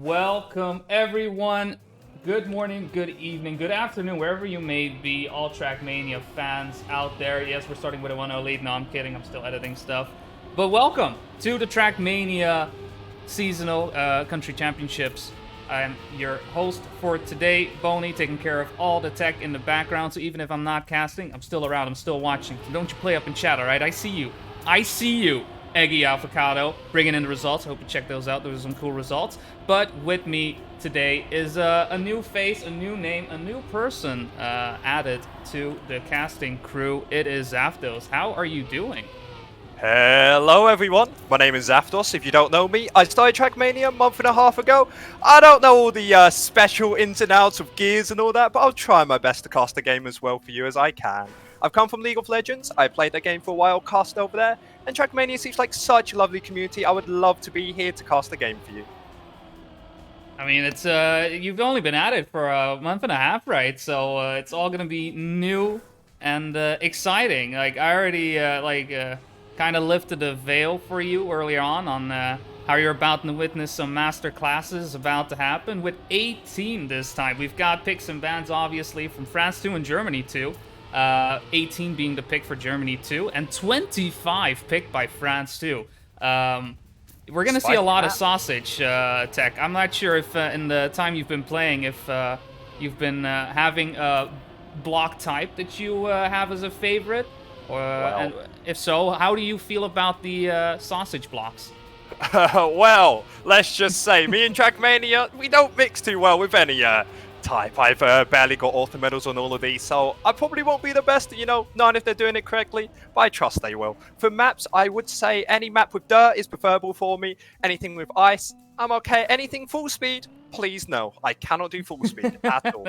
Welcome, everyone. Good morning, good evening, good afternoon, wherever you may be, all Trackmania fans out there. Yes, we're starting with a 1-0 lead. No, I'm kidding. I'm still editing stuff. But welcome to the Trackmania Seasonal Country Championships. I'm your host for today, Boney, taking care of all the tech in the background. So even if I'm not casting, I'm still around. I'm still watching. So don't you play up in chat, all right? I see you. I see you. Eggy Avocado, bringing in the results. I hope you check those out. Those are some cool results. But with me today is a new face, a new name, a new person added to the casting crew. It is Zapdos. How are you doing? Hello everyone, my name is Zapdos. If you don't know me, I started Trackmania a month and a half ago. I don't know all the special ins and outs of gears and all that, but I'll try my best to cast the game as well for you as I can. I've come from League of Legends, I played that game for a while, cast over there, and Trackmania seems like such a lovely community. I would love to be here to cast the game for you. I mean, it's you've only been at it for a month and a half, right? So it's all gonna be new and exciting. Like I already kind of lifted the veil for you earlier on how you're about to witness some master classes about to happen with 18 this time. We've got picks and bans obviously from France 2 and Germany 2. 18 being the pick for Germany 2 and 25 picked by France 2. We're going to see a lot of sausage tech. I'm not sure if in the time you've been playing, if you've been having a block type that you have as a favorite. And if so, how do you feel about the sausage blocks? Well, let's just say, me and Trackmania, we don't mix too well with any type. I've barely got author medals on all of these, so I probably won't be the best, not if they're doing it correctly, but I trust they will. For maps, I would say any map with dirt is preferable for me. Anything with ice, I'm okay. Anything full speed, please no. I cannot do full speed at all.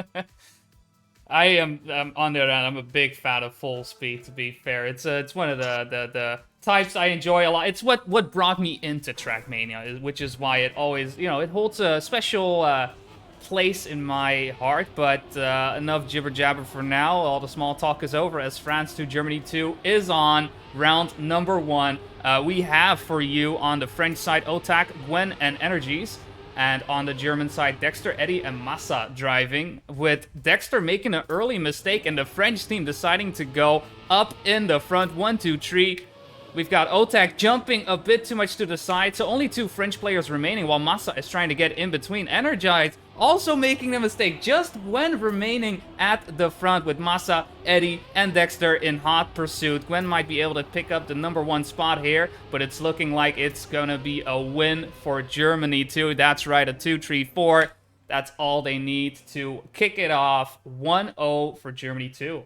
I am on the other hand, I'm a big fan of full speed, to be fair. It's one of the types I enjoy a lot. It's what brought me into Trackmania, which is why it always, it holds a special place in my heart. But enough jibber jabber for now. All the small talk is over as France 2 Germany 2 is on round number 1. We have for you on the French side Otak, Gwen, and Energies. And on the German side, Dexter, Eddie, and Massa driving, with Dexter making an early mistake and the French team deciding to go up in the front. 1, 2, 3. We've got Otak jumping a bit too much to the side, so only 2 French players remaining while Massa is trying to get in between. Energized also making the mistake just when remaining at the front with Massa, Eddie, and Dexter in hot pursuit. Gwen might be able to pick up the number 1 spot here, but it's looking like it's gonna be a win for Germany too. That's right, a 2-3-4. That's all they need to kick it off. 1-0 for Germany 2.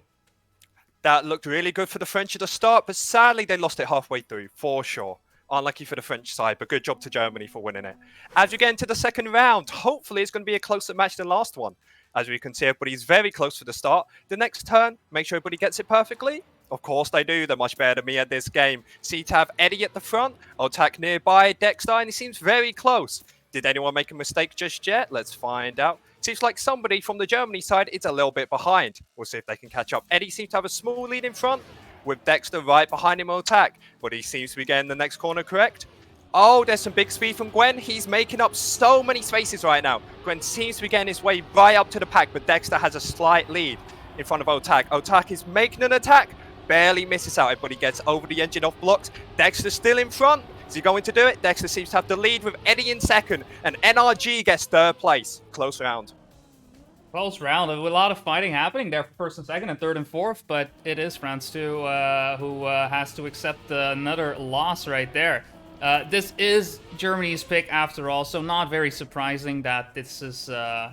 That looked really good for the French at the start, but sadly they lost it halfway through, for sure. Unlucky for the French side, but good job to Germany for winning it. As we get into the second round, hopefully it's going to be a closer match than the last one. As we can see, everybody's very close for the start. The next turn, make sure everybody gets it perfectly. Of course they do. They're much better than me at this game. See to have Eddie at the front, Otak nearby, Dexter, and he seems very close. Did anyone make a mistake just yet? Let's find out. Seems like somebody from the Germany side is a little bit behind. We'll see if they can catch up. Eddie seems to have a small lead in front, with Dexter right behind him on attack, but he seems to be getting the next corner correct. Oh, there's some big speed from Gwen. He's making up so many spaces right now. Gwen seems to be getting his way right up to the pack, but Dexter has a slight lead in front of Otak. Otak is making an attack, barely misses out, but he gets over the engine off blocks. Dexter's still in front. Is he going to do it? Dexter seems to have the lead with Eddie in second, and NRG gets third place. Close round. Close round. A lot of fighting happening there for first and second and third and fourth, but it is France 2 who has to accept another loss right there. This is Germany's pick after all, so not very surprising that this is, a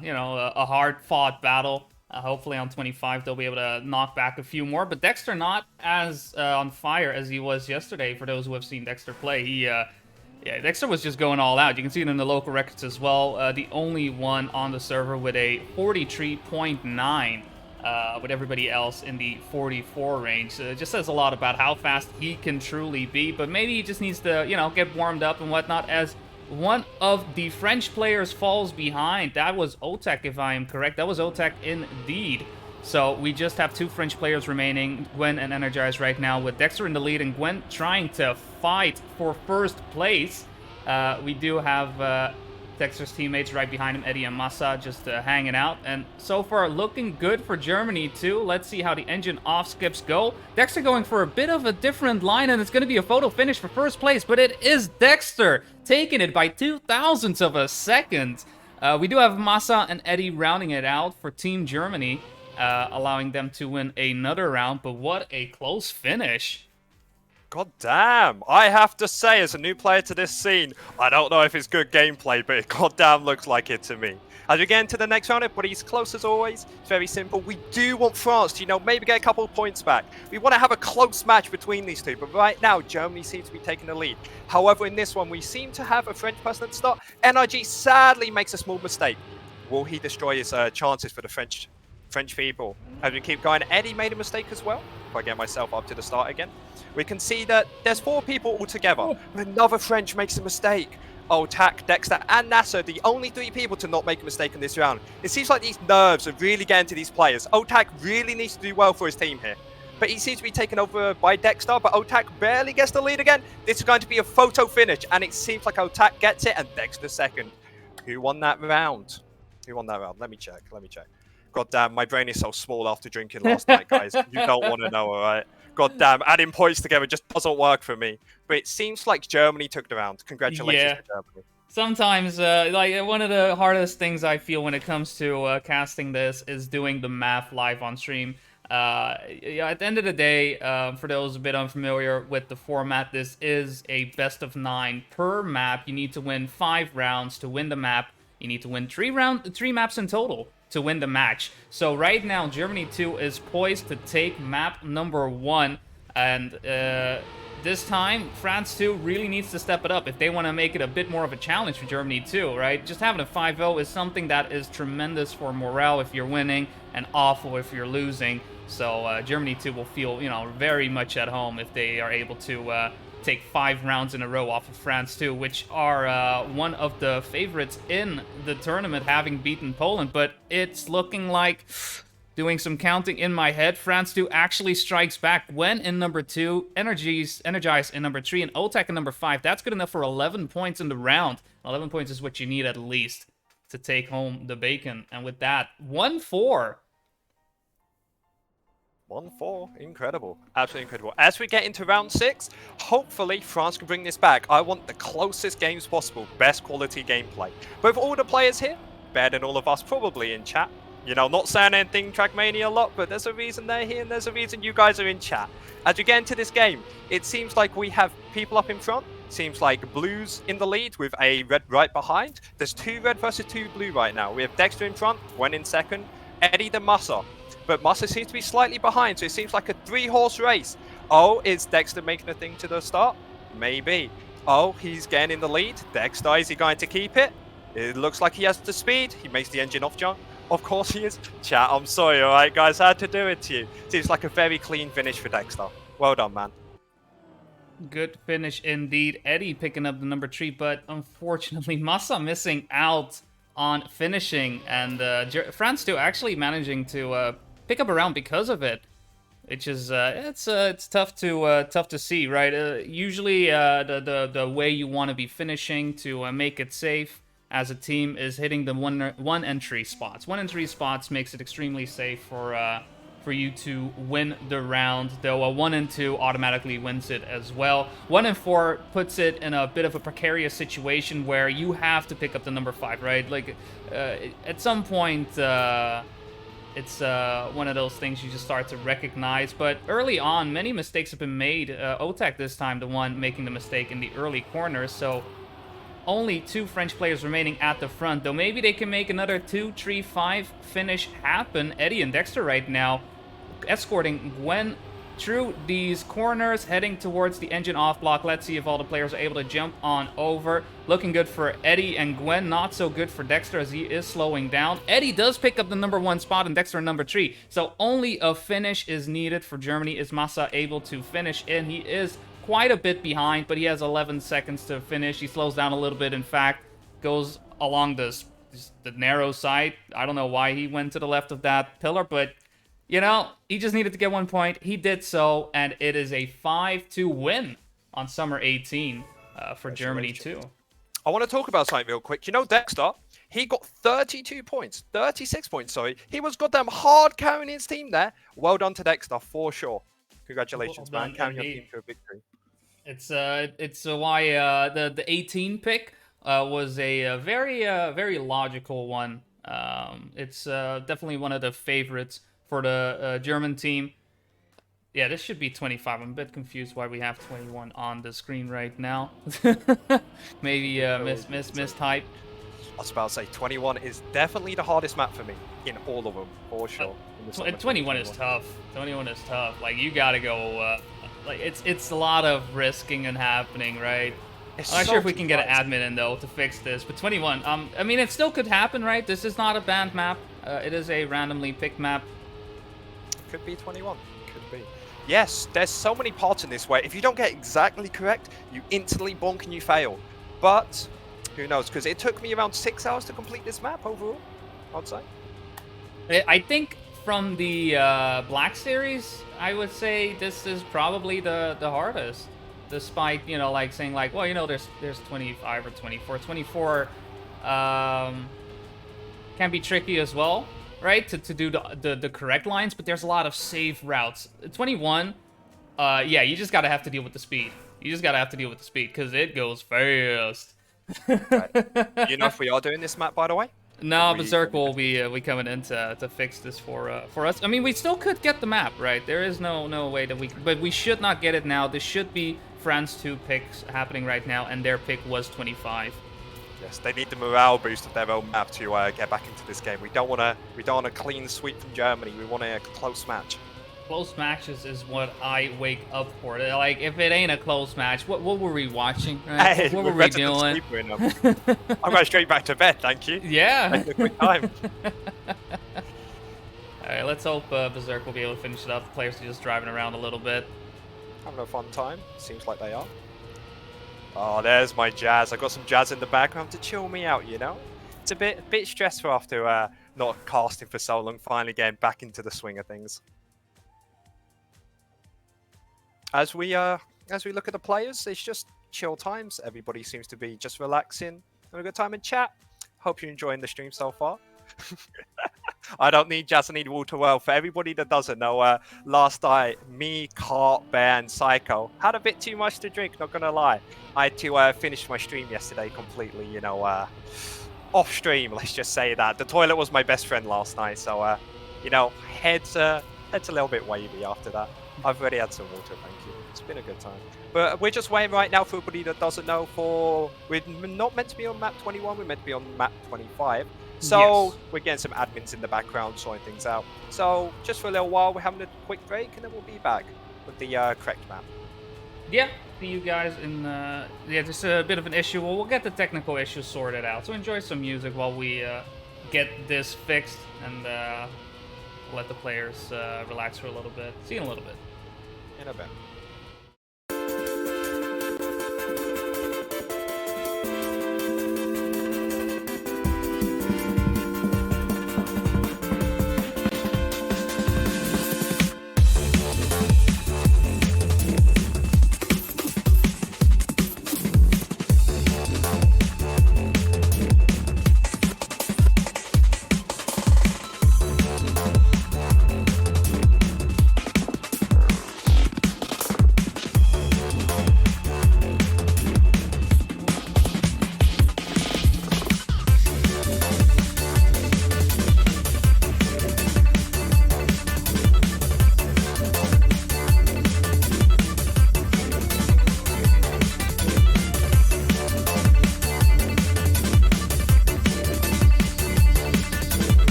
hard-fought battle. Hopefully on 25 they'll be able to knock back a few more, but Dexter not as on fire as he was yesterday. For those who have seen Dexter play, Dexter was just going all out. You can see it in the local records as well. The only one on the server with a 43.9, with everybody else in the 44 range. It just says a lot about how fast he can truly be, but maybe he just needs to, get warmed up and whatnot as one of the French players falls behind. That was Otak, if I am correct. That was Otak indeed. So we just have 2 French players remaining, Gwen and Energize right now, with Dexter in the lead and Gwen trying to fight for first place. We do have Dexter's teammates right behind him, Eddie and Massa, just hanging out. And so far, looking good for Germany, too. Let's see how the engine off skips go. Dexter going for a bit of a different line, and it's going to be a photo finish for first place. But it is Dexter taking it by 0.02 of a second. We do have Massa and Eddie rounding it out for Team Germany, allowing them to win another round. But what a close finish. God damn, I have to say, as a new player to this scene, I don't know if it's good gameplay, but it goddamn looks like it to me. As we get into the next round, everybody's close as always. It's very simple. We do want France to, maybe get a couple of points back. We want to have a close match between these two, but right now, Germany seems to be taking the lead. However, in this one, we seem to have a French person at the start. NRG sadly makes a small mistake. Will he destroy his chances for the French people? As we keep going, Eddie made a mistake as well. If I get myself up to the start again. We can see that there's 4 people altogether. Another French makes a mistake. Tak, Dexter, and Nasser, the only 3 people to not make a mistake in this round. It seems like these nerves are really getting to these players. Tak really needs to do well for his team here. But he seems to be taken over by Dexter, but Tak barely gets the lead again. This is going to be a photo finish, and it seems like Tak gets it, and Dexter second. Who won that round? Let me check. God damn, my brain is so small after drinking last night, guys. You don't want to know, all right? God damn, adding points together just doesn't work for me. But it seems like Germany took the round. Congratulations to Germany. Sometimes, like, one of the hardest things I feel when it comes to casting this is doing the math live on stream. At the end of the day, for those a bit unfamiliar with the format, this is a best of 9 per map. You need to win 5 rounds to win the map. You need to win 3 maps in total to win the match. So right now, Germany 2 is poised to take map number 1, and this time, France 2 really needs to step it up if they want to make it a bit more of a challenge for Germany 2, right? Just having a 5-0 is something that is tremendous for morale if you're winning, and awful if you're losing. So Germany 2 will feel, very much at home if they are able to take 5 rounds in a row off of France 2, which are one of the favorites in the tournament, having beaten Poland. But it's looking like, doing some counting in my head, France 2 actually strikes back. When in number 2, Energize in number 3, and OTAC in number 5. That's good enough for 11 points in the round. 11 points is what you need at least to take home the bacon. And with that, 1-4. 1-4, incredible, absolutely incredible. As we get into round 6, hopefully France can bring this back. I want the closest games possible, best quality gameplay. Both all the players here, better than all of us probably in chat. Not saying anything Trackmania a lot, but there's a reason they're here and there's a reason you guys are in chat. As we get into this game, it seems like we have people up in front. Seems like Blue's in the lead with a red right behind. There's 2 red versus 2 blue right now. We have Dexter in front, Gwen in second, Eddie the Massa. But Massa seems to be slightly behind, so it seems like a 3-horse race. Is Dexter making a thing to the start? Maybe. He's getting in the lead. Dexter, is he going to keep it? It looks like he has the speed. He makes the engine off jump. Of course he is. Chat, I'm sorry, alright guys, I had to do it to you. Seems like a very clean finish for Dexter. Well done, man. Good finish indeed. Eddie picking up the number 3, but unfortunately Massa missing out on finishing, and France 2 actually managing to pick up a round because of it, which is it's tough to see, right? Usually the way you want to be finishing to make it safe as a team is hitting the one entry spots. 1 and 3 spots makes it extremely safe for you to win the round, though a 1 and 2 automatically wins it as well. 1 and 4 puts it in a bit of a precarious situation where you have to pick up the number 5, right? Like at some point it's one of those things you just start to recognize. But early on, many mistakes have been made. OTAC this time, the one making the mistake in the early corners. So only 2 French players remaining at the front, though maybe they can make another 2, 3, 5 finish happen. Eddie and Dexter right now escorting Gwen through these corners, heading towards the engine off block. Let's see if all the players are able to jump on over. Looking good for Eddie and Gwen, not so good for Dexter as he is slowing down. Eddie does pick up the number 1 spot and Dexter number 3, so only a finish is needed for Germany. Is Massa able to finish in? He is quite a bit behind, but he has 11 seconds to finish. He slows down a little bit, in fact, goes along the narrow side. I don't know why he went to the left of that pillar, but he just needed to get 1 point. He did so, and it is a 5-2 win on Summer 18 for Germany too. I want to talk about something real quick. You know, Dexter, he got 32 points, 36 points, sorry. He was goddamn hard carrying his team there. Well done to Dexter, for sure. Congratulations, Well man. done, Carrying your indeed. team to a victory. It's why the 18 pick was a very logical one. It's definitely one of the favorites for the German team. Yeah, this should be 25. I'm a bit confused why we have 21 on the screen right now. Maybe mistype. I was about to say, 21 is definitely the hardest map for me in all of them, for sure. In the summer 21 is tough. 21 is tough. Like you gotta go. Like it's a lot of risking and happening, right? It's I'm not so sure if we can get an tight. admin in though to fix this. But 21. I mean, it still could happen, right? This is not a banned map. It is a randomly picked map. Could be 21. Could be. Yes, there's so many parts in this where if you don't get exactly correct, you instantly bonk and you fail. But who knows? Because it took me around 6 hours to complete this map overall, I'd say. I think from the Black Series, I would say this is probably the hardest. Despite, you know, like saying like, well, you know, there's 25 or 24. 24 can be tricky as well, right? To do the correct lines, but there's a lot of safe routes. 21, yeah, you just gotta have to deal with the speed. You just gotta have to deal with the speed because it goes fast. Right. You know if we are doing this map, by the way? No, Berserk will be we coming in to fix this for us. I mean, we still could get the map, right? There is no way that but we should not get it now. This should be France 2 picks happening right now, and their pick was 25. Yes, they need the morale boost of their own map to get back into this game. We don't want a clean sweep from Germany. We want a close match. Close matches is what I wake up for. Like, if it ain't a close match, what were we watching? Right? Hey, what were we doing? I'm going straight back to bed, thank you. Yeah. Taking a quick time. Alright, let's hope Berserk will be able to finish it up. The players are just driving around a little bit. Having a fun time. Seems like they are. Oh, there's my jazz. I got some jazz in the background to chill me out, you know? It's a bit stressful after not casting for so long, finally getting back into the swing of things. As we look at the players, it's just chill times. Everybody seems to be just relaxing, having a good time in chat. Hope you're enjoying the stream so far. I don't need jazz, I need water. Well, for everybody that doesn't know, last night, me, Cart, Bear, and Psycho had a bit too much to drink, not gonna lie. I had to finish my stream yesterday completely, you know, off stream, let's just say that. The toilet was my best friend last night, so, you know, head's a little bit wavy after that. I've already had some water, thank you. It's been a good time. But we're just waiting right now for everybody that doesn't know we're not meant to be on map 21, we're meant to be on map 25. So Yes. we're getting some admins in the background sorting things out. So just for a little while, we're having a quick break and then we'll be back with the correct map. Yeah, see you guys in, yeah, just a bit of an issue. Well, we'll get the technical issues sorted out. So enjoy some music while we get this fixed and let the players relax for a little bit. See you in a little bit. In a bit.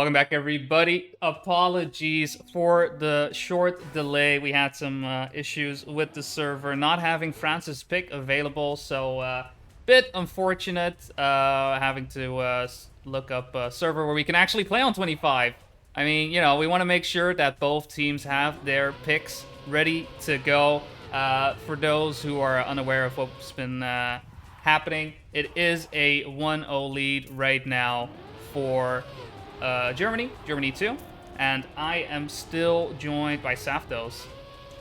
Welcome back, everybody. Apologies for the short delay. We had some issues with the server not having France's pick available, so bit unfortunate having to look up a server where we can actually play on 25. I mean, you know, we want to make sure that both teams have their picks ready to go. For those who are unaware of what's been happening, it is a 1-0 lead right now for Germany 2, and I am still joined by Safdos.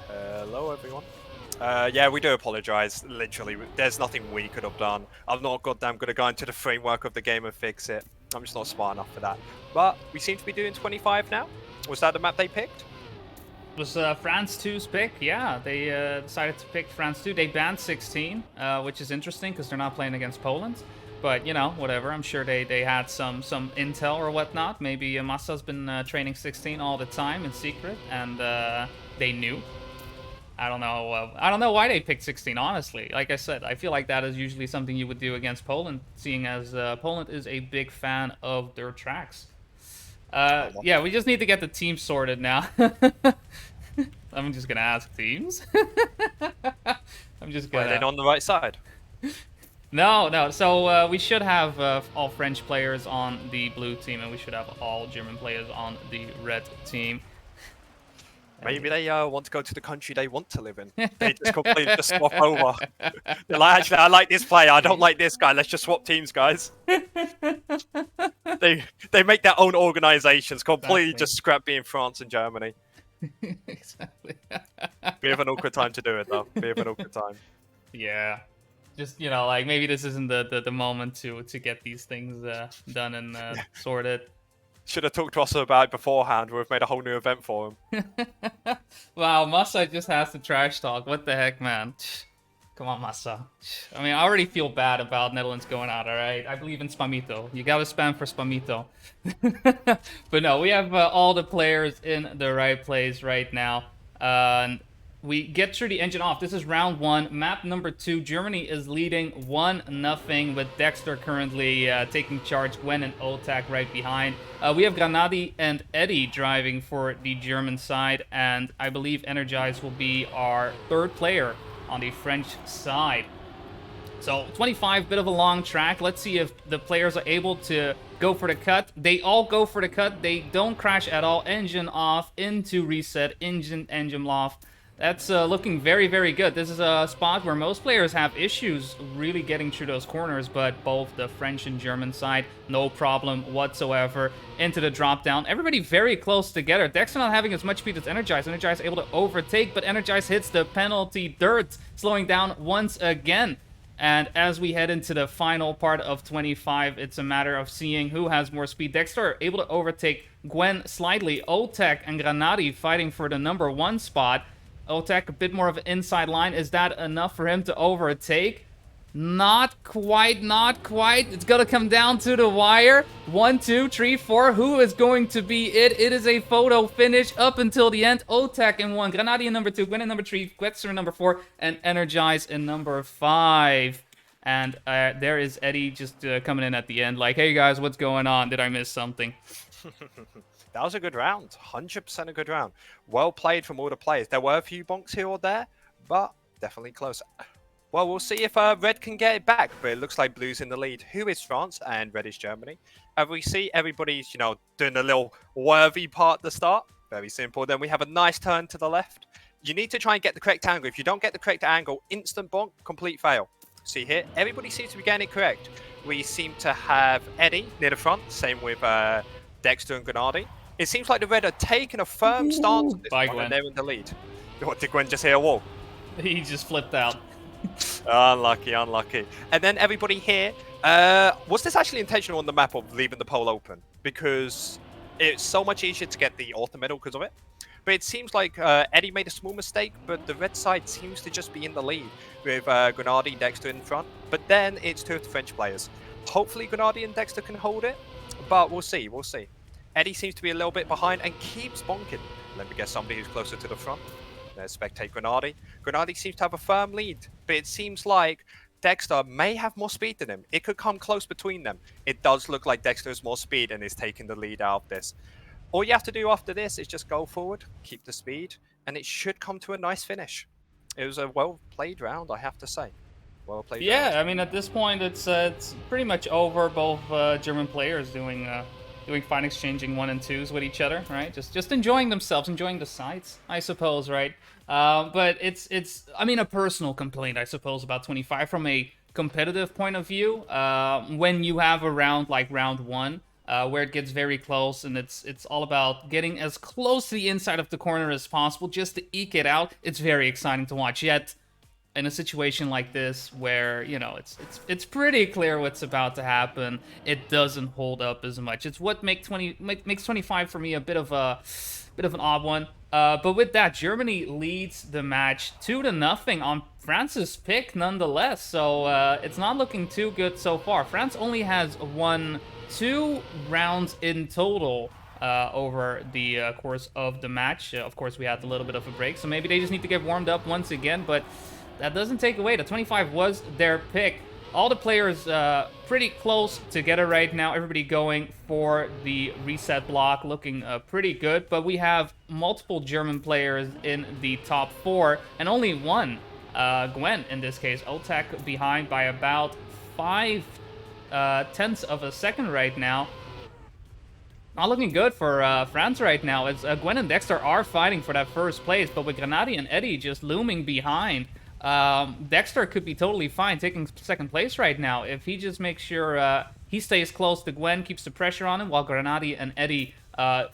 Hello, everyone. Yeah, we do apologise. Literally, there's nothing we could have done. I'm not goddamn going to go into the framework of the game and fix it. I'm just not smart enough for that. But we seem to be doing 25 now. Was that the map they picked? It was France 2's pick. Yeah, they decided to pick France 2. They banned 16, which is interesting because they're not playing against Poland. But, you know, whatever. I'm sure they had some intel or whatnot. Maybe Massa's been training 16 all the time in secret, and they knew. I don't know. I don't know why they picked 16, honestly. Like I said, I feel like that is usually something you would do against Poland, seeing as Poland is a big fan of their tracks. Yeah, we just need to get the team sorted now. I'm just gonna ask teams. I'm just gonna... Are they on the right side? No. So we should have all French players on the blue team, and we should have all German players on the red team. Maybe they want to go to the country they want to live in. They just completely just swap over. They're like, actually, I like this player. I don't like this guy. Let's just swap teams, guys. They make their own organizations, completely just scrap being France and Germany. Exactly. We have an awkward time to do it, though. We have an awkward time. Yeah. Just, you know, like, maybe this isn't the moment to get these things done and sorted. Should have talked to us about it beforehand. We've made a whole new event for him. Wow, Massa just has to trash talk. What the heck, man? Come on, Massa. I mean, I already feel bad about Netherlands going out, alright? I believe in Spamito. You gotta spam for Spamito. But no, we have all the players in the right place right now. We get through the engine off. This is round 1. Map number 2. Germany is leading 1-0 with Dexter currently taking charge. Gwen and Otak right behind. We have Granadi and Eddie driving for the German side. And I believe Energize will be our third player on the French side. So 25, bit of a long track. Let's see if the players are able to go for the cut. They all go for the cut. They don't crash at all. Engine off, into reset, engine off. That's looking very, very good. This is a spot where most players have issues really getting through those corners, but both the French and German side, no problem whatsoever. Into the drop down. Everybody very close together. Dexter not having as much speed as Energize. Energize able to overtake, but Energize hits the penalty dirt, slowing down once again. And as we head into the final part of 25, it's a matter of seeing who has more speed. Dexter able to overtake Gwen slightly. Otek and Granadi fighting for the number 1 spot. Otek, a bit more of an inside line. Is that enough for him to overtake? Not quite, not quite. It's going to come down to the wire. 1, 2, 3, 4. Who is going to be it? It is a photo finish up until the end. Otek in 1, Granadi in number 2, Gwen in number 3, Quetzer in number 4, and Energize in number 5. And there is Eddie just coming in at the end like, hey guys, what's going on? Did I miss something? That was a good round. 100% a good round. Well played from all the players. There were a few bonks here or there, but definitely close. Well, we'll see if Red can get it back, but it looks like Blue's in the lead. Who is France and Red is Germany? And we see everybody's, you know, doing a little worthy part at the start. Very simple. Then we have a nice turn to the left. You need to try and get the correct angle. If you don't get the correct angle, instant bonk, complete fail. See here, everybody seems to be getting it correct. We seem to have Eddie near the front, same with Dexter and Granadi. It seems like the Red are taking a firm stance on this one, and they're in the lead. What, did Gwen just hit a wall? He just flipped out. Unlucky, unlucky. And then everybody here, was this actually intentional on the map of leaving the pole open? Because it's so much easier to get the auto medal because of it. But it seems like Eddie made a small mistake, but the red side seems to just be in the lead with Granadi, Dexter in front. But then it's 2 of the French players. Hopefully Granadi and Dexter can hold it, but we'll see, we'll see. Eddie seems to be a little bit behind and keeps bonking. Let me get somebody who's closer to the front. There's spectate Granadi. Granadi seems to have a firm lead, but it seems like Dexter may have more speed than him. It could come close between them. It does look like Dexter has more speed and is taking the lead out of this. All you have to do after this is just go forward, keep the speed, and it should come to a nice finish. It was a well-played round, I have to say. Well-played round. Yeah, I mean, at this point, it's pretty much over. Both German players doing fine, exchanging 1 and 2s with each other, right? Just enjoying themselves, enjoying the sights, I suppose, right? But it's I mean, a personal complaint, I suppose, about 25 from a competitive point of view. When you have a round like round 1, where it gets very close, and it's all about getting as close to the inside of the corner as possible just to eke it out. It's very exciting to watch. Yet, in a situation like this where, you know, it's pretty clear what's about to happen, it doesn't hold up as much. It's what makes 25 for me a bit of an odd one. But with that, Germany leads the match 2-0 on France's pick nonetheless. So it's not looking too good so far. France only has won 2 rounds in total over the course of the match. Of course, we had a little bit of a break, so maybe they just need to get warmed up once again, but that doesn't take away. The 25 was their pick. All the players pretty close together right now. Everybody going for the reset block, looking pretty good. But we have multiple German players in the top 4, and only one, Gwen in this case. Otek behind by about 5 tenths of a second right now. Not looking good for France right now, as Gwen and Dexter are fighting for that first place, but with Grenady and Eddie just looming behind, Dexter could be totally fine taking second place right now if he just makes sure he stays close to Gwen, keeps the pressure on him, while Grenady and Eddie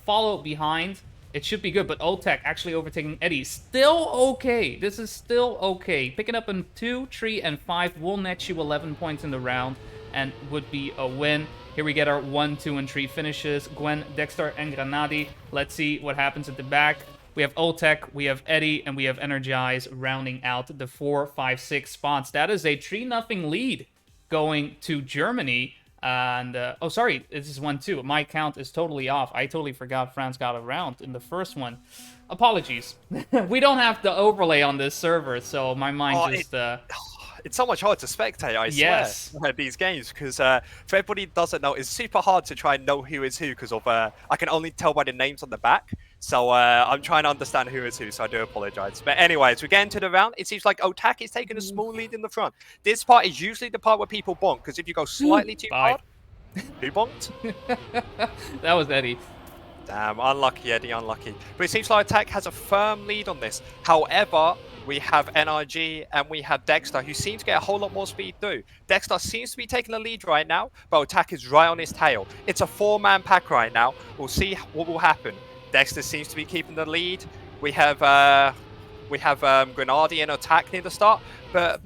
follow behind. It should be good, but Otek actually overtaking Eddie. Still okay. This is still okay. Picking up in 2, 3, and 5 will net you 11 points in the round and would be a win. Here we get our 1, 2, and 3 finishes. Gwen, Dexter, and Grenady. Let's see what happens at the back. We have Otek, we have Eddie, and we have Energize rounding out the 4, 5, 6 spots. That is a 3-0 lead going to Germany. And, oh, sorry, this is 1-2. My count is totally off. I totally forgot France got a round in the first one. Apologies. We don't have the overlay on this server, so my mind just... It's so much hard to spectate, I swear, these games, because for everybody who doesn't know, it's super hard to try and know who is who, because of I can only tell by the names on the back. So I'm trying to understand who is who, so I do apologize. But anyways, we get into the round. It seems like Otak is taking a small lead in the front. This part is usually the part where people bonk, because if you go slightly too hard... Who bonked? That was Eddie. Damn, unlucky, Eddie, unlucky. But it seems like Attack has a firm lead on this. However, we have NRG and we have Dexter, who seem to get a whole lot more speed through. Dexter seems to be taking the lead right now, but Attack is right on his tail. It's a 4-man pack right now. We'll see what will happen. Dexter seems to be keeping the lead. We have Grenady and Attack near the start, but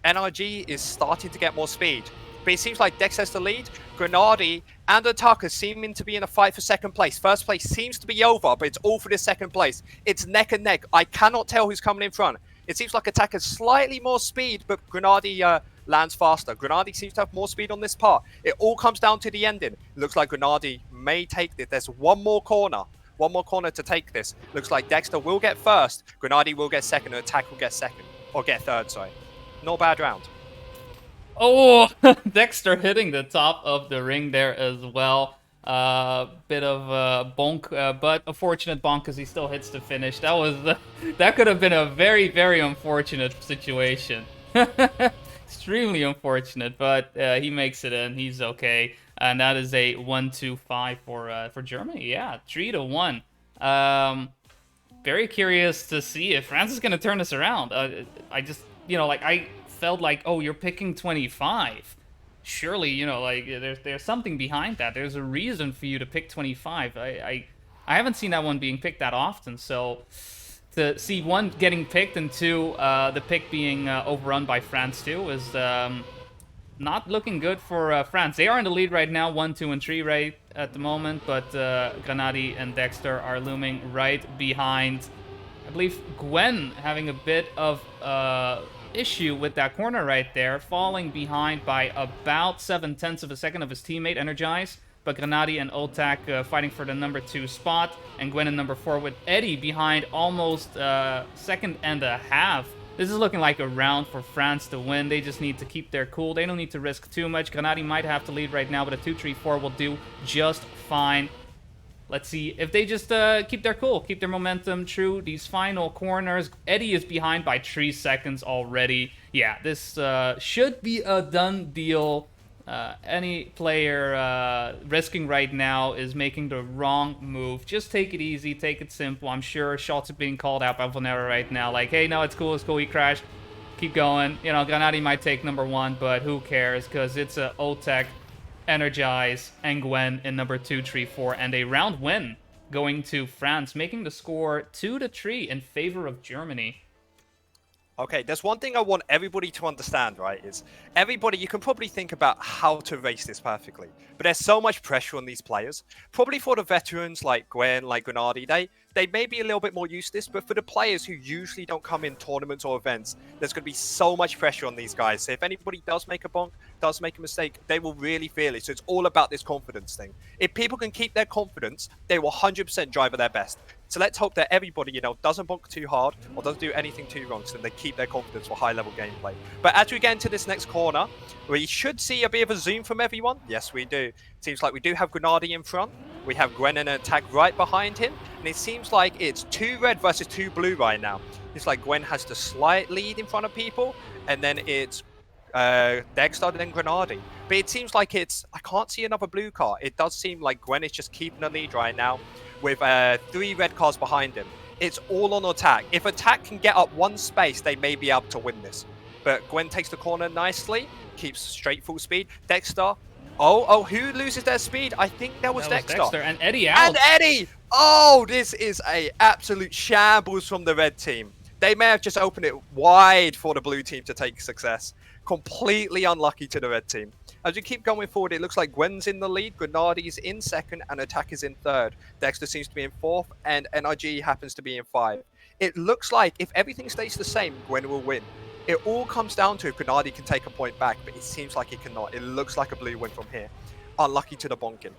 NRG is starting to get more speed. But it seems like Dex has the lead. Grenady and Attack are seeming to be in a fight for second place. First place seems to be over, but it's all for the second place. It's neck and neck. I cannot tell who's coming in front. It seems like Attack has slightly more speed, but Grenady lands faster. Grenady seems to have more speed on this part. It all comes down to the ending. It looks like Grenady may take this. There's one more corner. One more corner to take this. Looks like Dexter will get first. Grenady will get second, and Attack will get second. Or get third, sorry. Not bad round. Oh, Dexter hitting the top of the ring there as well. Bit of a bonk, but a fortunate bonk because he still hits the finish. That could have been a very, very unfortunate situation. Extremely unfortunate, but he makes it in. He's okay. And that is a 1-2-5 for Germany. Yeah, 3-1. Very curious to see if France is going to turn this around. I just, I felt like, oh, you're picking 25. Surely, like there's something behind that. There's a reason for you to pick 25. I haven't seen that one being picked that often. So to see one getting picked and two the pick being overrun by France too is not looking good for France. They are in the lead right now, 1, 2, and 3 right at the moment, but Grenady and Dexter are looming right behind. I believe Gwen having a bit of issue with that corner right there, falling behind by about 7/10 of a second of his teammate Energize, but Grenady and Otak fighting for the number 2 spot, and Gwen in number 4 with Eddie behind almost second and a half This is looking like a round for France to win. They just need to keep their cool. They don't need to risk too much. Grenadi might have to lead right now, but a 2-3-4 will do just fine. Let's see if they just keep their cool, keep their momentum true. These final corners. Eddie is behind by 3 seconds already. Yeah, this should be a done deal. Any player risking right now is making the wrong move. Just take it easy, take it simple. I'm sure shots are being called out by Vonera right now. Like, hey, no, it's cool, he crashed. Keep going. You know, Granati might take number 1, but who cares? Because it's a Otek, Energize, and Gwen in number 2, 3, 4, and a round win going to France, making the score 2-3 in favor of Germany. Okay, there's one thing I want everybody to understand, right? Is everybody, you can probably think about how to race this perfectly, but there's so much pressure on these players. Probably for the veterans like Gwen, like Grenadi, they may be a little bit more used to this, but for the players who usually don't come in tournaments or events, there's going to be so much pressure on these guys. So if anybody does make a bonk, does make a mistake, they will really feel it. So it's all about this confidence thing. If people can keep their confidence, they will 100% drive at their best. So let's hope that everybody, you know, doesn't bonk too hard or doesn't do anything too wrong, so they keep their confidence for high-level gameplay. But as we get into this next corner, we should see a bit of a zoom from everyone. Yes, we do. Seems like we do have Grenadi in front. We have Gwen and an attack right behind him. And it seems like it's 2 red versus 2 blue right now. It's like Gwen has the slight lead in front of people, and then it's Dexter and then Grenadi. But it seems like it's... I can't see another blue car. It does seem like Gwen is just keeping the lead right now with 3 red cars behind him. It's all on attack. If attack can get up 1 space, they may be able to win this. But Gwen takes the corner nicely, keeps straight full speed. Dexter... Oh, who loses their speed? I think that was Dexter. And Eddie out. And Eddie! Oh, this is a absolute shambles from the red team. They may have just opened it wide for the blue team to take success. Completely unlucky to the red team. As we keep going forward, it looks like Gwen's in the lead, Grenadi's in second, and Attack is in third. Dexter seems to be in fourth, and NRG happens to be in 5. It looks like if everything stays the same, Gwen will win. It all comes down to if Grenadi can take a point back, but it seems like he cannot. It looks like a blue win from here. Unlucky to the bonking.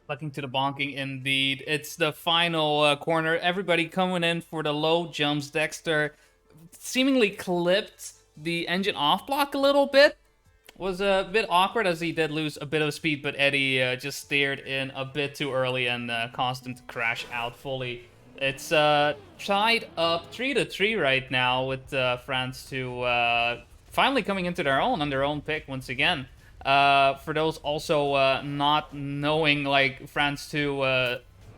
Looking to the bonking, indeed. It's the final corner. Everybody coming in for the low jumps. Dexter seemingly clipped the engine off block a little bit. Was a bit awkward as he did lose a bit of speed, but Eddie just steered in a bit too early and caused him to crash out fully. It's tied up 3-3 right now with France to finally coming into their own on their own pick once again. For those also not knowing like France 2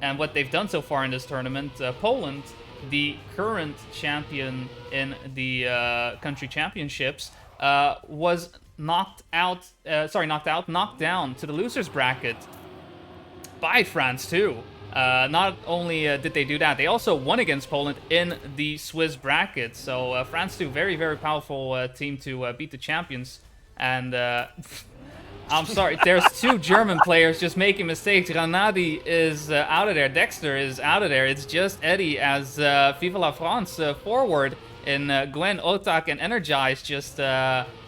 and what they've done so far in this tournament, Poland, the current champion in the country championships, was knocked down to the losers bracket by France 2. Not only did they do that, they also won against Poland in the Swiss bracket. So France 2, very, very powerful team to beat the champions. And I'm sorry, there's 2 German players just making mistakes. Granadi is out of there. Dexter is out of there. It's just Eddie as Viva la France forward. And Gwen, Otak, and Energize just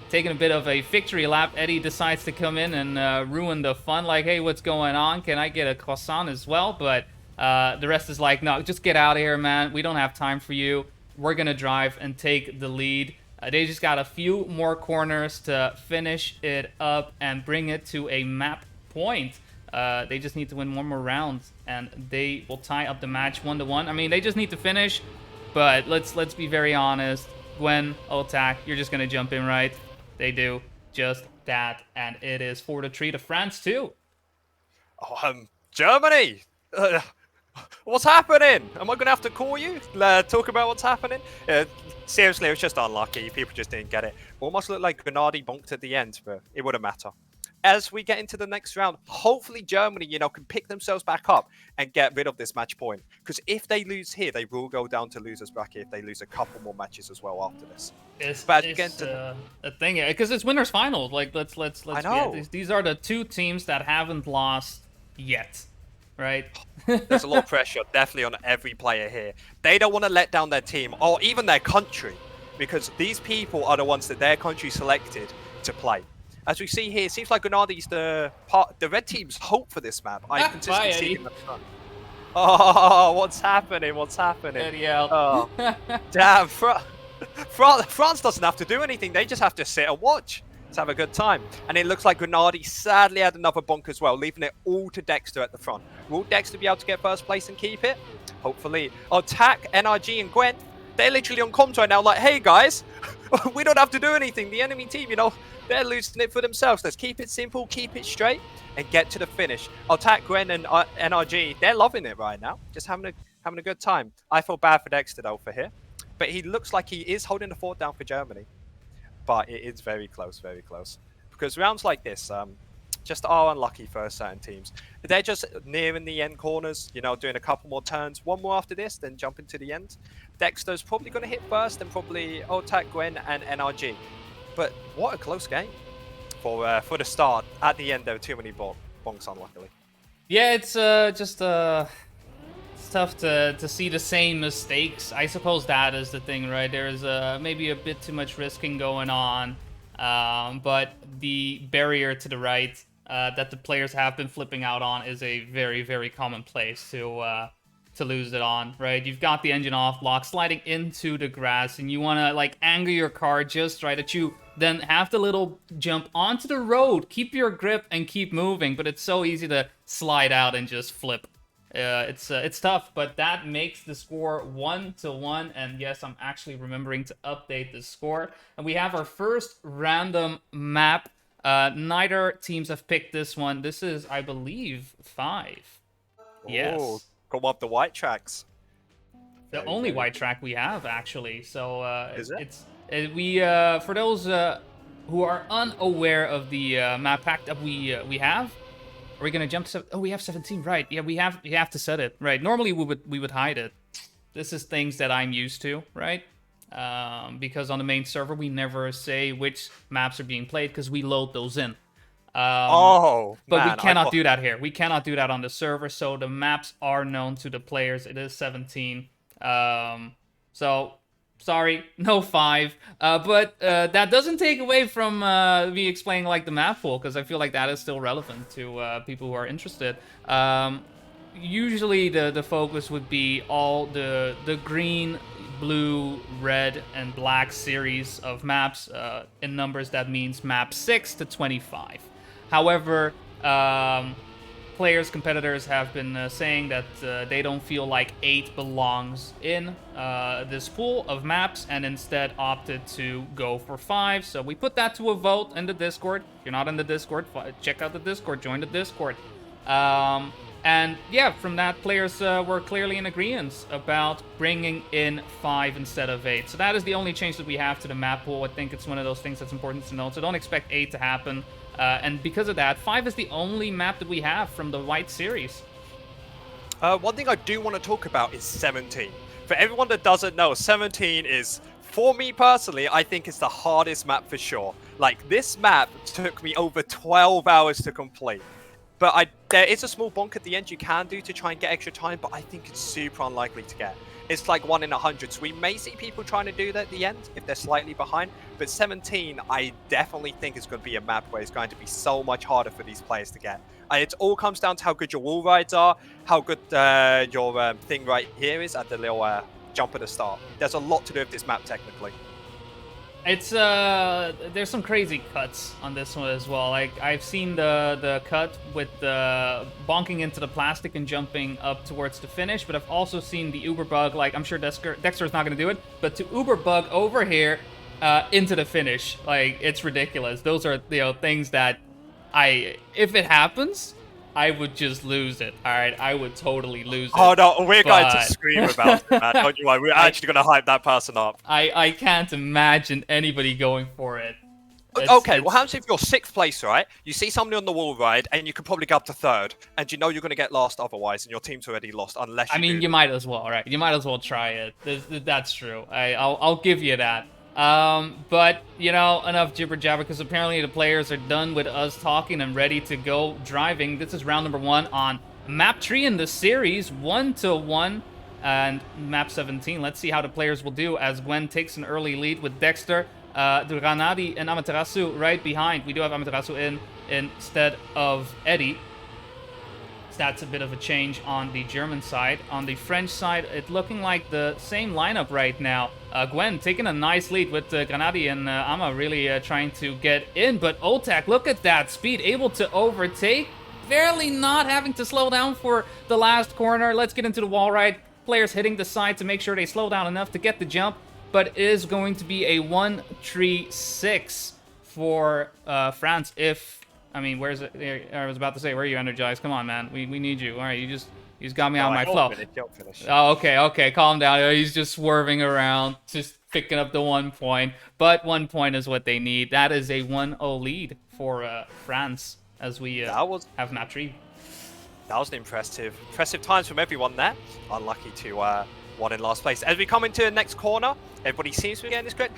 taking a bit of a victory lap. Eddie decides to come in and ruin the fun. Like, hey, what's going on? Can I get a croissant as well? But the rest is like, no, just get out of here, man. We don't have time for you. We're going to drive and take the lead. They just got a few more corners to finish it up and bring it to a map point. They just need to win 1 more round, and they will tie up the match 1-1. I mean, they just need to finish, but let's be very honest. Gwen, Otak, you're just going to jump in, right? They do just that, and it is 4-3 to France too. Oh, Germany! What's happening? Am I going to have to call you? Talk about what's happening? Seriously, it was just unlucky. People just didn't get it. Almost looked like Grenadi bonked at the end, but it wouldn't matter. As we get into the next round, hopefully Germany, you know, can pick themselves back up and get rid of this match point. Because if they lose here, they will go down to losers bracket if they lose a couple more matches as well after this. It's a thing, because it's winners final. Like let's I know. These are the 2 teams that haven't lost yet, right? There's a lot of pressure, definitely on every player here. They don't want to let down their team or even their country, because these people are the ones that their country selected to play. As we see here, it seems like Grenadi's the red team's hope for this map. I consistently see them at the front. Oh, what's happening? What's happening? Eddie out. Oh, damn. France doesn't have to do anything. They just have to sit and watch. Let's have a good time. And it looks like Grenadi sadly had another bonk as well, leaving it all to Dexter at the front. Will Dexter be able to get first place and keep it? Hopefully. Attack, NRG, and Gwen, they're literally on comms right now like, hey guys, we don't have to do anything. The enemy team, they're losing it for themselves. Let's keep it simple, keep it straight, and get to the finish. Attack, Gwen, and NRG, they're loving it right now. Just having a good time. I feel bad for Dexter though for here. But he looks like he is holding the fort down for Germany. But it is very close, very close. Because rounds like this just are unlucky for certain teams. They're just nearing the end corners, doing a couple more turns. One more after this, then jumping to the end. Dexter's probably going to hit first, and probably Otak, Gwen, and NRG. But what a close game for the start. At the end, there were too many bonks, unluckily. Yeah, it's just it's tough to see the same mistakes. I suppose that is the thing, right? There is maybe a bit too much risking going on, but the barrier to the right that the players have been flipping out on is a very, very common place to lose it on, right? You've got the engine off block sliding into the grass, and you want to like angle your car just right that you then have the little jump onto the road, keep your grip, and keep moving. But it's so easy to slide out and just flip. It's tough, but that makes the score 1-1. And yes, I'm actually remembering to update the score. And we have our first random map. Neither teams have picked this one. This is, I believe, 5. Yes. Oh, got one of the white tracks. The only white track we have, actually. So is it? We for those who are unaware of the map pack that we have. Are we gonna jump to? Oh, we have 17, right? Yeah, we have to set it right. Normally we would hide it. This is things that I'm used to, right? Because on the main server we never say which maps are being played because we load those in. But man, we cannot do that here. We cannot do that on the server. So the maps are known to the players. It is 17. So sorry, no 5. But that doesn't take away from me explaining like the map pool, because I feel like that is still relevant to people who are interested. Usually the focus would be all the green, blue, red, and black series of maps. In numbers, that means map 6 to 25. However, competitors have been saying that they don't feel like 8 belongs in this pool of maps, and instead opted to go for 5. So we put that to a vote in the Discord. If you're not in the Discord, check out the Discord, join the Discord. And yeah, from that, players were clearly in agreement about bringing in 5 instead of 8. So that is the only change that we have to the map pool. I think it's one of those things that's important to note. So don't expect 8 to happen. And because of that, 5 is the only map that we have from the white series. One thing I do want to talk about is 17. For everyone that doesn't know, 17 is, for me personally, I think it's the hardest map for sure. Like, this map took me over 12 hours to complete. But there is a small bonk at the end you can do to try and get extra time, but I think it's super unlikely to get. It's like 1 in 100, so we may see people trying to do that at the end if they're slightly behind. But 17, I definitely think is going to be a map where it's going to be so much harder for these players to get. It all comes down to how good your wall rides are, how good your thing right here is at the little jump at the start. There's a lot to do with this map technically. It's there's some crazy cuts on this one as well. Like, I've seen the cut with the bonking into the plastic and jumping up towards the finish, but I've also seen the Uber bug. Like, I'm sure Dexter's not gonna do it, but to Uber bug over here into the finish, like, it's ridiculous. Those are things that if it happens, I would just lose it. All right, I would totally lose it. Oh no, we're going to scream about it, man. Don't you worry, we're actually going to hype that person up. I can't imagine anybody going for it. Okay, well, how if you're 6th place, right? You see somebody on the wall ride, and you can probably go up to 3rd, and you know you're going to get lost otherwise, and your team's already lost unless you you might as well, right? You might as well try it. That's true. I'll give you that. But, enough jibber jabber, because apparently the players are done with us talking and ready to go driving. This is round number 1 on map 3 in the series, 1-1, and map 17. Let's see how the players will do as Gwen takes an early lead with Dexter, Granadi, and Amaterasu right behind. We do have Amaterasu in instead of Eddie. that's a bit of a change on the German side. On the French side, it looking like the same lineup right now. Gwen taking a nice lead with Granadi and Ama really trying to get in. But Otak, look at that speed, able to overtake. Barely not having to slow down for the last corner. Let's get into the wall ride. Players hitting the side to make sure they slow down enough to get the jump. But it is going to be a 1-3-6 for France if... I mean, where's it? I was about to say, where are you, Energized? Come on, man. We need you. All right, you just got me out of my flow. Oh, okay, calm down. He's just swerving around, just picking up the 1 point. But 1 point is what they need. That is a 1-0 lead for France as we have map 3. That was an impressive times from everyone there. Unlucky to one in last place. As we come into the next corner, everybody seems to be getting this correct.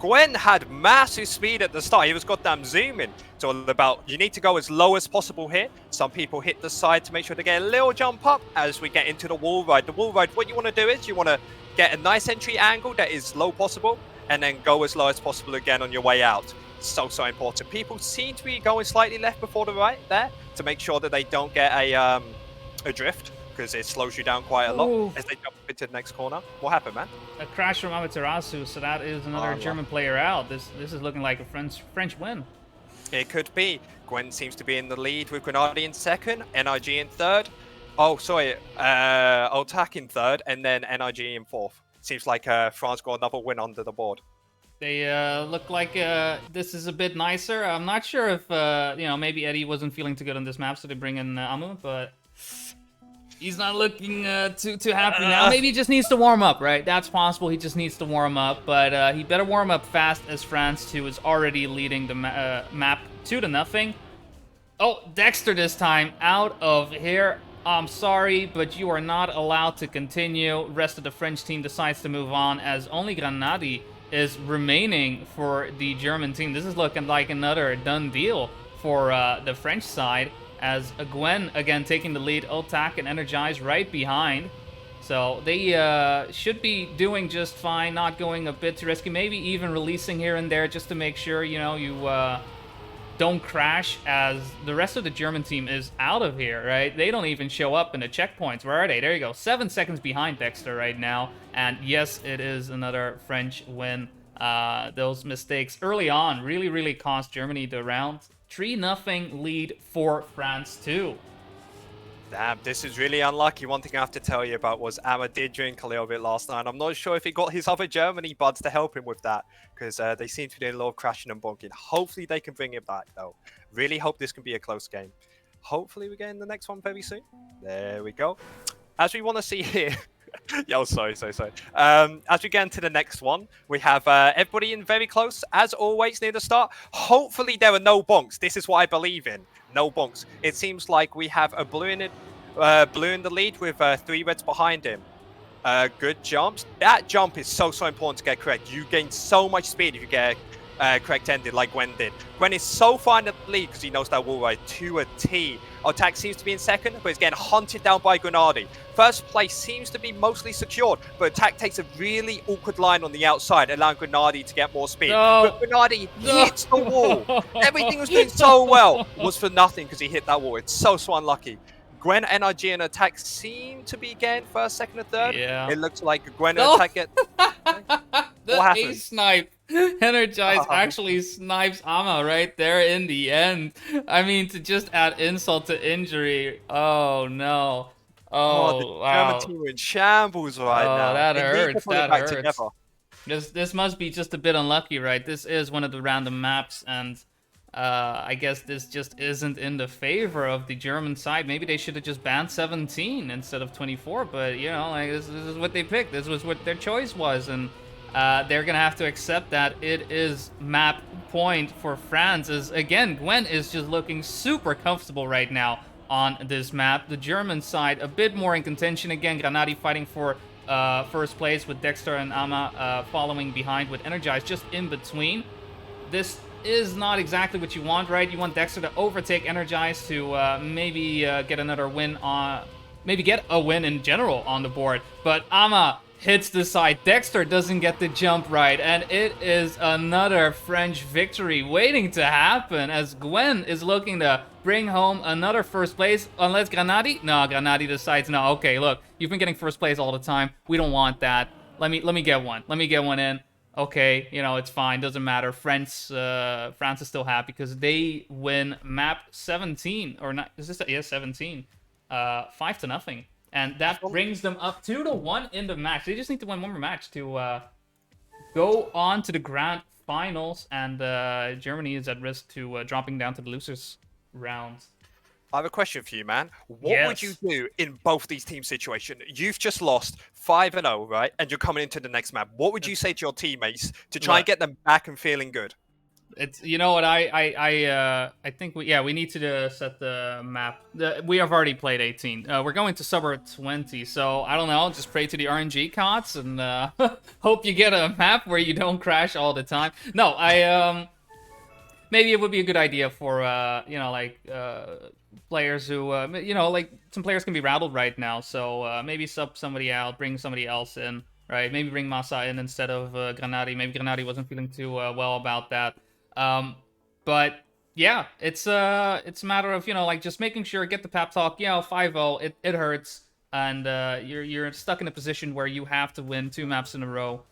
Gwen had massive speed at the start. He was goddamn zooming. It's all about, you need to go as low as possible here. Some people hit the side to make sure to get a little jump up as we get into the wall ride. The wall ride, what you want to do is you want to get a nice entry angle that is low possible and then go as low as possible again on your way out. So important. People seem to be going slightly left before the right there to make sure that they don't get a drift, because it slows you down quite a lot as they jump into the next corner. What happened, man? A crash from Amaterasu, so that is another German player out. This is looking like a French win. It could be. Gwen seems to be in the lead with Grenadi in second, NIG in third. Oh, sorry, Otak in third, and then NIG in fourth. Seems like France got another win under the board. They look like this is a bit nicer. I'm not sure if, maybe Eddie wasn't feeling too good on this map, so they bring in Amu, but he's not looking too happy now. Maybe he just needs to warm up, right? That's possible. He just needs to warm up, but he better warm up fast as France 2 is already leading the map 2-0. Oh, Dexter this time out of here. I'm sorry, but you are not allowed to continue. Rest of the French team decides to move on as only Granadi is remaining for the German team. This is looking like another done deal for the French side, as Gwen again taking the lead, Otak and Energize right behind. So they should be doing just fine, not going a bit too risky, maybe even releasing here and there just to make sure, you don't crash, as the rest of the German team is out of here, right? They don't even show up in the checkpoints. Where are they? There you go. 7 seconds behind Dexter right now. And yes, it is another French win. Those mistakes early on really cost Germany the round. 3-0 lead for France too. Damn, this is really unlucky. One thing I have to tell you about was Amma did drink a little bit last night. I'm not sure if he got his other Germany buds to help him with that, because they seem to be doing a lot of crashing and bonking. Hopefully they can bring it back, though. Really hope this can be a close game. Hopefully we get in the next one very soon. There we go. As we want to see here... Yo, sorry. As we get into the next one, we have everybody in very close, as always, near the start. Hopefully there are no bonks. This is what I believe in. No bonks. It seems like we have a blue in the lead with 3 reds behind him. Good jumps. That jump is so important to get correct. You gain so much speed if you get correct ended like Gwen did. Gwen is so far in the lead because he knows that wall ride to a T. Otak seems to be in second, but he's getting hunted down by Grenadi. First place seems to be mostly secured, but Otak takes a really awkward line on the outside, allowing Grenadi to get more speed. No. But Grenadi hits the wall. Everything was doing so well was for nothing because he hit that wall. It's so unlucky. Gwen, NRG, and Otak seem to be getting first, second, and third. Yeah. It looks like Gwen and Otak get... The what happened? ace snipe. Energize actually snipes Ama right there in the end. I mean, to just add insult to injury. Oh, no. The Wow. German team are in shambles right now. That They need to hurts. put it That back hurts. together. This must be just a bit unlucky, right? This is one of the random maps, and I guess this just isn't in the favor of the German side. Maybe they should have just banned 17 instead of 24, but, like, this is what they picked. This was what their choice was, and they're gonna have to accept that it is map point for France. As again, Gwen is just looking super comfortable right now on this map. The German side a bit more in contention. Again, Granadi fighting for first place with Dexter and Ama following behind with Energize just in between. This is not exactly what you want, right? You want Dexter to overtake Energize to maybe get another win on, maybe get a win in general on the board. But Ama hits the side. Dexter doesn't get the jump right, and it is another French victory waiting to happen as Gwen is looking to bring home another first place. Unless Granati? No, Granati decides, no, okay, look, you've been getting first place all the time. We don't want that. Let me get one. Let me get one in. Okay, you know, it's fine. Doesn't matter. France is still happy because they win map 17. Or not, is this, yeah, 17. 5-0. And that brings them up 2-1 in the match. They just need to win one more match to go on to the grand finals. And Germany is at risk to dropping down to the losers round. I have a question for you, man. What would you do in both these team situations? You've just lost 5-0, right? And you're coming into the next map. What would you say to your teammates to try and get them back and feeling good? It's, you know what, I think we need to set the map. We have already played 18. We're going to summer 20, so I don't know. Just pray to the RNG gods and hope you get a map where you don't crash all the time. No, maybe it would be a good idea for you know, like players who you know, like some players can be rattled right now. So maybe sub somebody out, bring somebody else in, right? Maybe bring Massa in instead of Granati. Maybe Granati wasn't feeling too well about that. But yeah, it's a matter of, you know, like just making sure, get the pep talk. Yeah, 5-0, it hurts, and you're stuck in a position where you have to win 2 maps in a row.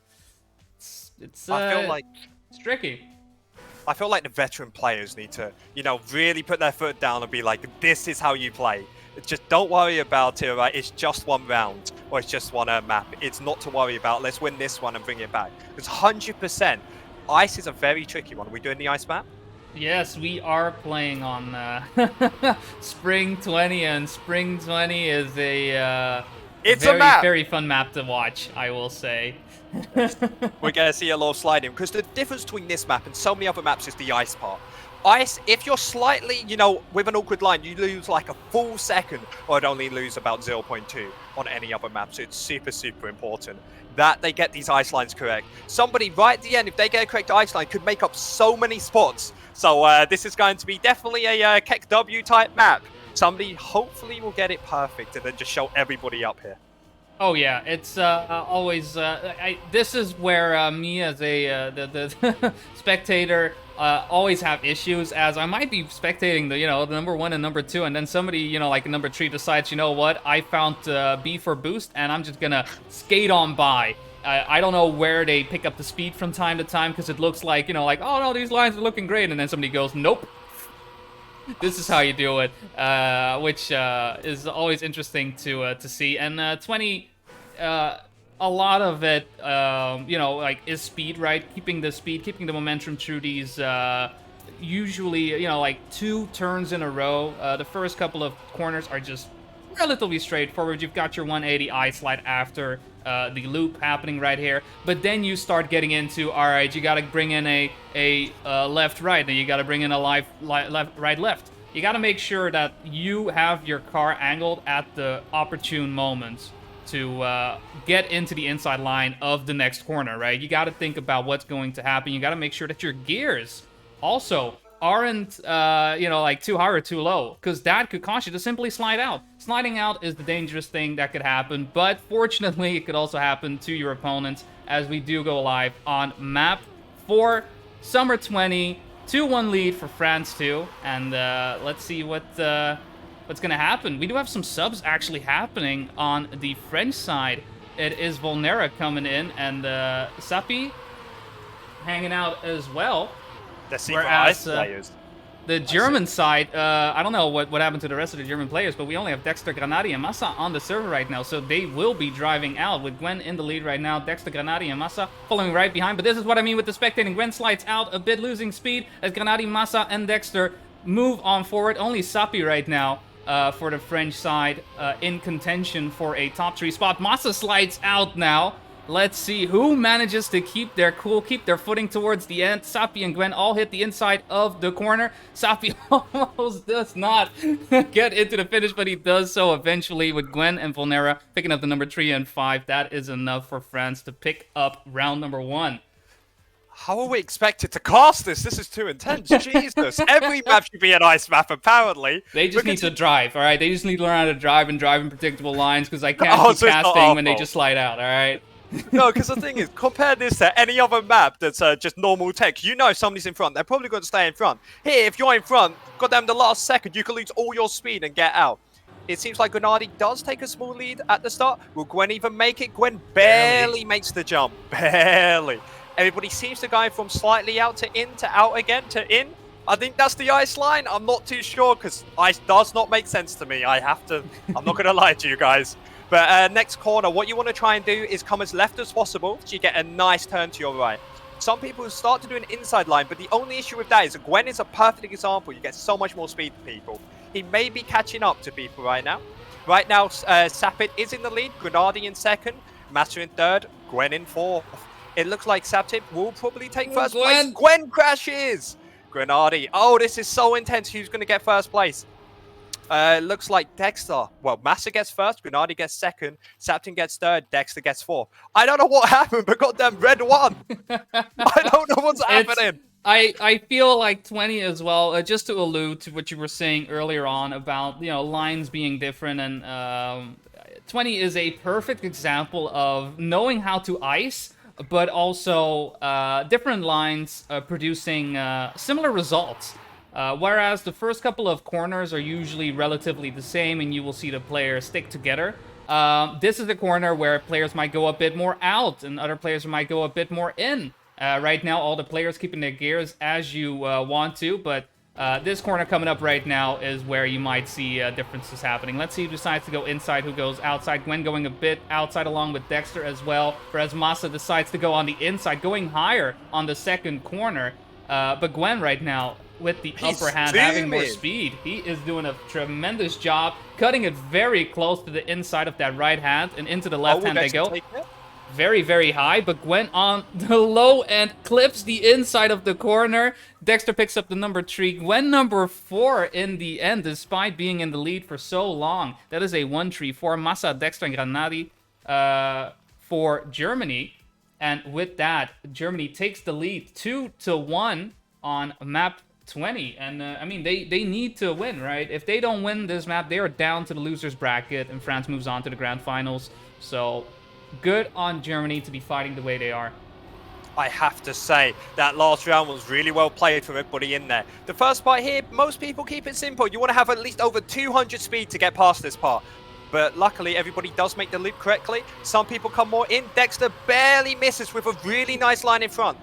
I feel like it's tricky. I feel like the veteran players need to, you know, really put their foot down and be like, this is how you play. Just don't worry about it, right? It's just one round, or it's just one map. It's not to worry about. Let's win this one and bring it back. Because 100%, ice is a very tricky one. Are we doing the ice map? Yes, we are playing on Spring 20, and Spring 20 is a it's very, a map. Very fun map to watch, I will say. We're going to see a lot of sliding, because the difference between this map and so many other maps is the ice part. Ice, if you're slightly, you know, with an awkward line, you lose like a full second, or I'd only lose about 0.2 on any other map, so it's super, super important that they get these ice lines correct. Somebody right at the end, if they get a correct ice line, could make up so many spots. So this is going to be definitely a Keck W type map. Somebody hopefully will get it perfect and then just show everybody up here. Oh yeah, it's always. This is where me as a the spectator always have issues, as I might be spectating the the number 1 and number 2, and then somebody like number 3 decides, you know what, I found B for boost, and I'm just gonna skate on by. I don't know where they pick up the speed from time to time, because it looks like like, oh no, these lines are looking great, and then somebody goes, nope. This is how you do it, which is always interesting to see. And 20, a lot of it, like, is speed, right? Keeping the speed, keeping the momentum through these, usually, like 2 turns in a row. The first couple of corners are just relatively straightforward. You've got your 180 I slide after the loop happening right here, but then you start getting into, all right, you got to bring in a left right, and you got to bring in a left right left. You got to make sure that you have your car angled at the opportune moments to get into the inside line of the next corner, right? You got to think about what's going to happen. You got to make sure that your gears also aren't, like too high or too low, because that could cause you to simply slide out. Sliding out is the dangerous thing that could happen, but fortunately, it could also happen to your opponents, as we do go live on map 4, Summer 20, 2-1 lead for France too, and let's see what's gonna happen. We do have some subs actually happening on the French side. It is Volnera coming in, and Sapi hanging out as well. Whereas players. The German side, I don't know what happened to the rest of the German players, but we only have Dexter, Granati, and Massa on the server right now, so they will be driving out with Gwen in the lead right now. Dexter, Granati, and Massa following right behind, but this is what I mean with the spectating. Gwen slides out a bit, losing speed, as Granati, Massa, and Dexter move on forward. Only Sapi right now for the French side in contention for a top 3 spot. Massa slides out now. Let's see who manages to keep their cool, keep their footing towards the end. Sapi and Gwen all hit the inside of the corner. Sapi almost does not get into the finish, but he does so eventually, with Gwen and Volnera picking up the number 3 and 5. That is enough for France to pick up round number 1. How are we expected to cast this? This is too intense. Jesus. Every map should be an ice map, apparently. They just need to drive, all right? They just need to learn how to drive and drive in predictable lines, because I can't keep casting when they just slide out, all right? No, because the thing is, compare this to any other map that's just normal tech. You know if somebody's in front, they're probably going to stay in front. Here, if you're in front, goddamn the last second, you can lose all your speed and get out. It seems like Grenadi does take a small lead at the start. Will Gwen even make it? Gwen barely makes the jump. Barely. Everybody seems to go from slightly out to in to out again to in. I think that's the ice line. I'm not too sure because ice does not make sense to me. I'm not going to lie to you guys. But next corner, what you want to try and do is come as left as possible so you get a nice turn to your right. Some people start to do an inside line, but the only issue with that is Gwen is a perfect example. You get so much more speed to people. He may be catching up to people right now. Right now, Sapit is in the lead, Grenadi in second, Master in third, Gwen in fourth. It looks like Sapit will probably take first place. Gwen crashes! Grenadi. Oh, this is so intense. Who's going to get first place? Looks like Dexter. Well, Massa gets first, Grenadi gets second, Saptin gets third, Dexter gets fourth. I don't know what happened, but goddamn Red won. I don't know what's happening. I feel like 20 as well, just to allude to what you were saying earlier on about, lines being different, and 20 is a perfect example of knowing how to ice, but also different lines producing similar results. Whereas the first couple of corners are usually relatively the same, and you will see the players stick together. This is a corner where players might go a bit more out, and other players might go a bit more in. Right now, all the players keeping their gears as you want to, but this corner coming up right now is where you might see differences happening. Let's see who decides to go inside, who goes outside. Gwen going a bit outside along with Dexter as well, whereas Massa decides to go on the inside, going higher on the second corner. But Gwen right now, with the upper hand, having more speed, he is doing a tremendous job, cutting it very close to the inside of that right hand, and into the left hand they go. Very, very high, but Gwen on the low end clips the inside of the corner. Dexter picks up the number 3. Gwen number 4 in the end, despite being in the lead for so long. That is a 1-3-4. Massa, Dexter, and Granadi for Germany. And with that, Germany takes the lead 2-1 on map 20. And, I mean, they need to win, right? If they don't win this map, they are down to the loser's bracket, and France moves on to the grand finals. So good on Germany to be fighting the way they are. I have to say, that last round was really well played from everybody in there. The first part here, most people keep it simple. You want to have at least over 200 speed to get past this part. But luckily, everybody does make the loop correctly. Some people come more in. Dexter barely misses with a really nice line in front.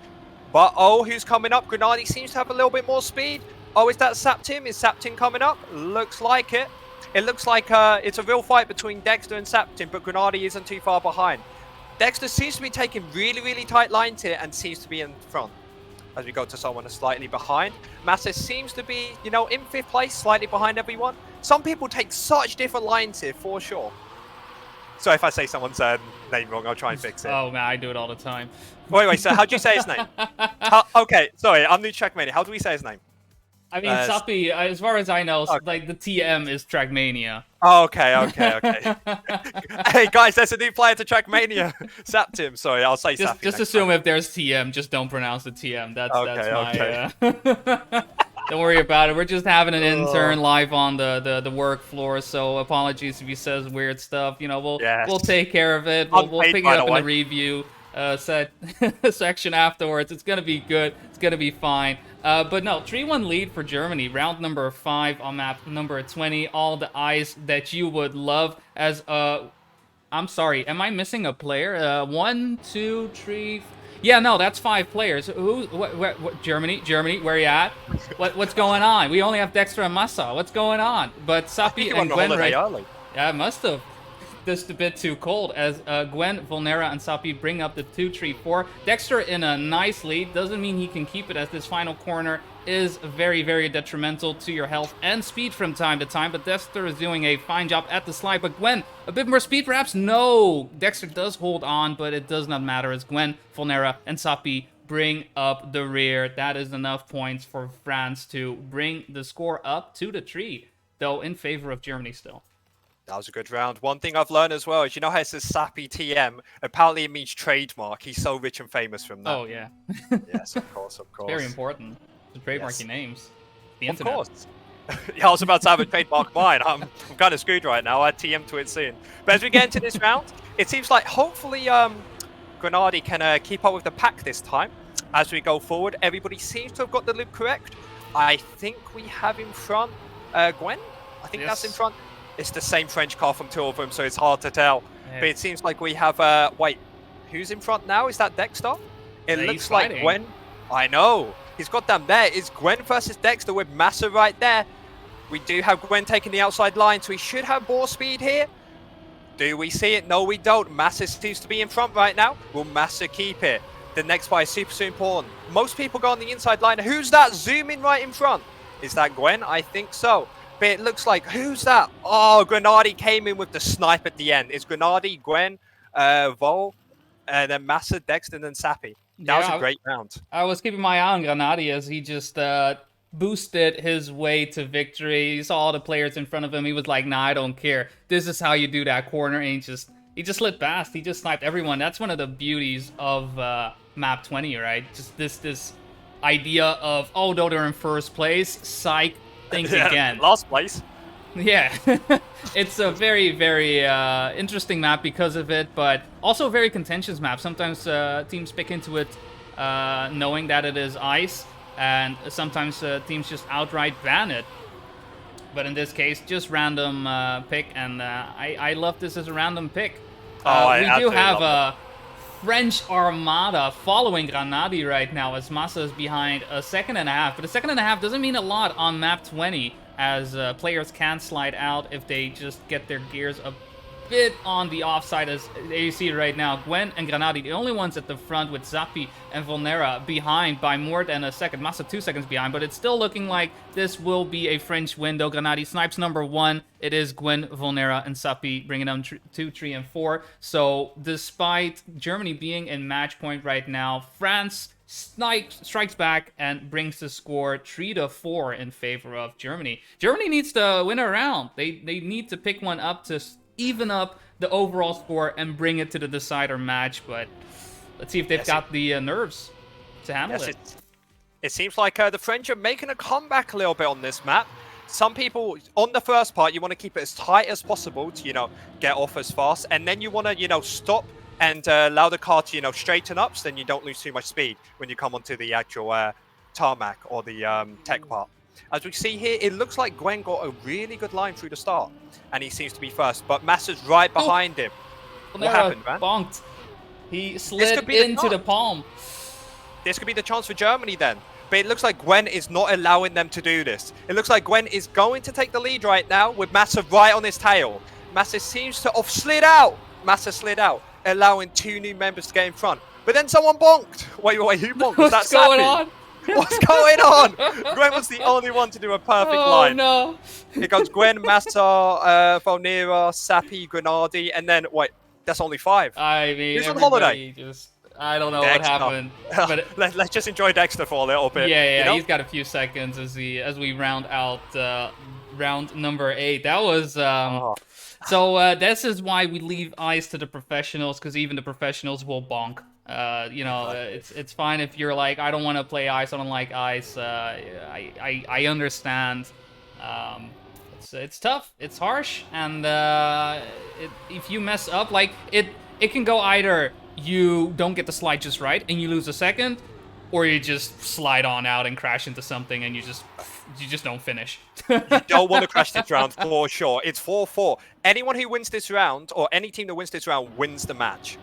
But, oh, who's coming up? Grenadi seems to have a little bit more speed. Oh, is that Saptim? Is Saptim coming up? Looks like it. It looks like it's a real fight between Dexter and Saptin, but Grenadi isn't too far behind. Dexter seems to be taking really, really tight lines here and seems to be in front. As we go to someone slightly behind. Massa seems to be, in 5th place, slightly behind everyone. Some people take such different lines here, for sure. So if I say someone's name wrong, I'll try and fix it. Oh, man, I do it all the time. Wait, so how do you say his name? Okay, sorry, I'm new to Trackmania. How do we say his name? I mean, Sapi, as far as I know, like, the TM is Trackmania. Oh, okay. Hey, guys, there's a new player to Trackmania. Saptim, sorry, I'll say Sappy. Just assume if there's TM, just don't pronounce the TM. That's my... Don't worry about it. We're just having an intern live on the work floor, so apologies if he says weird stuff. We'll take care of it. We'll pick it up in the review section afterwards. It's gonna be good. It's gonna be fine. But no, 3-1 lead for Germany. Round number 5 on map number 20. All the eyes that you would love. As I'm sorry, am I missing a player? 1, 2, 3. Yeah, no, that's 5 players. What, Germany, where you at? What's going on? We only have Dexter and Massa. What's going on? But Sapi and Gwen, right? Yeah, must have. Just a bit too cold as Gwen, Volnera, and Sapi bring up the 2-3-4. Dexter in a nice lead. Doesn't mean he can keep it, as this final corner is very, very detrimental to your health and speed from time to time. But Dexter is doing a fine job at the slide. But Gwen, a bit more speed perhaps? No! Dexter does hold on, but it does not matter as Gwen, Volnera, and Sapi bring up the rear. That is enough points for France to bring the score up 2-3, though in favor of Germany still. That was a good round. One thing I've learned as well is, how it says Sappy TM? Apparently it means trademark. He's so rich and famous from that. Oh, yeah. Yes, of course. It's very important to trademark your names. The internet. Of course. Yeah, I was about to have a trademark mine. I'm kind of screwed right now. I TM to it soon. But as we get into this round, it seems like hopefully Grenady can keep up with the pack this time. As we go forward, everybody seems to have got the loop correct. I think we have in front Gwen. I think that's in front. It's the same French car from two of them, so it's hard to tell. Yeah. But it seems like we have... wait, who's in front now? Is that Dexter? It looks like Gwen. I know. He's got them there. It's Gwen versus Dexter with Massa right there. We do have Gwen taking the outside line, so he should have more speed here. Do we see it? No, we don't. Massa seems to be in front right now. Will Massa keep it? The next buy is super important. Most people go on the inside line. Who's that zooming right in front? Is that Gwen? I think so. But it looks like, who's that? Oh, Grenady came in with the snipe at the end. It's Grenady, Gwen, Vol, and then Massa, Dexter, and then Sappy. That was a great round. I was keeping my eye on Grenady as he just boosted his way to victory. He saw all the players in front of him. He was like, nah, I don't care. This is how you do that corner. And he just slid past. He just sniped everyone. That's one of the beauties of map 20, right? Just this idea of, oh, no, they're in first place. Psych. Think again. Last place. Yeah. It's a very, very interesting map because of it, but also a very contentious map. Sometimes teams pick into it knowing that it is ice, and sometimes teams just outright ban it. But in this case, just random pick, and I love this as a random pick. We do have a French Armada following Grenady right now as Massa is behind a second and a half. But a second and a half doesn't mean a lot on map 20 as players can slide out if they just get their gears a bit on the offside. As you see right now, Gwen and Grenady, the only ones at the front with Zappi and Volnera behind by more than a second. Massa 2 seconds behind, but it's still looking like this will be a French window. Grenady snipes number 1. It is Gwen, Volnera, and Zappi bringing them 2, 3, and 4. So despite Germany being in match point right now, France strikes back and brings the score 3-4 in favor of Germany. Germany needs to win a round. They need to pick one up to even up the overall score and bring it to the decider match, but let's see if they've got the nerves to handle it. It seems like the French are making a comeback a little bit on this map. Some people, on the first part, you want to keep it as tight as possible to, get off as fast, and then you want to, stop and allow the car to, straighten up, so then you don't lose too much speed when you come onto the actual tarmac or the tech part. As we see here, it looks like Gwen got a really good line through the start, and he seems to be first, but Massa's right behind him. What happened, man? Bonked. He slid into the palm. This could be the chance for Germany then. But it looks like Gwen is not allowing them to do this. It looks like Gwen is going to take the lead right now with Massa right on his tail. Massa seems to have slid out. Massa slid out, allowing 2 new members to get in front. But then someone bonked. Wait, who bonked? Was that What's going on? What's going on? Gwen was the only one to do a perfect line. Oh, no. It goes Gwen, Massa, Volnera, Sappi, Grenady, and then, wait, that's only 5. I mean, who's on holiday? I don't know Dexter. what happened. But let's just enjoy Dexter for a little bit. Yeah, he's got a few seconds as we round out round number 8. That was so this is why we leave ice to the professionals, because even the professionals will bonk. It's fine if you're like, I don't want to play ice, I don't like ice. I understand. It's tough, it's harsh, and if you mess up, like it can go either you don't get the slide just right and you lose a second, or you just slide on out and crash into something and you just don't finish. You don't want to crash this round for sure. It's 4-4. Anyone who wins this round, or any team that wins this round, wins the match.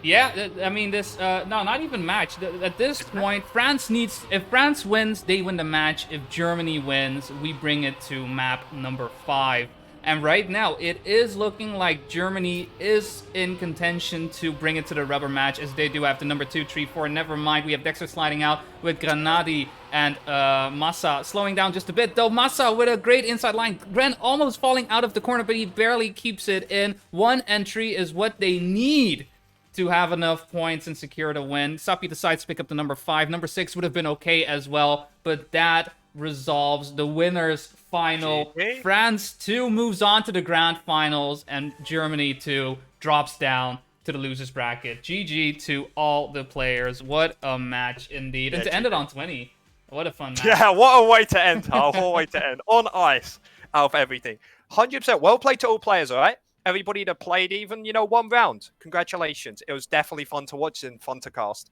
Yeah, I mean, no, not even match. At this point, if France wins, they win the match. If Germany wins, we bring it to map number 5. And right now, it is looking like Germany is in contention to bring it to the rubber match, as they do have the number 2, 3, 4. Never mind, we have Dexter sliding out with Grenady and Massa slowing down just a bit. Though Massa with a great inside line. Gren almost falling out of the corner, but he barely keeps it in. 1 and 3 is what they need to have enough points and secure the win. Sappi decides to pick up the number 5. Number 6 would have been okay as well, but that resolves the winners final. France 2 moves on to the grand finals, and Germany 2 drops down to the losers bracket. GG to all the players. What a match indeed. And to end it on 20. What a fun match. Yeah, what a way to end. What a way to end. On ice, out of everything. 100% well played to all players, all right? everybody that played even, one round. Congratulations. It was definitely fun to watch and fun to cast.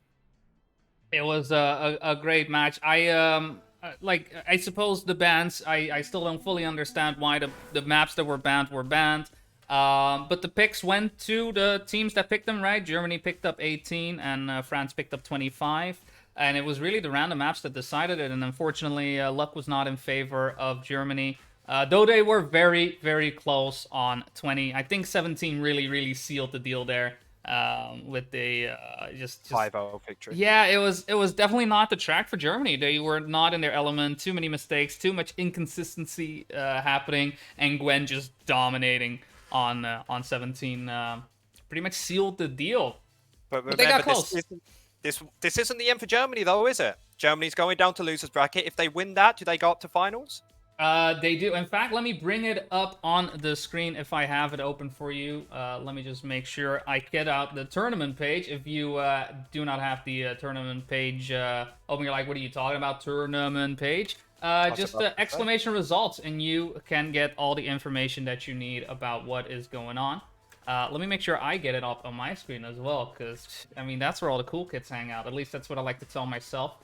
It was a great match. I suppose the bans. I still don't fully understand why the maps that were banned were banned. But the picks went to the teams that picked them, right? Germany picked up 18 and France picked up 25. And it was really the random maps that decided it. And unfortunately, luck was not in favor of Germany. Though they were very, very close on 20. I think 17 really, really sealed the deal there. With the just 5-0 victory. Yeah, it was definitely not the track for Germany. They were not in their element. Too many mistakes, too much inconsistency happening, and Gwen just dominating on 17. Pretty much sealed the deal. But remember, they got close. This isn't the end for Germany, though, is it? Germany's going down to losers bracket. If they win that, do they go up to finals? They do. In fact, let me bring it up on the screen if I have it open for you. Let me just make sure I get out the tournament page. If you do not have the tournament page open, you're like, what are you talking about, tournament page? Just the exclamation results, and you can get all the information that you need about what is going on. Let me make sure I get it up on my screen as well, because, I mean, that's where all the cool kids hang out. At least that's what I like to tell myself.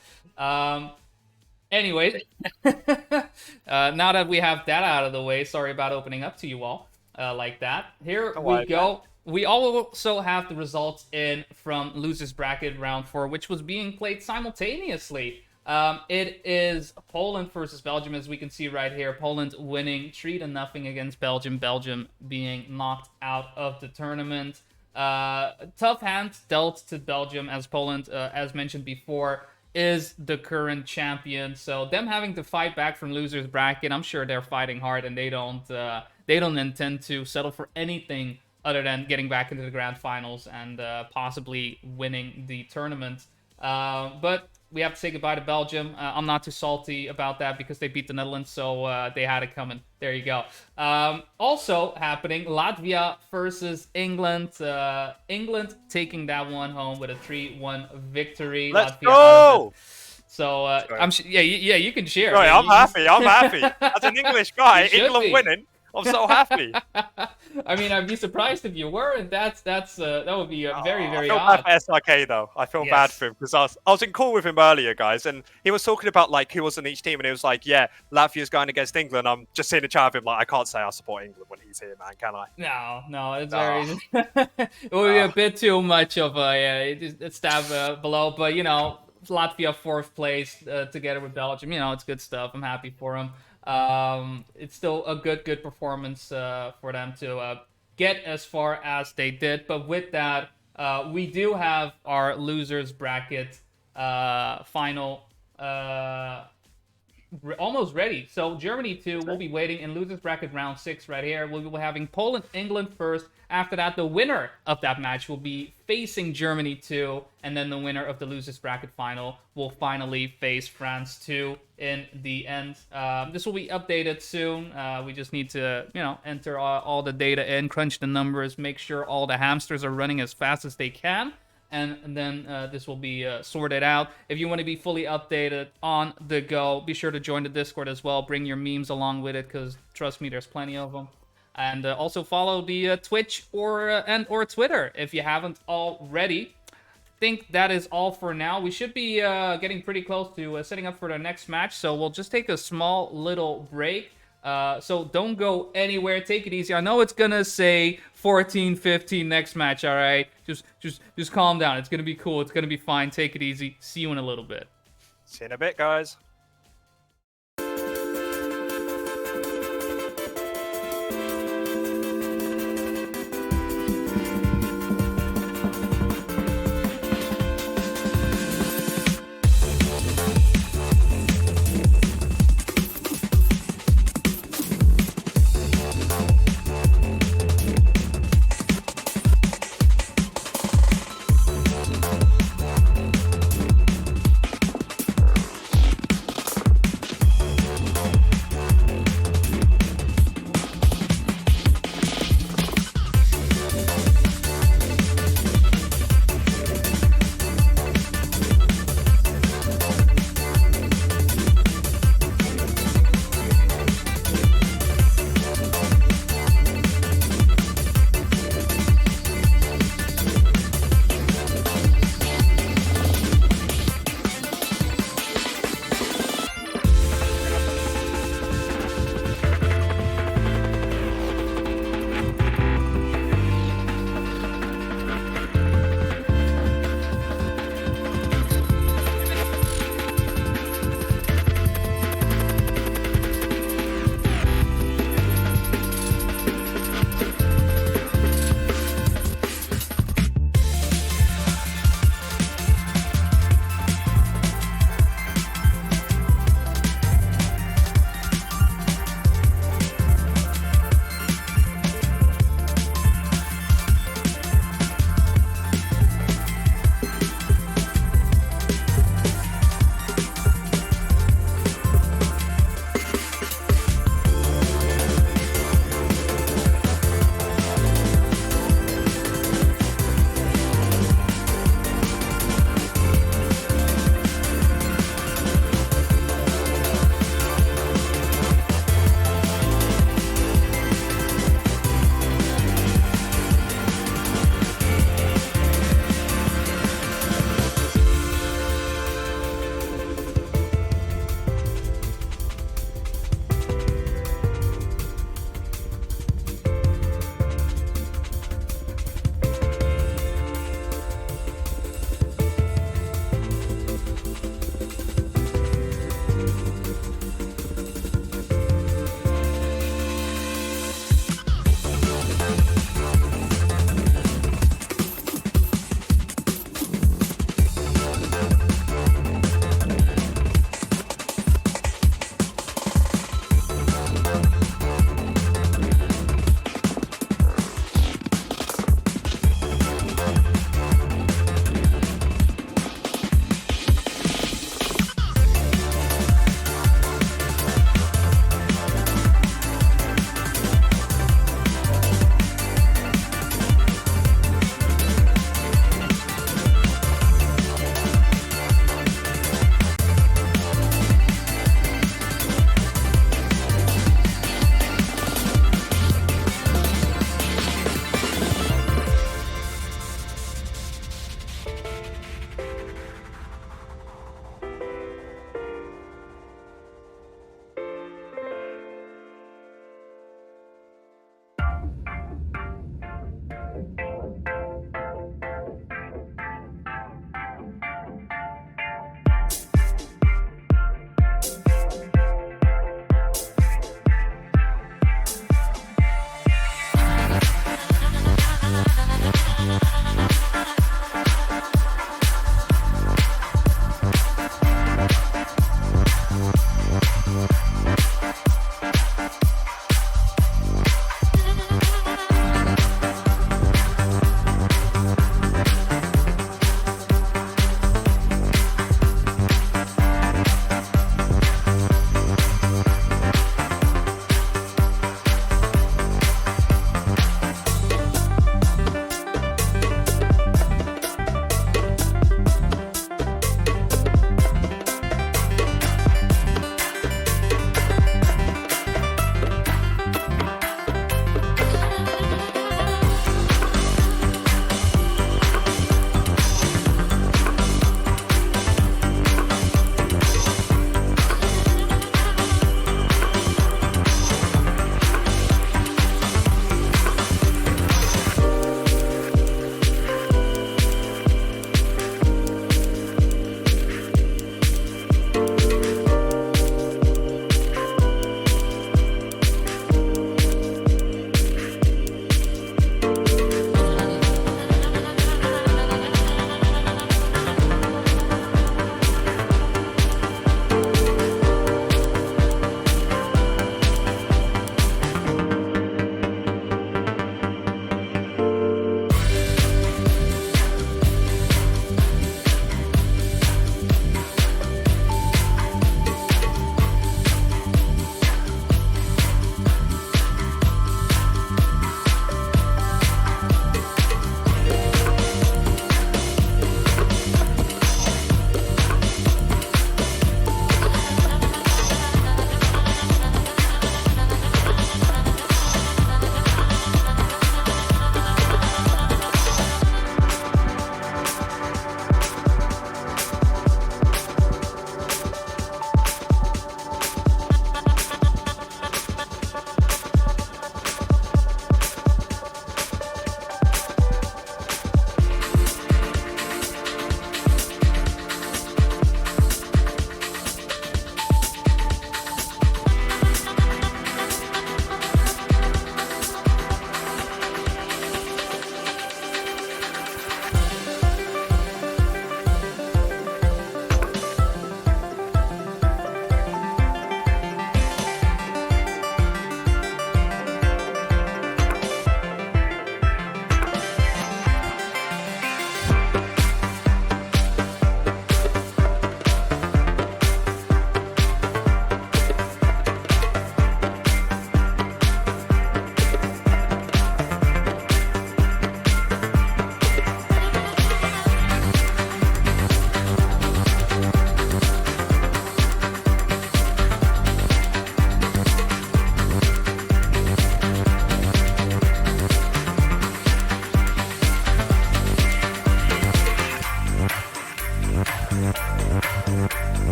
Anyway, now that we have that out of the way, sorry about opening up to you all like that. Here we go. We also have the results in from Losers Bracket Round 4, which was being played simultaneously. It is Poland versus Belgium, as we can see right here. Poland winning 3-0 against Belgium. Belgium being knocked out of the tournament. Tough hand dealt to Belgium, as Poland, as mentioned before, is the current champion. So them having to fight back from losers bracket, I'm sure they're fighting hard, and they don't intend to settle for anything other than getting back into the grand finals and possibly winning the tournament. But we have to say goodbye to Belgium. I'm not too salty about that because they beat the Netherlands, so they had it coming. There you go. Also happening, Latvia versus England. England taking that one home with a 3-1 victory. Let's Latvia go! So yeah, you can cheer. Right, I'm happy. As an English guy, England be. winning, I'm so happy. I mean, I'd be surprised if you were, and that would be very, very I feel odd. bad for SRK though. I feel bad for him because I was in call with him earlier, guys, and he was talking about like who was in each team, and he was like, "Yeah, Latvia's going against England." I'm just seeing the chat of him like, I can't say I support England when he's here, man, can I? No, it's very. It would be a bit too much of a stab below, but you know, Latvia 4th place together with Belgium. You know, it's good stuff. I'm happy for him. It's still a good performance for them to get as far as they did. But with that, we do have our losers bracket final almost ready. So Germany 2 will be waiting in losers bracket round 6 right here. We'll be having Poland, England first. After that, the winner of that match will be facing Germany 2, and then the winner of the losers bracket final will finally face France 2 in the end. This will be updated soon. We just need to, enter all the data in, crunch the numbers, make sure all the hamsters are running as fast as they can. And then this will be sorted out. If you want to be fully updated on the go, be sure to join the Discord as well. Bring your memes along with it, because trust me, there's plenty of them. And also follow the Twitch or Twitter if you haven't already. I think that is all for now. We should be getting pretty close to setting up for the next match, so we'll just take a small little break. So don't go anywhere. Take it easy. I know it's gonna say 14-15 next match. All right, just calm down. It's gonna be cool. It's gonna be fine. Take it easy. See you in a little bit. See you in a bit, guys.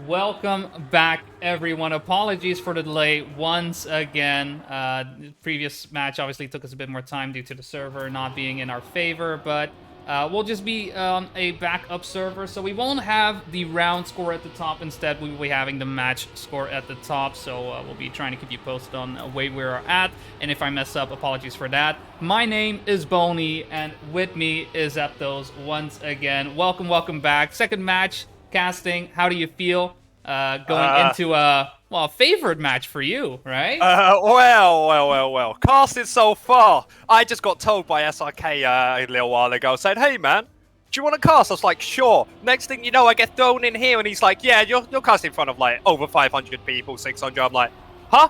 Welcome back, everyone. Apologies for the delay once again. The previous match obviously took us a bit more time due to the server not being in our favor, but We'll just be on a backup server, so we won't have the round score at the top. Instead, we will be having the match score at the top, so we'll be trying to keep you posted on where we're at, and if I mess up, apologies for that. My name is Boney, and with me is Aptos once again. Welcome back. Second match, casting. How do you feel going into a favored match for you, right? Well. Casting so far. I just got told by SRK a little while ago, saying, "Hey man, do you want to cast?" I was like, "Sure." Next thing you know, I get thrown in here, and he's like, "Yeah, you're casting in front of like over 500 people, 600." I'm like, "Huh?"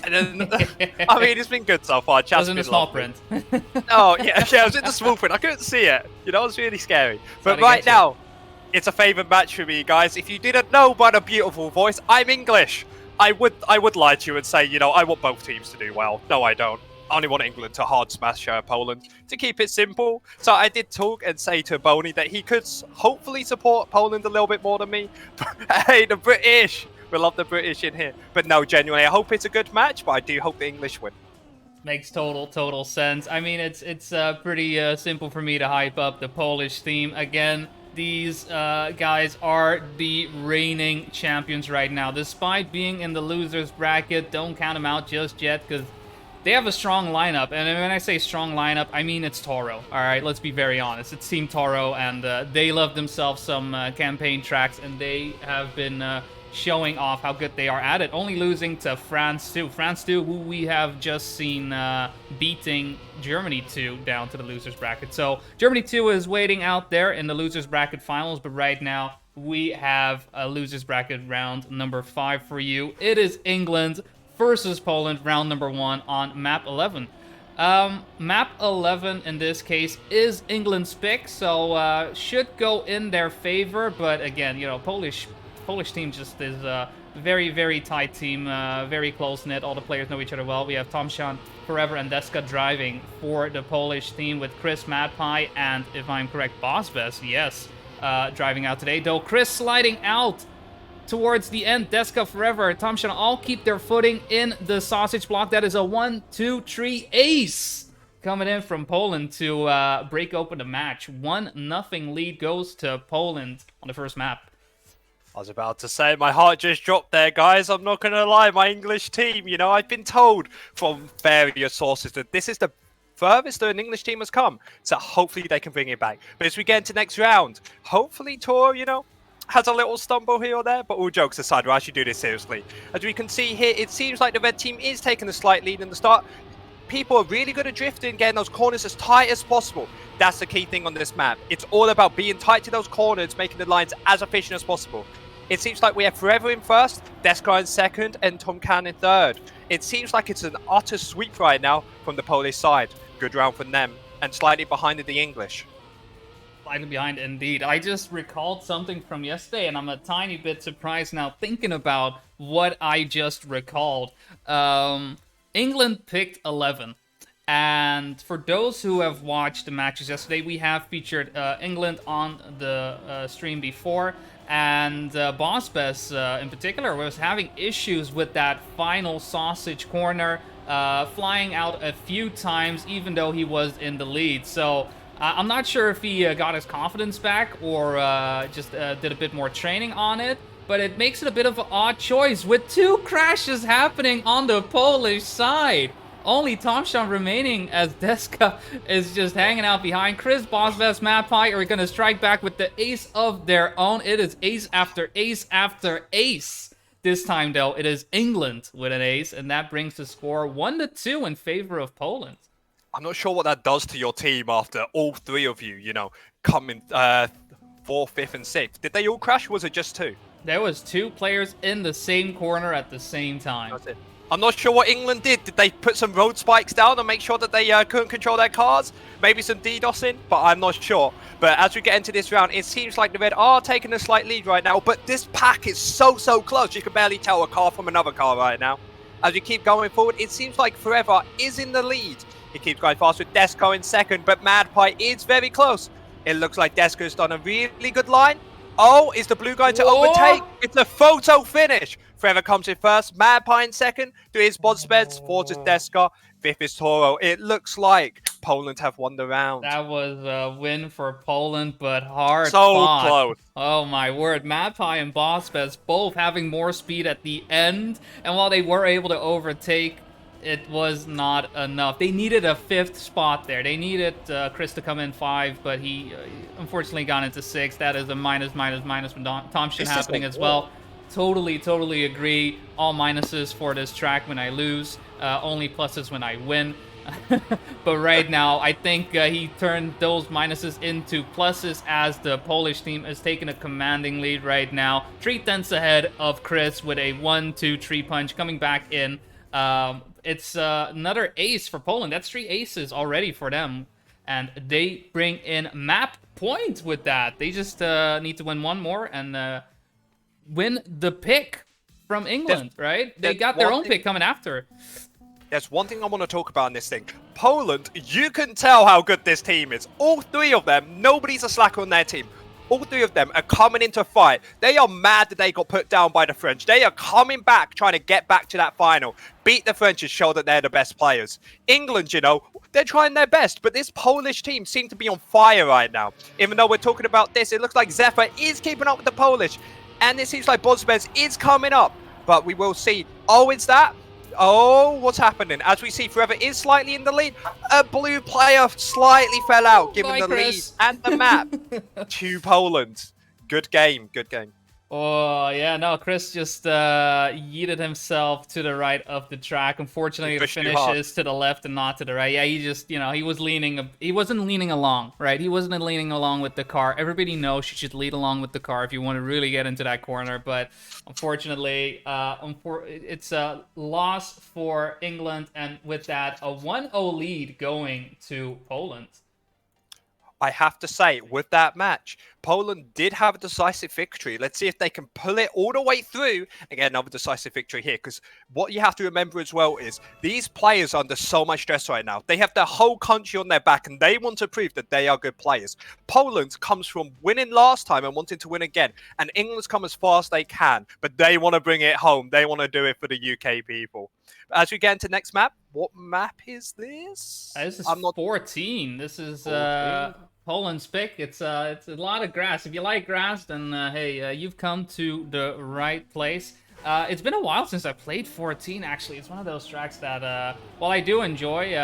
And then, I mean, it's been good so far. Chat's Was in been the small lovely. print. Oh yeah, it was in the small print. I couldn't see it. You know, it was really scary. But Gotta right get you. now, it's a favourite match for me, guys. If you didn't know by the beautiful voice, I'm English. I would lie to you and say, you know, I want both teams to do well. No, I don't. I only want England to hard smash Poland. To keep it simple, so I did talk and say to Boney that he could hopefully support Poland a little bit more than me. Hey, the British! We love the British in here. But no, genuinely, I hope it's a good match, but I do hope the English win. Makes total sense. I mean, it's pretty simple for me to hype up the Polish team. Again, these guys are the reigning champions right now. Despite being in the losers bracket, don't count them out just yet, because they have a strong lineup. And when I say strong lineup, I mean it's Toro. All right, let's be very honest. It's Team Toro, and they love themselves some campaign tracks, and they have been showing off how good they are at it. Only losing to France 2. France 2, who we have just seen beating Germany 2 down to the losers bracket. So Germany 2 is waiting out there in the losers bracket finals, but right now we have a losers bracket round number 5 for you. It is England versus Poland, round number 1 on map 11. Map 11 in this case is England's pick, so should go in their favor, but again, you know, Polish team just is a very tight team, very close-knit. All the players know each other well. We have Tomshan, Forever, and Deska driving for the Polish team, with Chris, Madpie, and, if I'm correct, Bossbest, yes, driving out today. Though Chris sliding out towards the end. Deska, Forever, Tomshan all keep their footing in the sausage block. That is a 1-2-3 ace coming in from Poland to break open the match. 1-0 lead goes to Poland on the first map. I was about to say, my heart just dropped there, guys. I'm not going to lie, my English team, you know, I've been told from various sources that this is the furthest an English team has come. So hopefully they can bring it back. But as we get into next round, hopefully Tor, you know, has a little stumble here or there. But all jokes aside, we'll actually do this seriously. As we can see here, it seems like the red team is taking a slight lead in the start. People are really good at drifting, getting those corners as tight as possible. That's the key thing on this map. It's all about being tight to those corners, making the lines as efficient as possible. It seems like we have Forever in first, Deska in second, and Tom Can in third. It seems like it's an utter sweep right now from the Polish side. Good round from them, and slightly behind the English. Slightly behind indeed. I just recalled something from yesterday, and I'm a tiny bit surprised now thinking about what I just recalled. England picked 11. And for those who have watched the matches yesterday, we have featured England on the stream before. And Bossbest in particular was having issues with that final sausage corner, flying out a few times even though he was in the lead. So I'm not sure if he got his confidence back or just did a bit more training on it. But it makes it a bit of an odd choice with 2 crashes happening on the Polish side. Only Tomshan remaining, as Deska is just hanging out behind. Chris, Bossbest, Madpie are going to strike back with the ace of their own. It is ace after ace after ace. This time, though, it is England with an ace, and that brings the score 1-2 in favor of Poland. I'm not sure what that does to your team after all 3 of you, you know, come in 4th, 5th, and 6th. Did they all crash, or was it just 2? There was 2 players in the same corner at the same time. That's it. I'm not sure what England did. Did they put some road spikes down and make sure that they couldn't control their cars? Maybe some DDoSing, but I'm not sure. But as we get into this round, it seems like the Red are taking a slight lead right now. But this pack is so close. You can barely tell a car from another car right now. As we keep going forward, it seems like Forever is in the lead. He keeps going fast with Deska in second, but Madpie is very close. It looks like Deska's done a really good line. Oh, is the blue going to overtake? It's a photo finish. Forever comes in first, Madpie in second, to his Bodsbeds, forces Deska. Fifth is Toro. It looks like Poland have won the round. That was a win for Poland, but hard So fought. close. Oh my word. Mapai and Bospez both having more speed at the end, and while they were able to overtake, it was not enough. They needed a fifth spot there. They needed Chris to come in 5, but he unfortunately got into 6. That is a minus with Thompson happening as well. Totally agree. All minuses for this track when I lose. Only pluses when I win. But right now, I think he turned those minuses into pluses as the Polish team is taking a commanding lead right now. 3/10 ahead of Chris with a 1-2-3 punch coming back in. It's another ace for Poland. That's 3 aces already for them. And they bring in map point with that. They just need to win one more and win the pick from England, right? They got their own pick coming after. There's one thing I want to talk about in this thing. Poland, you can tell how good this team is. All 3 of them, nobody's a slacker on their team. All 3 of them are coming into a fight. They are mad that they got put down by the French. They are coming back, trying to get back to that final. Beat the French and show that they're the best players. England, you know, they're trying their best, but this Polish team seems to be on fire right now. Even though we're talking about this, it looks like Zephyr is keeping up with the Polish. And it seems like Bozbez is coming up. But we will see. Oh, it's that? Oh, what's happening? As we see, Forever is slightly in the lead. A blue player slightly fell out, giving the lead and the map to Poland. Good game, good game. Oh, yeah, no, Chris just yeeted himself to the right of the track. Unfortunately, the finish is to the left and not to the right. Yeah, he just, you know, he wasn't leaning along, right? He wasn't leaning along with the car. Everybody knows you should lead along with the car if you want to really get into that corner. But unfortunately, it's a loss for England. And with that, a 1-0 lead going to Poland. I have to say, with that match, Poland did have a decisive victory. Let's see if they can pull it all the way through and get another decisive victory here. Because what you have to remember as well is these players are under so much stress right now. They have their whole country on their back and they want to prove that they are good players. Poland comes from winning last time and wanting to win again. And England's come as far as they can, but they want to bring it home. They want to do it for the UK people. As we get into next map, what map is this? This is 14. This is Poland's pick. It's a lot of grass. If you like grass, then hey, you've come to the right place. It's been a while since I played 14. Actually, it's one of those tracks that while I do enjoy, you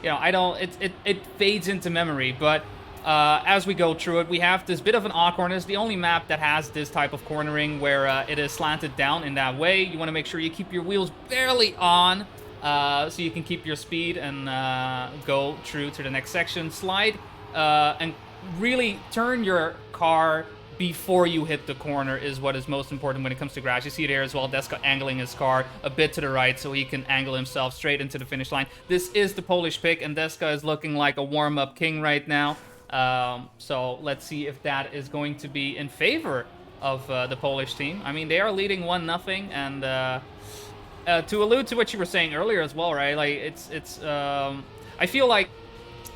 know, I don't. It fades into memory, but. As we go through it, we have this bit of an odd corner. It's the only map that has this type of cornering where it is slanted down in that way. You want to make sure you keep your wheels barely on so you can keep your speed and go through to the next section. Slide and really turn your car before you hit the corner is what is most important when it comes to grass. You see it here as well, Deska angling his car a bit to the right so he can angle himself straight into the finish line. This is the Polish pick, and Deska is looking like a warm-up king right now. So let's see if that is going to be in favor of the Polish team. I mean, they are leading 1-0, and to allude to what you were saying earlier as well, right? Like I feel like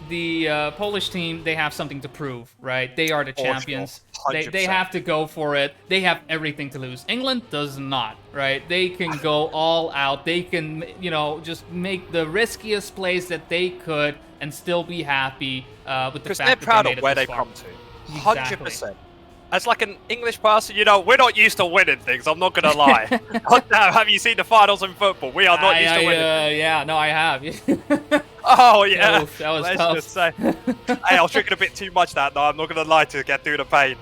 the Polish team, they have something to prove, right? They are the champions. They have to go for it. They have everything to lose. England does not, right? They can go all out. They can, you know, just make the riskiest plays that they could and still be happy with the fact that they made it this far. Because they're proud of where they've come to. 100%. As like an English person, you know, we're not used to winning things, I'm not going to lie. Have you seen the finals in football? We are not used to winning. Yeah, no, I have. Oh, yeah. Oof, that was Let's tough. Just say. Hey, I was drinking a bit too much that night, I'm not going to lie to get through the pain.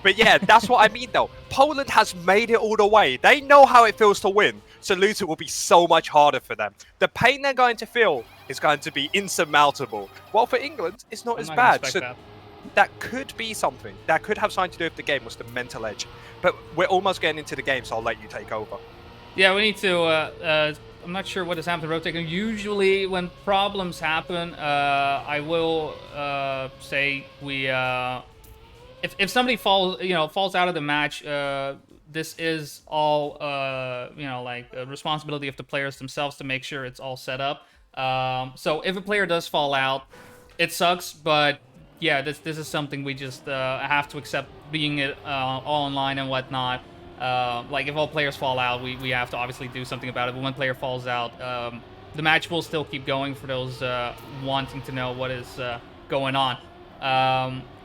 But yeah, that's what I mean though. Poland has made it all the way. They know how it feels to win, so losing will be so much harder for them. The pain they're going to feel is going to be insurmountable. While for England, it's not as bad. So that could be something. That could have something to do with the game, was the mental edge. But we're almost getting into the game, so I'll let you take over. Yeah, we need to... I'm not sure what has happened to Rotaker. Usually, when problems happen, I will say we... If somebody falls out of the match, this is all like a responsibility of the players themselves to make sure it's all set up. So if a player does fall out, it sucks, but yeah, this is something we just have to accept, being it all online and whatnot. Like if all players fall out, we have to obviously do something about it. But when player falls out, the match will still keep going for those wanting to know what is going on.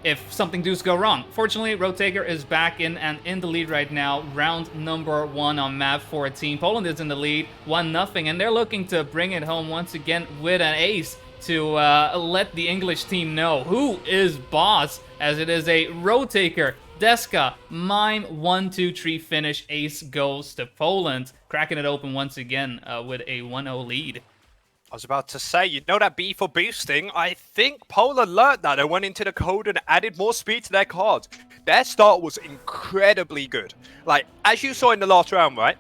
If something does go wrong. Fortunately, Roadtaker is back in and in the lead right now. Round number 1 on map 14. Poland is in the lead, 1-0, and they're looking to bring it home once again with an ace to let the English team know who is boss, as it is a Roadtaker, Deska, Mime, 1-2-3 finish. Ace goes to Poland, cracking it open once again with a 1-0 lead. I was about to say, you know that B for boosting? I think Poland learned that and went into the code and added more speed to their cards. Their start was incredibly good. Like, as you saw in the last round, right?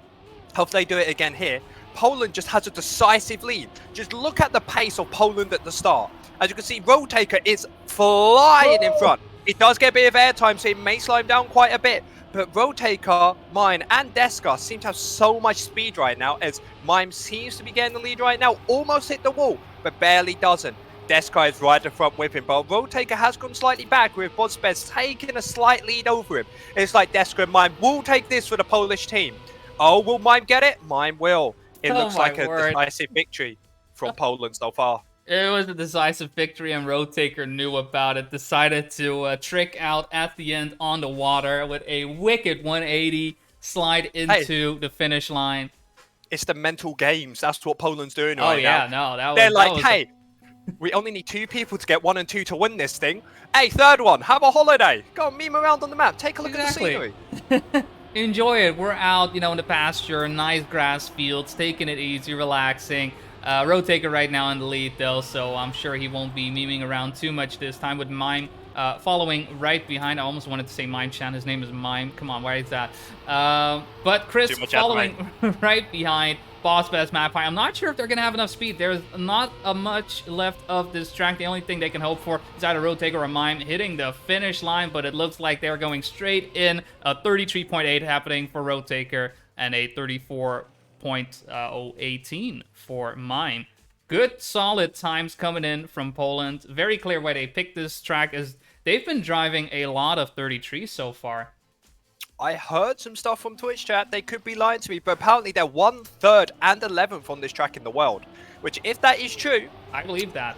Hope they do it again here. Poland just has a decisive lead. Just look at the pace of Poland at the start. As you can see, Roadtaker is flying in front. It does get a bit of airtime, so it may slow him down quite a bit. But Roadtaker, Mime, and Deska seem to have so much speed right now, as Mime seems to be getting the lead right now. Almost hit the wall, but barely doesn't. Deska is right at the front with him, but Roadtaker has gone slightly back, with Bodspez taking a slight lead over him. It's like Deska and Mime will take this for the Polish team. Oh, will Mime get it? Mime will. It looks like a decisive victory from Poland so far. It was a decisive victory, and Roadtaker knew about it. Decided to trick out at the end on the water with a wicked 180 slide into the finish line. It's the mental games. That's what Poland's doing right now. No, that was. They're like, hey, we only need 2 people to get 1 and 2 to win this thing. Hey, third one, have a holiday. Go and meme around on the map. Take a look at the scenery. Enjoy it. We're out, in the pasture, nice grass fields, taking it easy, relaxing. Roadtaker right now in the lead, though, so I'm sure he won't be memeing around too much this time, with Mime following right behind. I almost wanted to say Mime Chan. His name is Mime. Come on, why is that? But Chris following right behind. Boss Best Map High. I'm not sure if they're going to have enough speed. There's not much left of this track. The only thing they can hope for is either Roadtaker or Mime hitting the finish line, but it looks like they're going straight in. A 33.8 happening for Roadtaker and a 34.018 for Mime. Good, solid times coming in from Poland. Very clear why they picked this track, as they've been driving a lot of 33 so far. I heard some stuff from Twitch chat. They could be lying to me, but apparently they're 1, 3rd, and 11th on this track in the world. Which, if that is true, I believe that.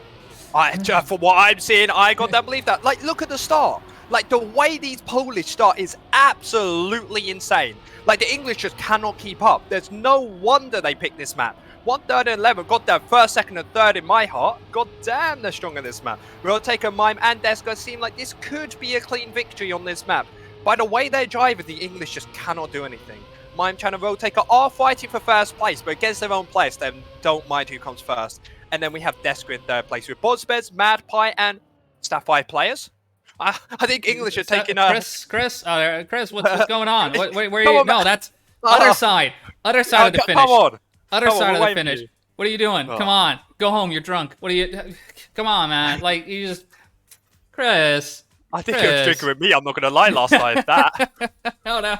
For what I'm seeing, I gotta believe that. Like, look at the start. Like, the way these Polish start is absolutely insane. Like, the English just cannot keep up. There's no wonder they picked this map. 1, 3rd, and 11th. God damn, 1st, 2nd, and 3rd in my heart. God damn, they're strong on this map. Roadtaker, Mime, and Deska seem like this could be a clean victory on this map. By the way they're driving, the English just cannot do anything. Mime, Chan, and Roadtaker are fighting for 1st place, but against their own players, they don't mind who comes 1st. And then we have Deska in 3rd place with Bodspez, Madpie, and Staffy players. I think English are taking Chris, what's going on? Where are you? No, that's other side of the finish. Come on. Other side of the finish. What are you doing? Come on, go home. You're drunk. What are you? Come on, man. Like, you just, Chris. I think you're drinking with me. I'm not going to lie. Last night, that. No.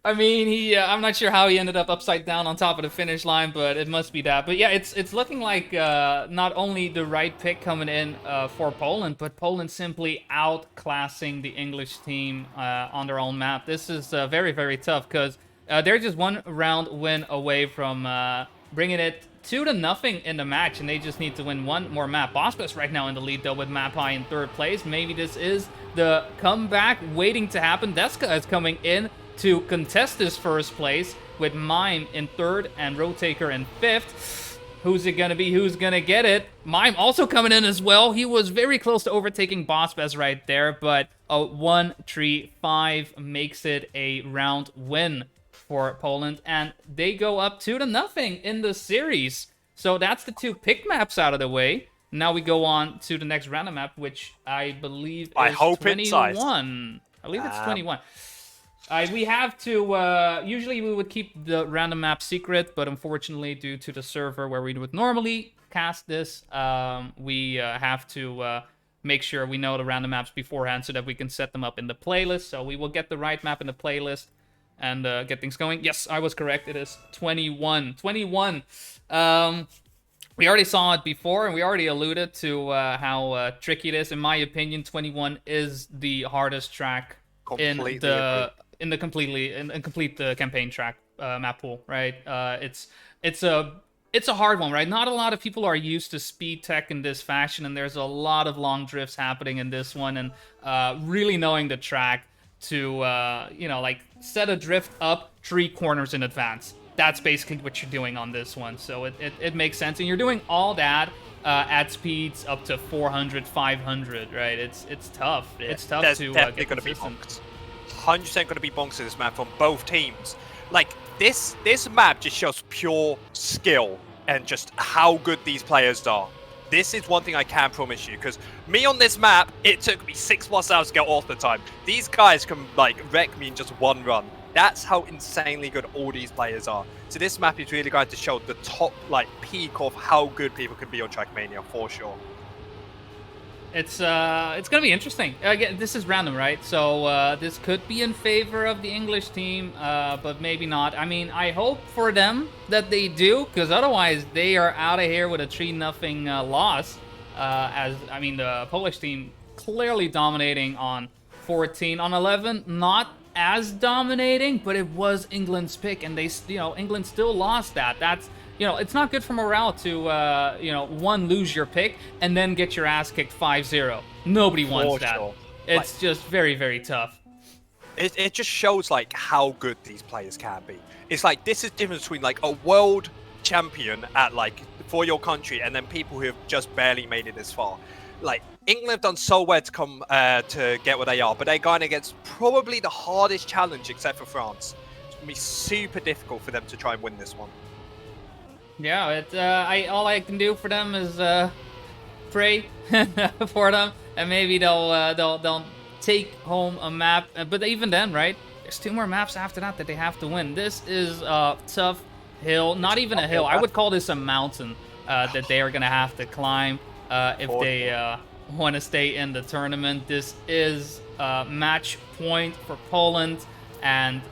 I mean, I'm not sure how he ended up upside down on top of the finish line, but it must be that. But yeah, it's looking like not only the right pick coming in for Poland, but Poland simply outclassing the English team on their own map. This is very, very tough, because they're just 1 round win away from bringing it 2-0 in the match, and they just need to win 1 more map. Bospus right now in the lead, though, with Mapai in 3rd place. Maybe this is the comeback waiting to happen. Deska is coming in to contest this 1st place, with Mime in 3rd and Roadtaker in 5th. Who's it gonna be? Who's gonna get it? Mime also coming in as well. He was very close to overtaking Bospez right there, but a 1-3-5 makes it a round win for Poland, and they go up 2-0 in the series. So that's the 2 pick maps out of the way. Now we go on to the next random map, which I believe is 21. I believe it's 21. We have to, usually we would keep the random map secret, but unfortunately, due to the server where we would normally cast this, we have to make sure we know the random maps beforehand so that we can set them up in the playlist. So we will get the right map in the playlist and get things going. Yes, I was correct. It is 21. 21. We already saw it before, and we already alluded to how tricky it is. In my opinion, 21 is the hardest track in the complete campaign track map pool. Right? It's a it's a hard one, right? Not a lot of people are used to speed tech in this fashion, and there's a lot of long drifts happening in this one, and really knowing the track to, like set a drift up 3 corners in advance. That's basically what you're doing on this one, so it makes sense. And you're doing all that at speeds up to 400, 500, right? It's tough. Yeah. It's tough There's to definitely get going to be consistent. bonks. 100% going to be bonks in this map from both teams. Like, this map just shows pure skill and just how good these players are. This is one thing I can promise you, because me on this map, it took me 6+ hours to get off the time. These guys can, like, wreck me in just one run. That's how insanely good all these players are. So this map is really going to show the top, like, peak of how good people can be on Trackmania, for sure. It's gonna be interesting. Again, this is random, right? So this could be in favor of the English team, but maybe not. I mean, I hope for them that they do, because otherwise they are out of here with a 3-0 loss. As I mean, the Polish team clearly dominating on 14, on 11, not as dominating, but it was England's pick, and they, England still lost that. That's, it's not good for morale to, one, lose your pick and then get your ass kicked 5-0. Nobody wants that. Sure. It's just very, very tough. It just shows, like, how good these players can be. It's like, this is the difference between, like, a world champion at, like, for your country and then people who have just barely made it this far. Like, England have done so well to come to get where they are, but they're going against probably the hardest challenge except for France. It's going to be super difficult for them to try and win this one. Yeah, all I can do for them is pray for them, and maybe they'll take home a map. But even then, right? There's 2 more maps after that they have to win. This is a tough hill, not even a hill. I would call this a mountain that they are gonna have to climb if they want to stay in the tournament. This is a match point for Poland. And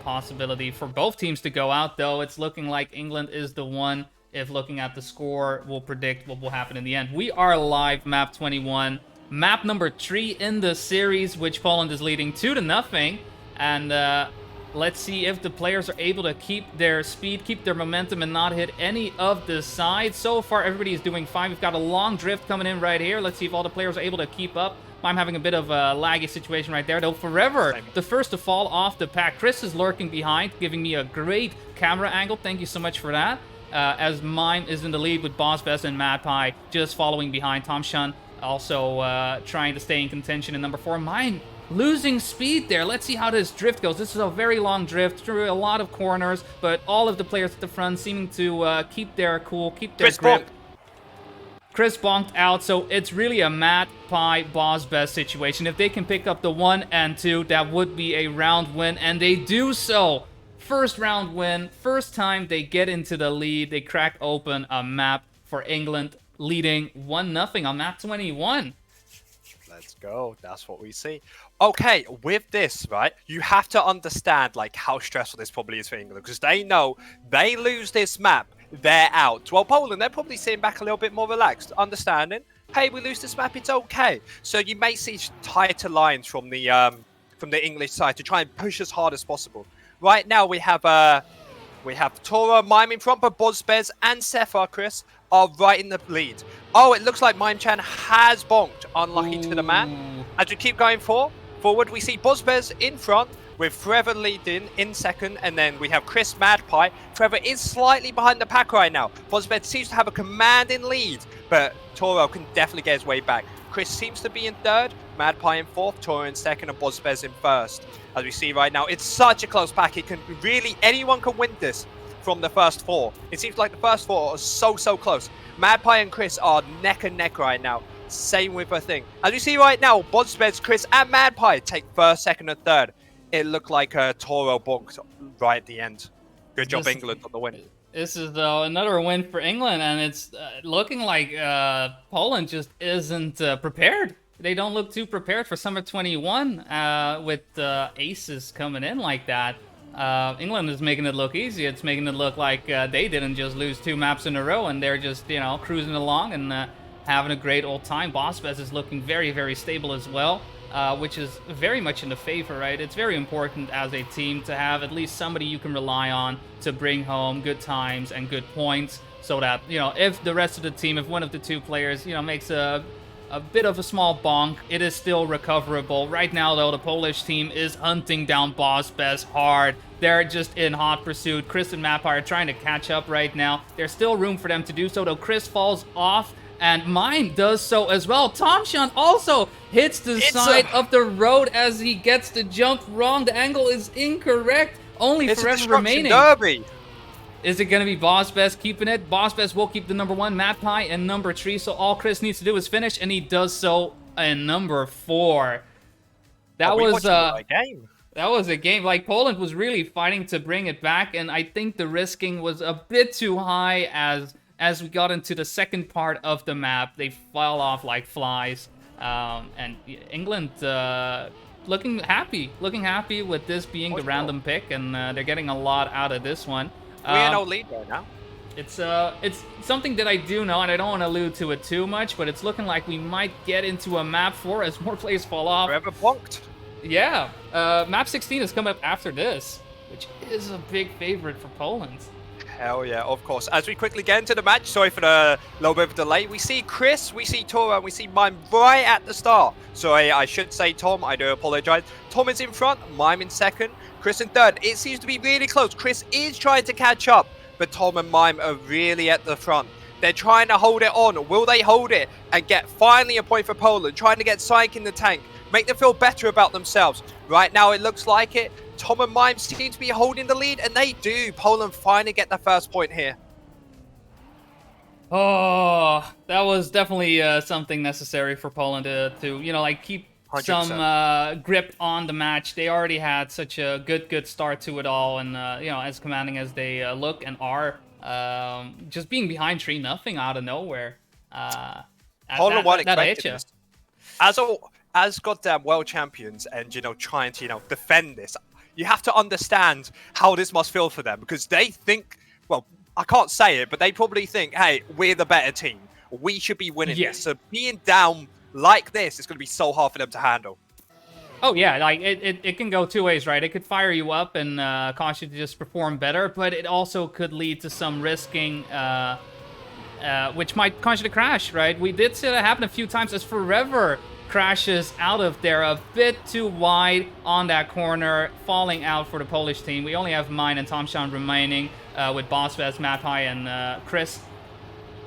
possibility for both teams to go out, though it's looking like England is the one. If looking at the score, we'll predict what will happen in the end. We are live, map 21. Map number 3 in the series, which Poland is leading 2-0. And let's see if the players are able to keep their speed, keep their momentum, and not hit any of the sides. So far, everybody is doing fine. We've got a long drift coming in right here. Let's see if all the players are able to keep up. I'm having a bit of a laggy situation right there, though. Forever, the first to fall off the pack. Chris is lurking behind, giving me a great camera angle. Thank you so much for that. As Mime is in the lead with BossBest and MadPie just following behind. Tom Shun also trying to stay in contention in number 4. Mime losing speed there. Let's see how this drift goes. This is a very long drift through a lot of corners, but all of the players at the front seeming to keep their cool, keep their grip. Chris bonked out, so it's really a MadPie BossBest situation. If they can pick up the 1 and 2, that would be a round win, and they do so. First round win, first time they get into the lead. They crack open a map for England, leading 1-0 on map 21. Let's go. That's what we see. Okay, with this, right, you have to understand, like, how stressful this probably is for England, because they know they lose this map, they're out. Well, Poland, they're probably sitting back a little bit more relaxed, understanding, hey, we lose this map, it's okay. So you may see tighter lines from the English side to try and push as hard as possible. Right now, we have Tora, Mime in front, but BossBest and Sephar, Chris, are right in the lead. Oh, it looks like Mime-chan has bonked. Unlucky to the man. As we keep going forward, we see BossBest in front, with Forever leading in second, and then we have Chris MadPie. Forever is slightly behind the pack right now. BossBest seems to have a commanding lead, but Toro can definitely get his way back. Chris seems to be in third, MadPie in fourth, Toro in second, and BossBest in first. As we see right now, it's such a close pack. Anyone can win this from the first 4. It seems like the first 4 are so close. MadPie and Chris are neck and neck right now. Same with a thing. As you see right now, BossBest, Chris, and MadPie take first, second, and third. It looked like Toro bonked right at the end. Good job, England, on the win. This is another win for England, and it's looking like Poland just isn't prepared. They don't look too prepared for Summer 21 with aces coming in like that. England is making it look easy. It's making it look like they didn't just lose 2 maps in a row, and they're just, cruising along and having a great old time. BossBest is looking very, very stable as well. Which is very much in the favor, right? It's very important as a team to have at least somebody you can rely on to bring home good times and good points. so that, you know, if the rest of the team, if one of the two players, you know, makes a bit of a small bonk, it is still recoverable. Right now, though, the Polish team is hunting down Boss Best hard. They're just in hot pursuit. Chris and Mappa are trying to catch up right now. There's still room for them to do so, though. Chris falls off, and Mime does so as well. Tomshan also hits the side of the road as he gets the jump wrong. The angle is incorrect. Only Forever remaining. Derby. Is it going to be Boss Best keeping it? Boss Best will keep the number 1, Map High, and number 3. So all Chris needs to do is finish, and he does so in number 4. That was a game. That was a game. Like, Poland was really fighting to bring it back, and I think the risking was a bit too high as we got into the second part of the map. They fell off like flies, and England looking happy with this being the random pick, and they're getting a lot out of this one. We're no lead right now. It's something that I do know, and I don't want to allude to it too much, but it's looking like we might get into a map 4 as more players fall off. Forever bonked. Yeah, map 16 is coming up after this, which is a big favorite for Poland. Hell yeah, of course. As we quickly get into the match, sorry for the little bit of delay, we see Chris, we see Tora, and we see Mime right at the start. Sorry, I should say Tom, I do apologize. Tom is in front, Mime in second, Chris in third. It seems to be really close. Chris is trying to catch up, but Tom and Mime are really at the front. They're trying to hold it on. Will they hold it and get finally a point for Poland? Trying to get Psych in the tank, make them feel better about themselves. Right now, it looks like it. Tom and Mime seem to be holding the lead, and they do. Poland finally get the first point here. Oh, that was definitely something necessary for Poland to you know, like, keep 100%. some grip on the match. They already had such a good start to it all, and you know, as commanding as they look and are, just being behind 3-0 out of nowhere. Poland weren't expecting this. As goddamn world champions, and you know, trying to, you know, defend this, you have to understand how this must feel for them, because they think, well, I can't say it, but they probably think, hey, we're the better team. We should be winning this. So being down like this is going to be so hard for them to handle. Oh yeah, like it can go two ways, right? It could fire you up and cause you to just perform better, but it also could lead to some risking, which might cause you to crash, right? We did see that happen a few times as Forever crashes out of there a bit too wide on that corner, falling out for the Polish team. We only have Mine and Tomshan remaining, with Boss Best, Map High, and Chris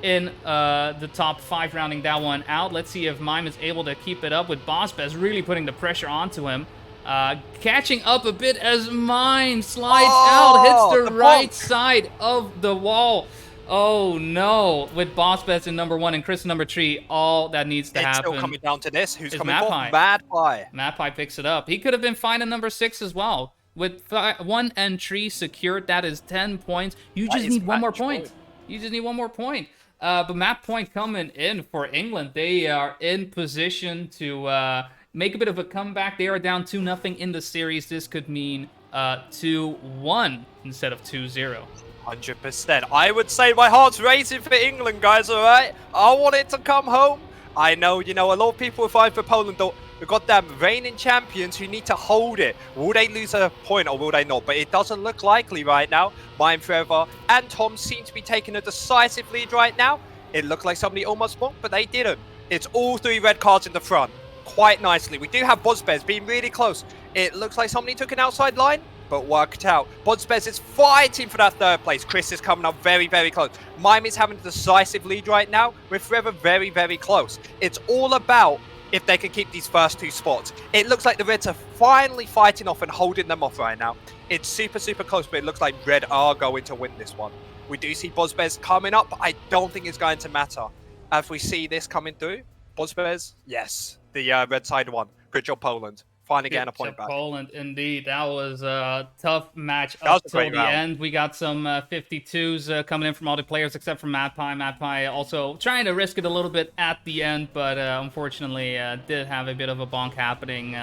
in the top 5, rounding that one out. Let's see if Mime is able to keep it up with Boss Best, really putting the pressure onto him. Catching up a bit as Mime slides out, hits the right side of the wall. Oh no, with Boss Best in number 1 and Chris in number 3, all that needs to happen. It's still coming down to this. Who's coming Map for? High. Mad Pie. Map High picks it up. He could have been fine in number 6 as well. With 1 and 3 secured, that is 10 points. You just need one more point. You just need one more point. But Map Point coming in for England. They are in position to make a bit of a comeback. They are down 2-0 in the series. This could mean 2-1 instead of 2-0. 100%. I would say my heart's racing for England, guys, all right? I want it to come home. I know, you know, a lot of people are fighting for Poland, though. The goddamn reigning champions who need to hold it. Will they lose a point or will they not? But it doesn't look likely right now. Mime Forever and Tom seem to be taking a decisive lead right now. It looked like somebody almost bonked, but they didn't. It's all 3 red cards in the front. Quite nicely. We do have Bozbez being really close. It looks like somebody took an outside line, but worked out. Bozbez is fighting for that 3rd place. Chris is coming up very, very close. Mime is having a decisive lead right now. We're Forever very, very close. It's all about if they can keep these first 2 spots. It looks like the Reds are finally fighting off and holding them off right now. It's super, super close, but it looks like Red are going to win this one. We do see Bozbez coming up, but I don't think it's going to matter. As we see this coming through, Bozbez, yes, the Red side won. Good job, Poland. Finally getting a point back. Poland, indeed. That was a tough match up till the end. We got some 52s coming in from all the players except for Map Pie. Map Pie also trying to risk it a little bit at the end, but unfortunately did have a bit of a bonk happening.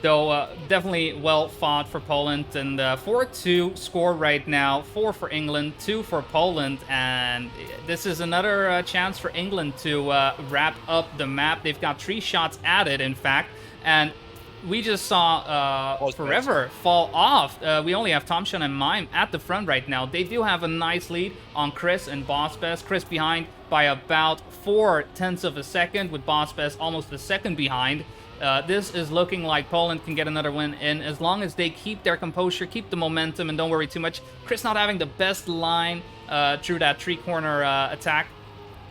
Though definitely well fought for Poland. And 4-2 score right now. 4 for England, 2 for Poland. And this is another chance for England to wrap up the map. They've got 3 shots at it, in fact. And we just saw Forever fall off. We only have Tomshan and Mime at the front right now. They do have a nice lead on Chris and Boss Best. Chris behind by about 0.4 of a second, with Boss Best almost a second behind. This is looking like Poland can get another win in as long as they keep their composure, keep the momentum, and don't worry too much. Chris not having the best line through that three-corner attack.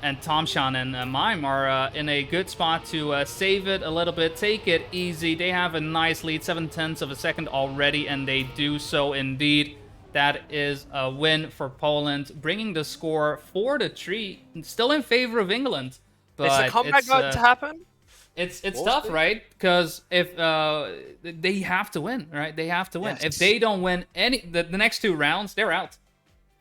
And Tomshan and Mime are in a good spot to save it a little bit, take it easy. They have a nice lead, 0.7 of a second already, and they do so indeed. That is a win for Poland, bringing the score 4-3, still in favor of England. But is the comeback going to happen? It's tough, right? Because if they have to win, right? They have to win. Yes. If they don't win the next 2 rounds, they're out.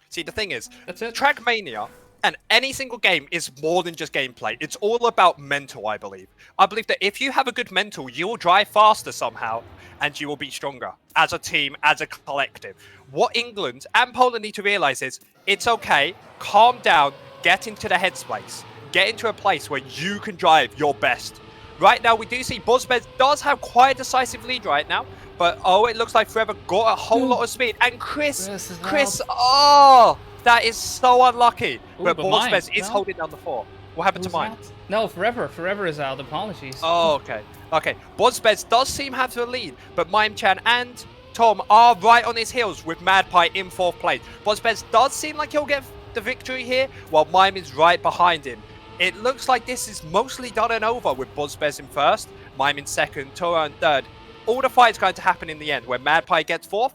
See, the thing is, that's it. Trackmania and any single game is more than just gameplay. It's all about mental, I believe. I believe that if you have a good mental, you will drive faster somehow, and you will be stronger as a team, as a collective. What England and Poland need to realize is, it's okay, calm down, get into the headspace. Get into a place where you can drive your best. Right now, we do see Buzzbez does have quite a decisive lead right now, but it looks like Forever got a whole lot of speed. And Chris, that is so unlucky. But Buzzbez is holding down the fort. What happened to mine? No, Forever is out. Apologies. Oh, okay. Okay. Buzzbez does seem to have the lead, but Mime-chan and Tom are right on his heels with Madpie in 4th place. Buzzbez does seem like he'll get the victory here, while Mime is right behind him. It looks like this is mostly done and over with Buzzbez in 1st, Mime in 2nd, Tora in 3rd. All the fight's going to happen in the end, where Madpie gets 4th,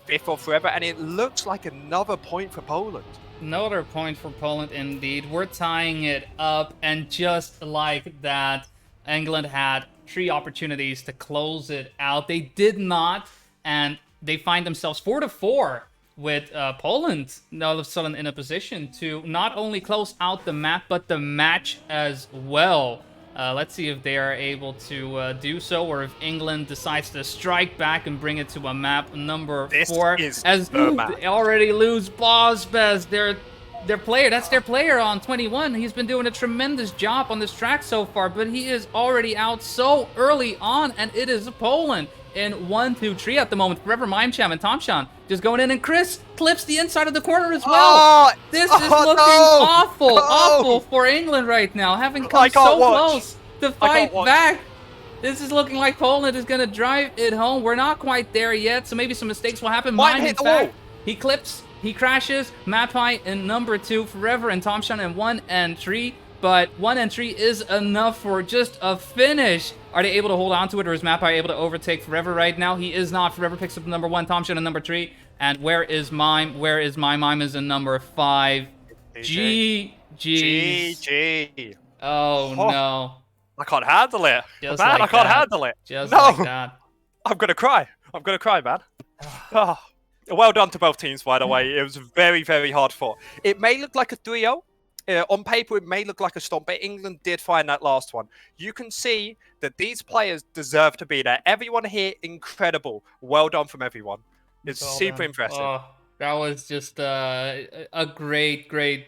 5th for Forever, and it looks like another point for Poland. Another point for Poland, indeed. We're tying it up, and just like that, England had 3 opportunities to close it out. They did not, and they find themselves 4-4. With Poland all of a sudden in a position to not only close out the map, but the match as well. Let's see if they are able to do so, or if England decides to strike back and bring it to a map number 4. As they already lose Buzzbez, their player. That's their player on 21. He's been doing a tremendous job on this track so far, but he is already out so early on, and it is Poland in 1, 2, 3 at the moment. Forever, Mime-chan and Tomshan just going in, and Chris clips the inside of the corner as well. This is looking awful for England right now, having come so close to fight back. This is looking like Poland is going to drive it home. We're not quite there yet, so maybe some mistakes will happen. Mime hit the wall. He clips, he crashes. Madpie in number 2, Forever and Tomshan in 1 and 3. But 1 and 3 is enough for just a finish. Are they able to hold on to it, or is Madpie able to overtake Forever right now? He is not. Forever picks up number 1, Tomshan in number 3. And where is Mime? Where is Mime? Mime is in number 5. GG. Oh, no. I can't handle it. Just man, like I can't handle it. Just like that. I'm going to cry. I'm going to cry, man. Well done to both teams, by the way. It was very, very hard fought. It may look like a 3-0. On paper, it may look like a stomp, but England did find that last one. You can see that these players deserve to be there. Everyone here, incredible. Well done from everyone. It's super impressive. Oh, that was just a great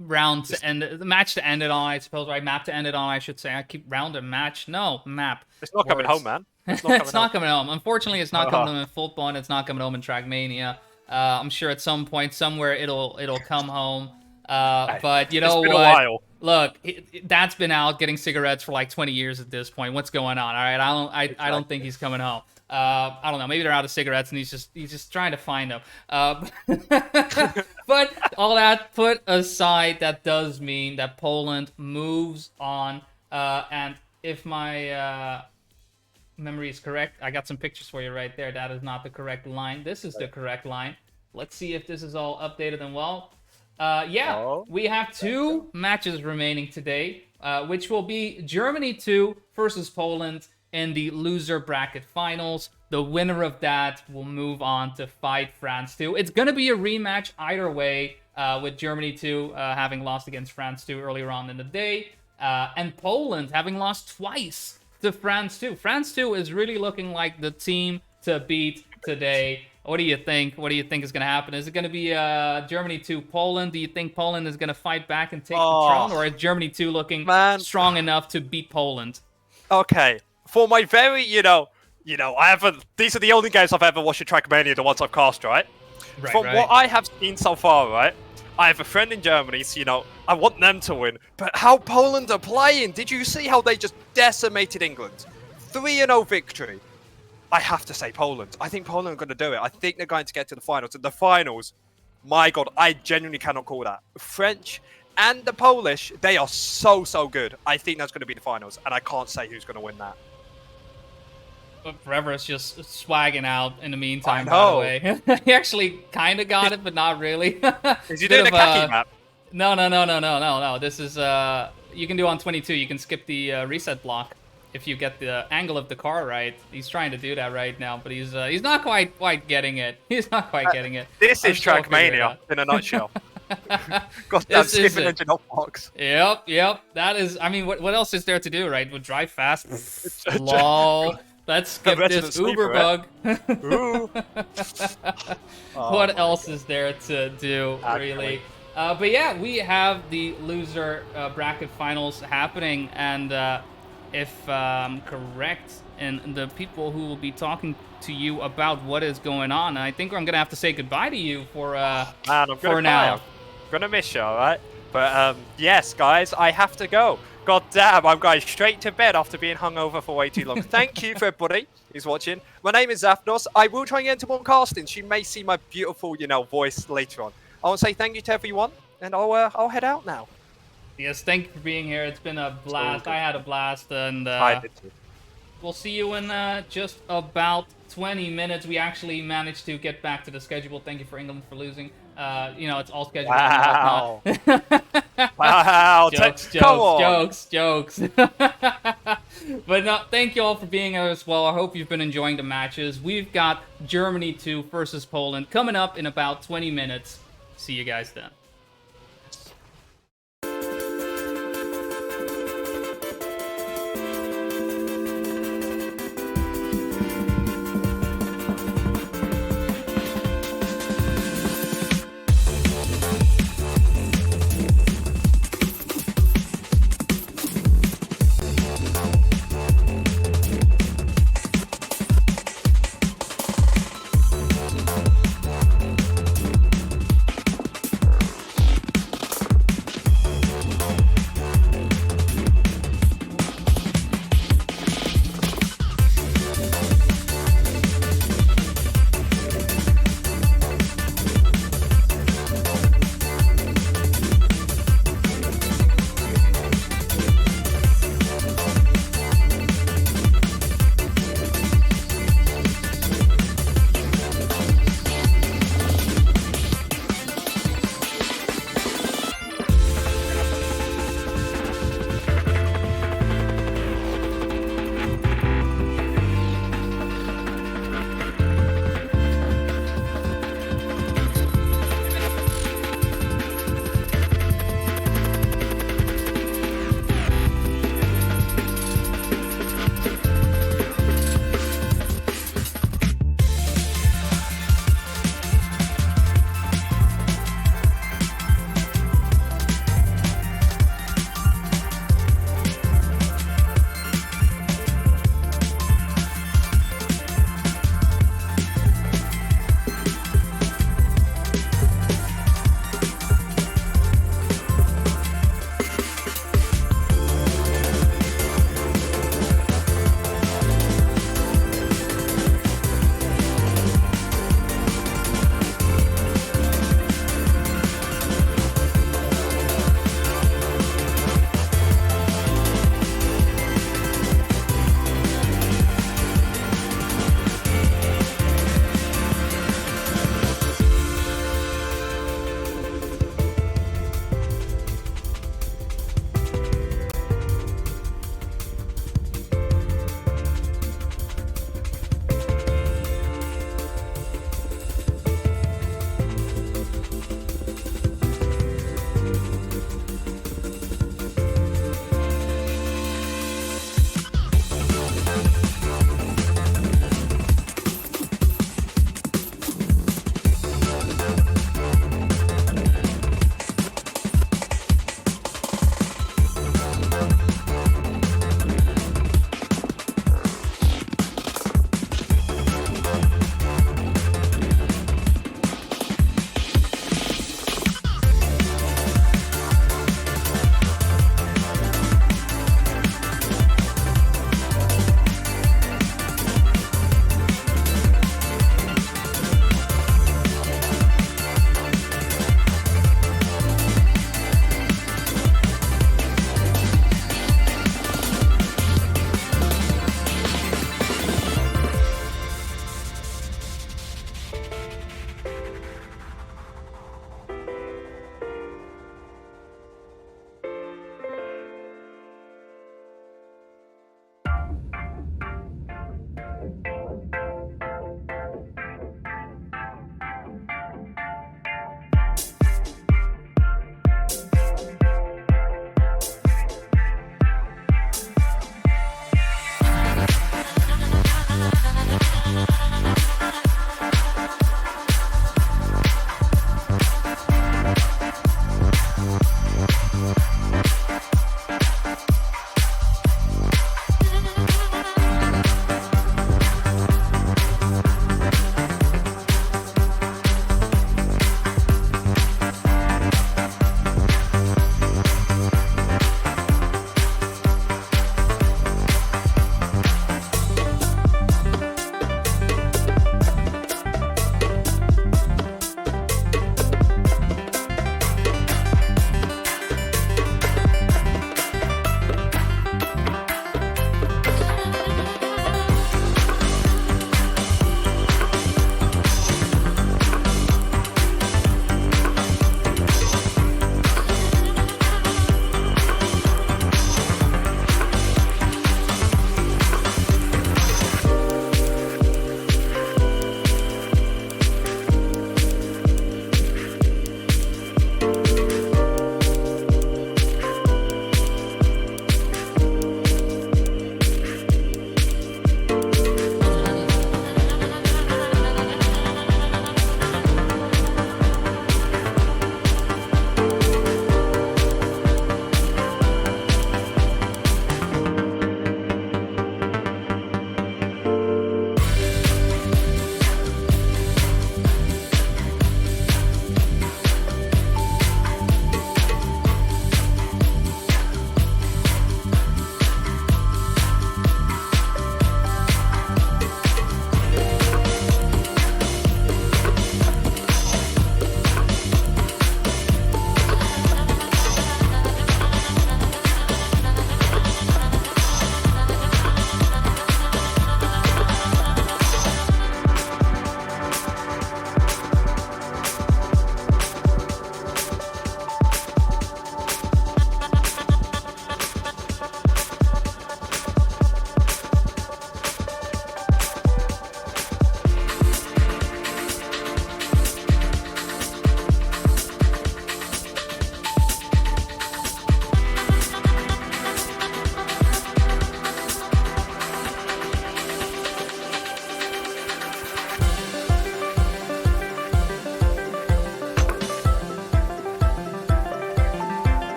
round to end the match to end it on, I suppose, right? Map to end it on, I should say. I keep round and match. No, map. It's not coming home, man. It's not coming home. Unfortunately, it's not coming home in football, and it's not coming home in Trackmania. I'm sure at some point, somewhere, it'll come home. But you know what? Look, Dad's been out getting cigarettes for like 20 years at this point. What's going on? All right, I don't think he's coming home. I don't know. Maybe they're out of cigarettes and he's just trying to find them. But all that put aside, that does mean that Poland moves on. And if my memory is correct, I got some pictures for you right there. That is not the correct line. This is the correct line. Let's see if this is all updated and well. We have 2 matches remaining today, which will be Germany 2 versus Poland in the loser bracket finals. The winner of that will move on to fight France 2. It's going to be a rematch either way, with Germany 2 having lost against France 2 earlier on in the day, and Poland having lost twice to France 2. France 2 is really looking like the team to beat today. What do you think? What do you think is going to happen? Is it going to be Germany 2, Poland? Do you think Poland is going to fight back and take the throne? Or is Germany 2 looking strong enough to beat Poland? Okay. for my very, I haven't. These are the only games I've ever watched at Trackmania, the ones I've cast, right? Right, From right. what I have seen so far, right? I have a friend in Germany, so I want them to win. But how Poland are playing? Did you see how they just decimated England? 3-0 victory. I have to say Poland. I think Poland are going to do it. I think they're going to get to the finals. And the finals, my God, I genuinely cannot call that. French and the Polish, they are so, so good. I think that's going to be the finals. And I can't say who's going to win that. But Forever is just swagging out in the meantime, I by the know. way. He actually kind of got it, but not really. Is he doing a khaki map? No. This is, you can do on 22. You can skip the reset block if you get the angle of the car right. He's trying to do that right now, but he's not quite getting it. He's not quite getting it. This is still figuring it Trackmania out. in a nutshell. Got that This is skipping it. engine off box. Yep. That is, I mean, what else is there to do, right? We'll drive fast. Lol. Let's skip Resident this Uber sleeper, bug. Ooh. What else is there to do, really? But yeah, we have the loser bracket finals happening, and if I'm correct, and the people who will be talking to you about what is going on, I think I'm gonna have to say goodbye to you for Man, I'm gonna for cry. now. I'm gonna miss you, alright? But yes, guys, I have to go. God damn, I'm going straight to bed after being hungover for way too long. Thank you for everybody who's watching. My name is Zafnos. I will try and get into more castings. You may see my beautiful, voice later on. I want to say thank you to everyone, and I'll head out now. Yes, thank you for being here. It's been a blast. good. I had a blast, and I did too. we'll see you in just about 20 minutes. We actually managed to get back to the schedule. Thank you for England for losing. It's all scheduled. Wow. And whatnot. Wow. Come on. Jokes. But no, thank you all for being here as well. I hope you've been enjoying the matches. We've got Germany 2 versus Poland coming up in about 20 minutes. See you guys then.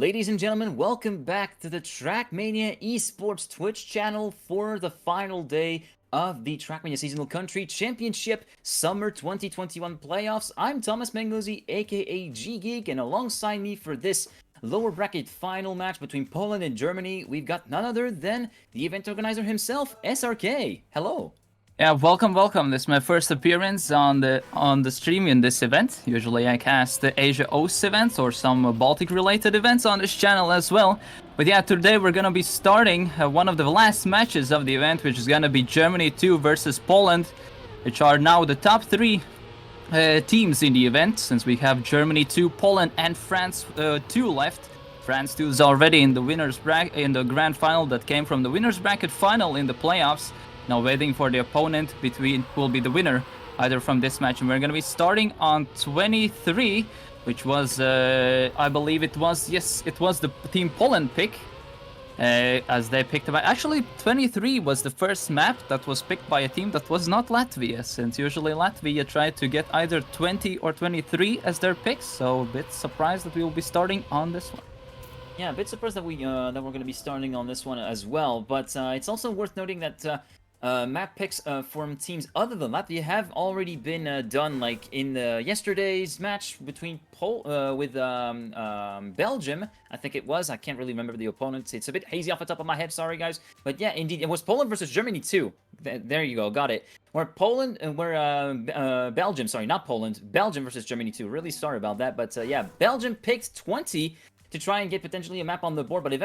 Ladies and gentlemen, welcome back to the Trackmania Esports Twitch channel for the final day of the Trackmania Seasonal Country Championship Summer 2021 playoffs. I'm Thomas Menguzzi, aka G-Geek, and alongside me for this lower bracket final match between Poland and Germany, we've got none other than the event organizer himself, SRK. Hello. Yeah, welcome. This is my first appearance on the stream in this event. Usually I cast the Asia OS events or some Baltic related events on this channel as well. But yeah, today we're gonna be starting one of the last matches of the event, which is gonna be Germany 2 versus Poland, which are now the top 3 teams in the event, since we have Germany 2, Poland and France 2 left. France 2 is already in the winners bracket, in the grand final that came from the winners bracket final in the playoffs. Now waiting for the opponent between who will be the winner either from this match, and we're gonna be starting on 23, which was I believe it was the team Poland pick, as they picked about. Actually, 23 was the first map that was picked by a team that was not Latvia, since usually Latvia tried to get either 20 or 23 as their picks. So a bit surprised that we will be starting on this one. Yeah, a bit surprised that we're going to be starting on this one as well, but it's also worth noting that map picks from teams other than Latvia have already been done, like in yesterday's match between Belgium, I think it was. I can't really remember the opponents. It's a bit hazy off the top of my head, sorry guys. But yeah, indeed, it was Poland versus Germany too. There you go, got it. Belgium, sorry, not Poland. Belgium versus Germany too. Really sorry about that, but yeah, Belgium picked 20 to try and get potentially a map on the board, but in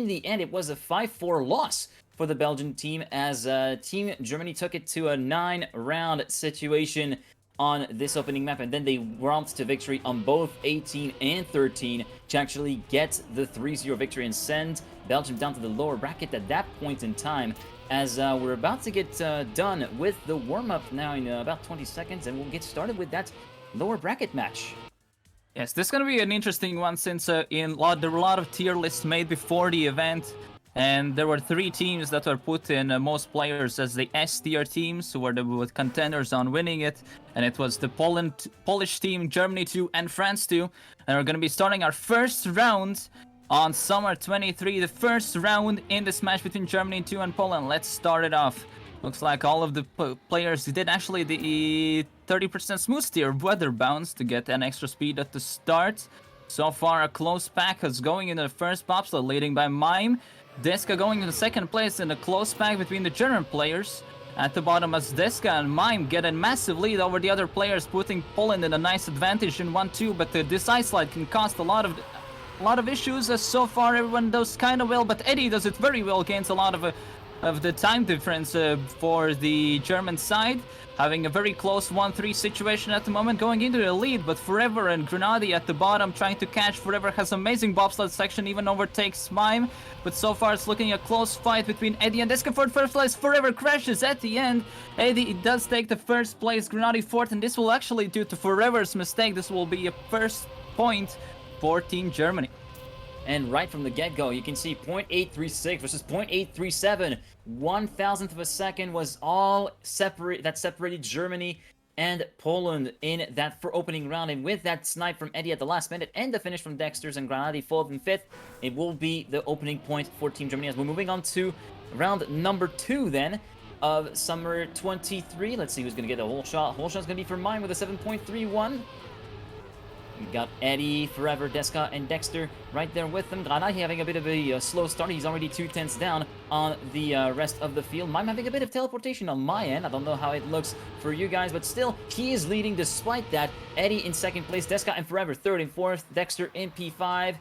the end, it was a 5-4 loss for the Belgian team, as Team Germany took it to a 9-round situation on this opening map, and then they romped to victory on both 18 and 13 to actually get the 3-0 victory and send Belgium down to the lower bracket at that point in time, as we're about to get done with the warm-up now in about 20 seconds, and we'll get started with that lower bracket match. Yes, this is gonna be an interesting one, since there were a lot of tier lists made before the event. And there were 3 teams that were put in most players as the S tier teams, who were the contenders on winning it. And it was the Polish team, Germany 2, and France 2. And we're going to be starting our first round on Summer 23. The first round in this match between Germany 2 and Poland. Let's start it off. Looks like all of the players did actually the 30% smooth steer weather bounce to get an extra speed at the start. So far, a close pack is going into the first bobsled, leading by Mime. Deska going in the second place in a close pack between the German players. At the bottom as Deska and Mime get a massive lead over the other players, putting Poland in a nice advantage in 1-2, but this ice slide can cost a lot of issues, as so far everyone does kind of well, but Eddie does it very well, gains a lot of the time difference for the German side, having a very close 1-3 situation at the moment, going into the lead, but Forever and Grenadi at the bottom trying to catch. Forever has amazing bobsled section, even overtakes Mime, but so far it's looking a close fight between Eddie and Deska for first place. Forever crashes at the end. Eddie does take the first place, Grenadi fourth, and this will actually, due to Forever's mistake, this will be a first point for Team Germany. And right from the get-go, you can see 0.836 versus 0.837. 1,000th of a second was all that separated Germany and Poland in that opening round. And with that snipe from Eddie at the last minute and the finish from Dexter's and Granadi 4th and 5th, it will be the opening point for Team Germany. As we're moving on to round number 2 then of Summer 23. Let's see who's going to get a whole shot. Whole shot's going to be for Mime with a 7.31. We got Eddie, Forever, Deska, and Dexter right there with them. Granadi having a bit of a slow start. He's already 2/10 down on the rest of the field. Mime having a bit of teleportation on my end. I don't know how it looks for you guys, but still, he is leading despite that. Eddie in second place, Deska and Forever third and fourth, Dexter in P5.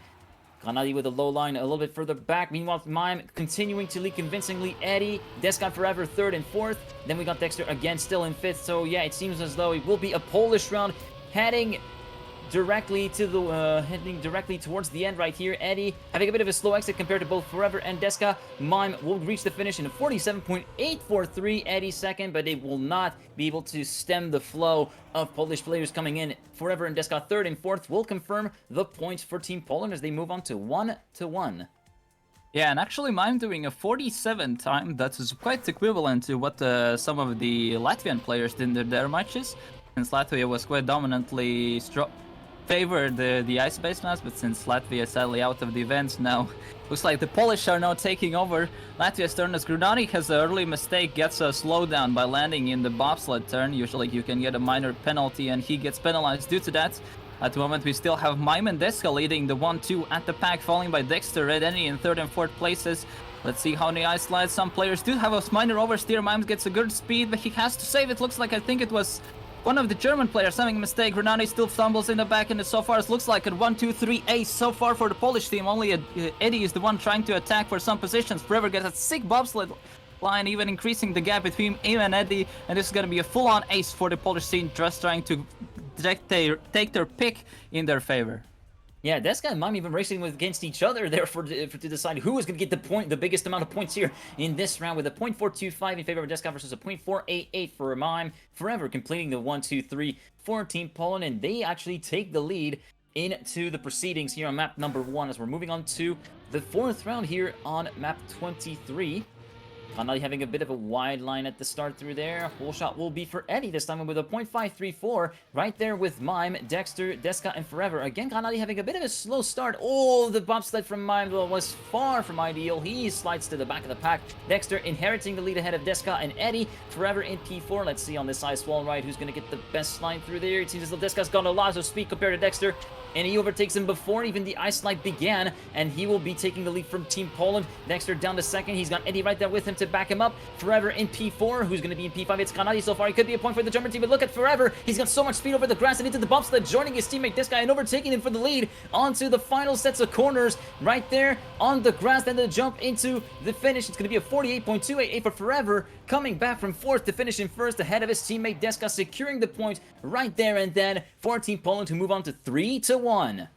Granadi with a low line a little bit further back. Meanwhile, Mime continuing to lead convincingly. Eddie, Deska and Forever third and fourth. Then we got Dexter again still in fifth. So yeah, it seems as though it will be a Polish round heading directly towards the end right here. Eddie having a bit of a slow exit compared to both Forever and Deska. Mime will reach the finish in a 47.843. Eddie second, but it will not be able to stem the flow of Polish players coming in. Forever and Deska third and fourth will confirm the points for Team Poland as they move on to 1-1. Yeah, and actually Mime doing a 47 time, that is quite equivalent to what some of the Latvian players did in their matches, since Latvia was quite dominantly favor the ice-based maps, but since Latvia is sadly out of the event now, looks like the Polish are now taking over Latvia's turn as Grunani has an early mistake, gets a slowdown by landing in the bobsled turn. Usually you can get a minor penalty and he gets penalized due to that. At the moment we still have Mime and Deska leading the 1-2 at the pack, following by Dexter, Red Any in 3rd and 4th places. Let's see how the ice slides. Some players do have a minor oversteer. Mimes gets a good speed, but he has to save it. Looks like I think it was one of the German players having a mistake. Renani still stumbles in the back, and so far it looks like a 1-2-3 ace so far for the Polish team. Only Eddie is the one trying to attack for some positions. Forever gets a sick bobsled line, even increasing the gap between him and Eddie. And this is going to be a full-on ace for the Polish team, just trying to take their pick in their favor. Yeah, Deska and Mime even racing against each other there to decide who is going to get the biggest amount of points here in this round, with a .425 in favor of Deska versus a .488 for Mime. Forever completing the 1-2-3 for Team Poland, and they actually take the lead into the proceedings here on map number 1 as we're moving on to the 4th round here on map 23. Kanali having a bit of a wide line at the start through there. Whole shot will be for Eddie this time with a .534 right there with Mime, Dexter, Deska, and Forever. Again, Kanali having a bit of a slow start. Oh, the bobsled from Mime was far from ideal. He slides to the back of the pack. Dexter inheriting the lead ahead of Deska and Eddie. Forever in P4. Let's see on this ice wall right who's going to get the best line through there. It seems as though Deska's got a lot of speed compared to Dexter, and he overtakes him before even the ice slide began, and he will be taking the lead from Team Poland. Dexter down to 2nd. He's got Eddie right there with him to back him up. Forever in P4. Who's going to be in P5? It's Kanadi so far. He could be a point for the German team, but look at Forever. He's got so much speed over the grass and into the bobsled, joining his teammate this guy and overtaking him for the lead onto the final sets of corners right there on the grass. Then the jump into the finish. It's going to be a 48.288 for Forever, coming back from 4th to finish in 1st ahead of his teammate Deska, securing the point right there and then for Team Poland to move on to 3-1.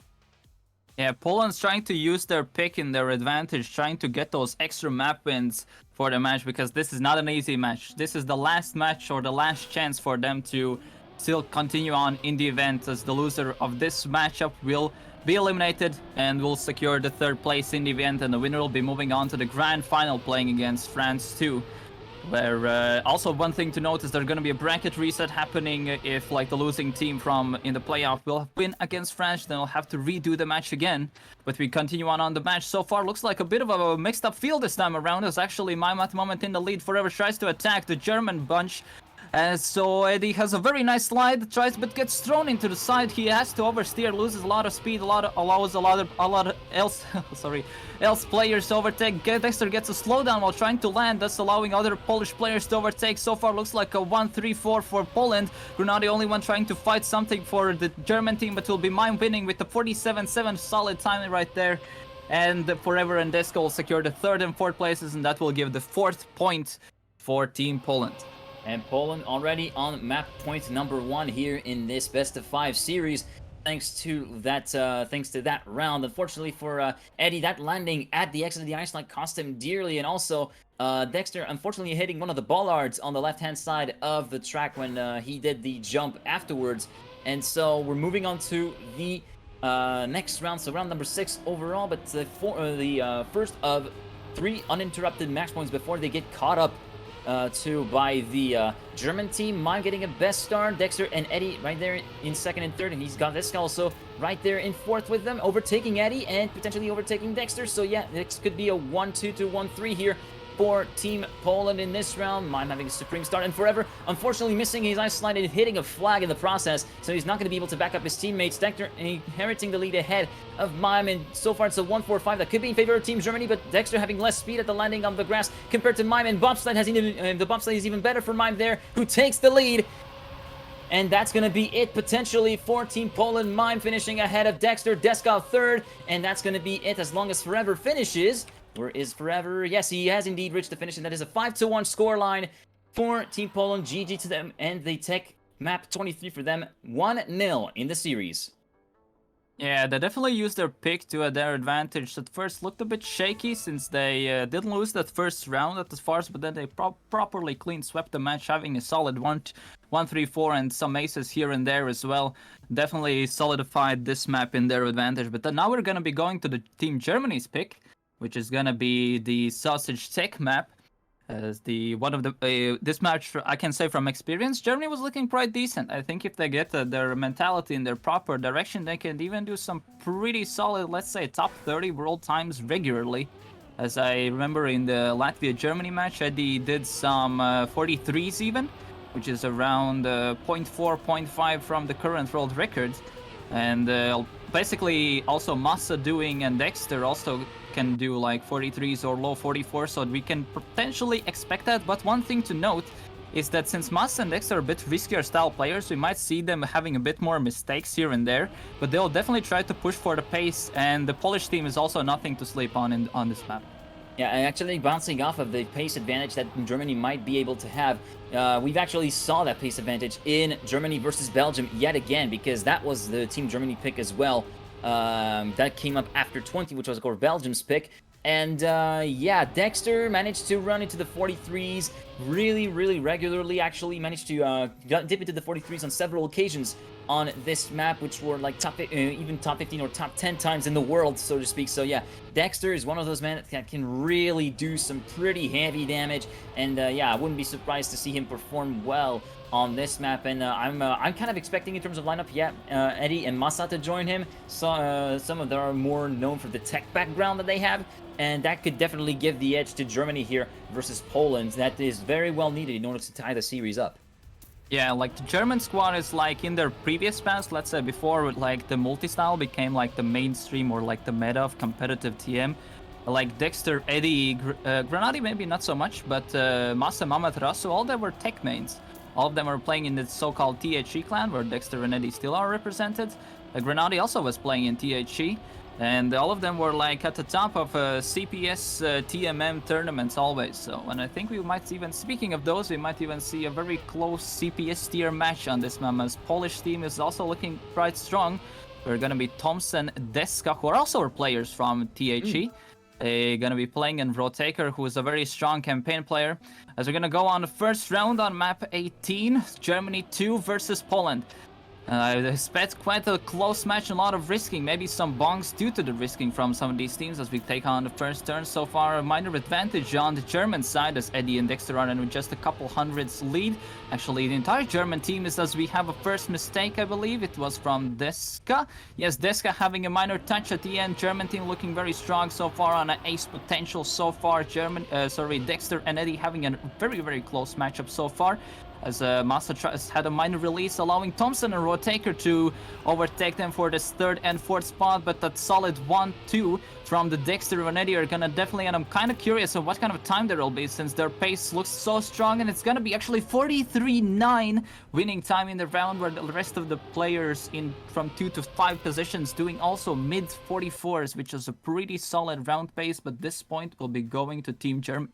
Yeah, Poland's trying to use their pick in their advantage, trying to get those extra map wins for the match, because this is not an easy match. This is the last match or the last chance for them to still continue on in the event, as the loser of this matchup will be eliminated and will secure the 3rd place in the event, and the winner will be moving on to the grand final playing against France 2. Where also one thing to note is there's going to be a bracket reset happening if like the losing team from in the playoff will win against France, then they'll have to redo the match again. But we continue on the match. So far looks like a bit of a mixed up field this time around, as actually Mime at the moment in the lead. Forever tries to attack the German bunch. So Eddie has a very nice slide, tries but gets thrown into the side. He has to oversteer, loses a lot of speed, allows a lot else else players to overtake. Dexter gets a slowdown while trying to land, thus allowing other Polish players to overtake. So far looks like a 1-3-4 for Poland. Grunau the only one trying to fight something for the German team, but will be Mime winning with the 47-7 solid timing right there. And Forever and Deska will secure the 3rd and 4th places, and that will give the 4th point for Team Poland. And Poland already on map point number 1 here in this best of 5 series. Thanks to that round. Unfortunately for Eddie, that landing at the exit of the ice line cost him dearly, and also Dexter unfortunately hitting one of the bollards on the left-hand side of the track when he did the jump afterwards. And so we're moving on to the next round, so round number 6 overall, but the first of 3 uninterrupted match points before they get caught up by the German team. Mime getting a best start. Dexter and Eddie right there in 2nd and 3rd, and he's got this also right there in 4th with them, overtaking Eddie and potentially overtaking Dexter. So yeah, this could be a 1-2 to 1-3 here for Team Poland in this round. Mime having a supreme start, and Forever unfortunately missing his ice slide and hitting a flag in the process, so he's not going to be able to back up his teammates. Dexter inheriting the lead ahead of Mime, and so far it's a 1-4-5 that could be in favor of Team Germany, but Dexter having less speed at the landing on the grass compared to Mime, and the bobsled is even better for Mime there, who takes the lead. And that's going to be it potentially for Team Poland. Mime finishing ahead of Dexter, Deska 3rd, and that's going to be it as long as Forever finishes. Where is Forever? Yes, he has indeed reached the finish, and that is a 5-1 scoreline for Team Poland. GG to them, and they take map 23 for them, 1-0 in the series. Yeah, they definitely used their pick to their advantage. At first looked a bit shaky since they didn't lose that first round at the farce, but then they properly clean swept the match, having a solid 1-3-4 and some aces here and there as well. Definitely solidified this map in their advantage. But then now we're going to be going to the Team Germany's pick, which is going to be the Sausage Tech map. As this match, I can say from experience, Germany was looking quite decent. I think if they get their mentality in their proper direction, they can even do some pretty solid, let's say, top 30 world times regularly. As I remember in the Latvia-Germany match, Eddie did some 43s even, which is around 0.4, 0.5 from the current world record. And basically also Massa doing and Dexter also can do like 43s or low 44s, so we can potentially expect that. But one thing to note is that since Massa and Dexter are a bit riskier style players, we might see them having a bit more mistakes here and there, but they'll definitely try to push for the pace, and the Polish team is also nothing to sleep on this map. Yeah, and actually bouncing off of the pace advantage that Germany might be able to have, we've actually saw that pace advantage in Germany versus Belgium yet again, because that was the Team Germany pick as well. That came up after 20, which was, of course, Belgium's pick. And yeah, Dexter managed to run into the 43s really, really regularly. Actually managed to dip into the 43s on several occasions on this map, which were like even top 15 or top 10 times in the world, so to speak. So yeah, Dexter is one of those men that can really do some pretty heavy damage. And yeah, I wouldn't be surprised to see him perform well on this map. And I'm kind of expecting in terms of lineup, yeah, Eddie and Massa to join him. So some of them are more known for the tech background that they have, and that could definitely give the edge to Germany here versus Poland. That is very well needed in order to tie the series up. Yeah, like the German squad is like in their previous past, let's say before like the multi-style became like the mainstream or like the meta of competitive TM. Like Dexter, Eddie, Granati maybe not so much, but Massa, Mamet, Rasu, all them were tech mains. All of them are playing in the so-called THE clan, where Dexter and Eddie still are represented. Granati also was playing in THE, and all of them were like at the top of CPS TMM tournaments always. So, and I think we might even, speaking of those, we might even see a very close CPS tier match on this map, as Polish team is also looking quite strong. We're gonna be Thompson, Deska, who are also players from THE. They're gonna be playing in Rotaker, who is a very strong campaign player. As we're gonna go on the first round on map 18, Germany 2 versus Poland. I expect quite a close match, a lot of risking, maybe some bonks due to the risking from some of these teams as we take on the first turn. So far, a minor advantage on the German side as Eddie and Dexter are in with just a couple hundreds lead. Actually, the entire German team is, as we have a first mistake, I believe. It was from Deska. Yes, Deska having a minor touch at the end. German team looking very strong so far on an ace potential so far. Dexter and Eddie having a very, very close matchup so far, as Massa had a minor release, allowing Thompson and Rotaker to overtake them for this third and fourth spot. But that solid 1-2 from the Dexter and Eddie are gonna definitely, and I'm kind of curious of what kind of time there will be, since their pace looks so strong, and it's gonna be actually 43-9 winning time in the round, where the rest of the players in from 2 to 5 positions doing also mid 44s, which is a pretty solid round pace. But this point will be going to Team Germany.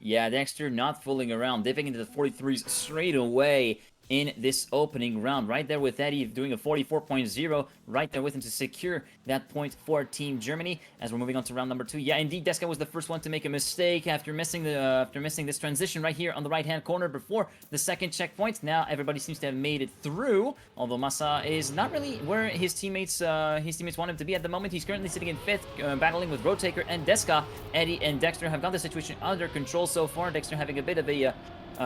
Yeah, Dexter not fooling around, dipping into the 43s straight away in this opening round. Right there with Eddie doing a 44.0, right there with him to secure that point for Team Germany. As we're moving on to round number 2. Yeah, indeed, Deska was the first one to make a mistake after missing this transition right here on the right-hand corner before the second checkpoint. Now everybody seems to have made it through, although Massa is not really where his teammates want him to be at the moment. He's currently sitting in 5th, battling with Rotaker and Deska. Eddie and Dexter have got the situation under control so far. Dexter having a bit of a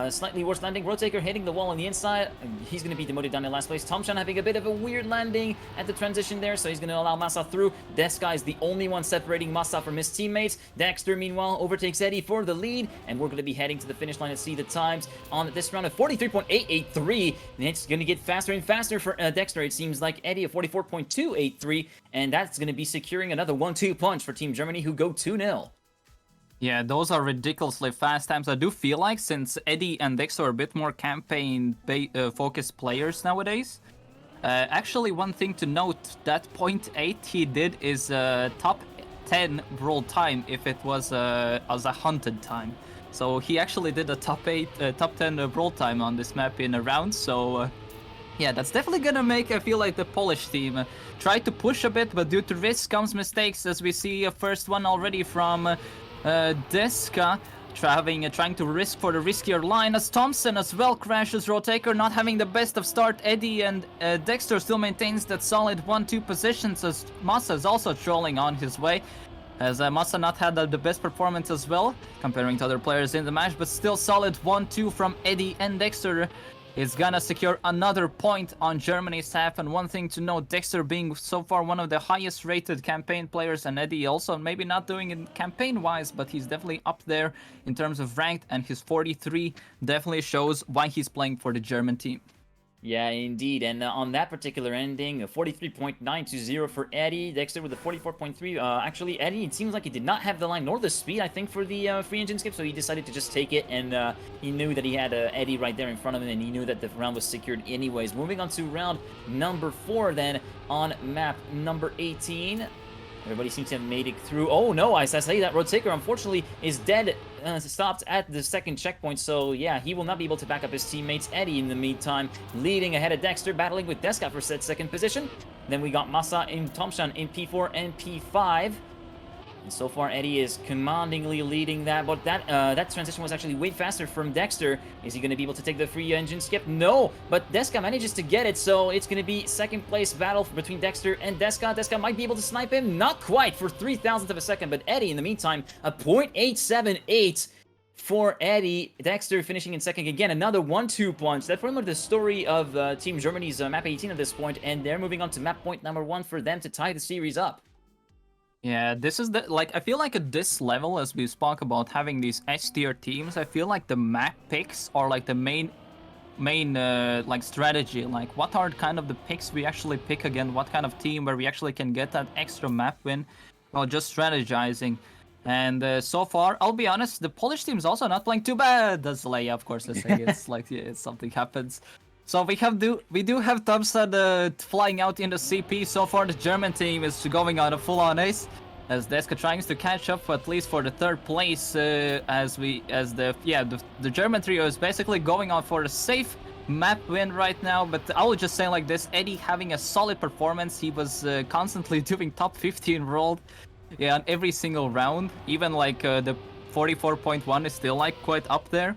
slightly worse landing. Rotaker hitting the wall on the inside. He's going to be demoted down in last place. Thompson having a bit of a weird landing at the transition there, so he's going to allow Massa through. Deska is the only one separating Massa from his teammates. Dexter, meanwhile, overtakes Eddie for the lead, and we're going to be heading to the finish line and see the times on this round of 43.883. And it's going to get faster and faster for Dexter. It seems like Eddie, a 44.283, and that's going to be securing another 1-2 punch for Team Germany, who go 2-0. Yeah, those are ridiculously fast times. I do feel like, since Eddie and Dexter are a bit more campaign-focused players nowadays. Actually, one thing to note, that 0.8 he did is top 10 world time if it was as a hunted time. So he actually did a top 10 world time on this map in a round. So yeah, that's definitely gonna make, I feel like, the Polish team try to push a bit, but due to risk comes mistakes, as we see a first one already from Deska trying to risk for the riskier line, as Thompson as well crashes. Rotaker not having the best of start. Eddie and Dexter still maintains that solid 1-2 positions, as Massa is also trolling on his way. as Massa not had the best performance as well, comparing to other players in the match, but still solid 1-2 from Eddie, and Dexter is gonna secure another point on Germany's half. And one thing to note, Dexter being so far one of the highest rated campaign players, and Eddie also maybe not doing it campaign wise, but he's definitely up there in terms of ranked, and his 43 definitely shows why he's playing for the German team. Yeah, indeed. And on that particular ending, 43.920 for Eddie. Dexter with a 44.3. Actually, Eddie, it seems like he did not have the line nor the speed, I think, for the free engine skip, so he decided to just take it, and he knew that he had Eddie right there in front of him, and he knew that the round was secured anyways. Moving on to round number 4 then on map number 18. Everybody seems to have made it through. Oh no, I say that Road Taker unfortunately is dead, stopped at the second checkpoint, so yeah, he will not be able to back up his teammates. Eddie, in the meantime, leading ahead of Dexter, battling with Deska for said second position. Then we got Massa and Tomshan in P4 and P5. And so far, Eddie is commandingly leading that, but that transition was actually way faster from Dexter. Is he going to be able to take the free engine skip? No, but Deska manages to get it, so it's going to be second place battle between Dexter and Deska. Deska might be able to snipe him, not quite, for 0.003 of a second, but Eddie, in the meantime, a 0.878 for Eddie. Dexter finishing in second again, another 1-2 punch. That's pretty much the story of Team Germany's map 18 at this point, and they're moving on to map point number 1 for them to tie the series up. Yeah, this is the, like, I feel like at this level, as we spoke about having these S-tier teams, I feel like the map picks are like the main like strategy. Like, what are kind of the picks we actually pick again? What kind of team where we actually can get that extra map win? Well, just strategizing. And so far, I'll be honest, the Polish team's also not playing too bad. That's Leia, of course. Let's say it's like, yeah, something happens. So we do have Thompson flying out in the CP. So far, the German team is going on a full-on ace, as Deska trying to catch up at least for the third place. As the German trio is basically going on for a safe map win right now. But I would just say like this: Eddie having a solid performance. He was constantly doing top 15 rolled, yeah, on every single round. Even like the 44.1 is still like quite up there.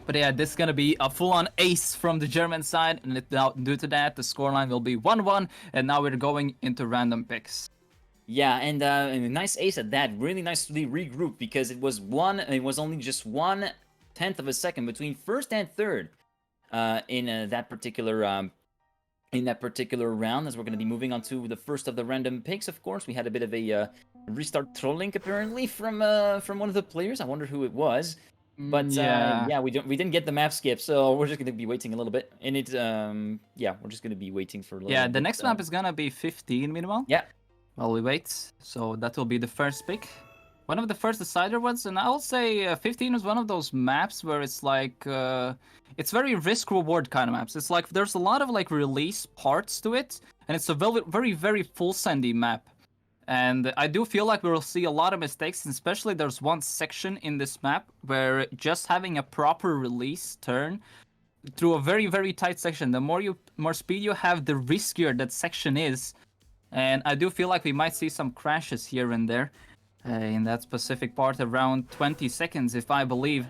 But yeah, this is going to be a full-on ace from the German side, and due to that, the scoreline will be 1-1, and now we're going into random picks. Yeah, and a nice ace at that. Really nicely regrouped, because it was only just 1/10 of a second between first and third in that particular round. As we're going to be moving on to the first of the random picks. Of course, we had a bit of a restart trolling apparently from one of the players. I wonder who it was. But yeah, we didn't get the map skip, so we're just gonna be waiting a little bit. And we're just gonna be waiting for a little bit. Yeah, the next map is gonna be 15 meanwhile. Yeah. While we wait, so that will be the first pick. One of the first decider ones, and I'll say 15 is one of those maps where it's like it's very risk-reward kind of maps. It's like there's a lot of like release parts to it, and it's a very full sandy map. And I do feel like we will see a lot of mistakes, especially there's one section in this map where just having a proper release turn through a very tight section, the more speed you have, the riskier that section is. And I do feel like we might see some crashes here and there in that specific part, around 20 seconds, if I believe.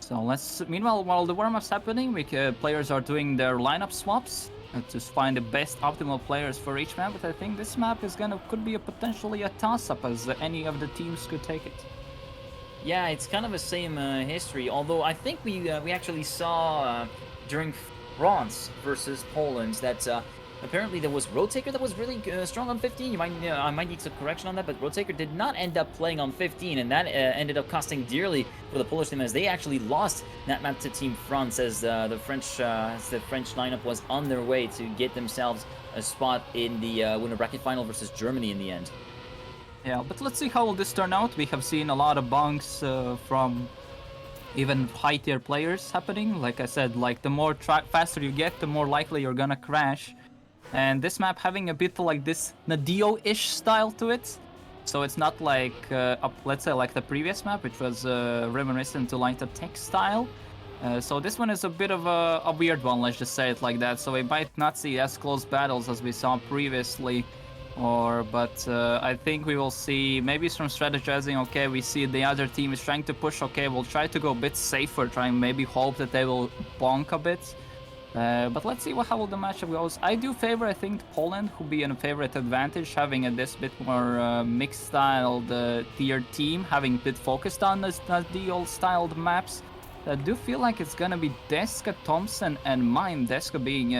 So meanwhile, while the warm-up's happening, players are doing their lineup swaps to find the best optimal players for each map. But I think this map could be potentially a toss-up, as any of the teams could take it. Yeah, it's kind of the same history. Although I think we actually saw during France versus Poland that apparently there was Road Taker that was really strong on 15. I might need some correction on that, but Road Taker did not end up playing on 15, and that ended up costing dearly for the Polish team, as they actually lost that map to Team France, as the French lineup was on their way to get themselves a spot in the winner bracket final versus Germany in the end. Yeah, but let's see how will this turn out. We have seen a lot of bunks from even high-tier players happening. Like I said, like the more faster you get, the more likely you're gonna crash. And this map having a bit like this Nadio-ish style to it. So it's not like, let's say, like the previous map, which was reminiscent to like the tech style. So this one is a bit of a weird one, let's just say it like that. So we might not see as close battles as we saw previously. But I think we will see maybe some strategizing. Okay, we see the other team is trying to push. Okay, we'll try to go a bit safer, try and maybe hope that they will bonk a bit. But let's see how the matchup goes. I do favor, I think, Poland, who be in a favorite advantage, having this bit more mixed-styled tier team, having a bit focused on the old-styled maps. I do feel like it's gonna be Deska, Thompson, and Mime. Deska being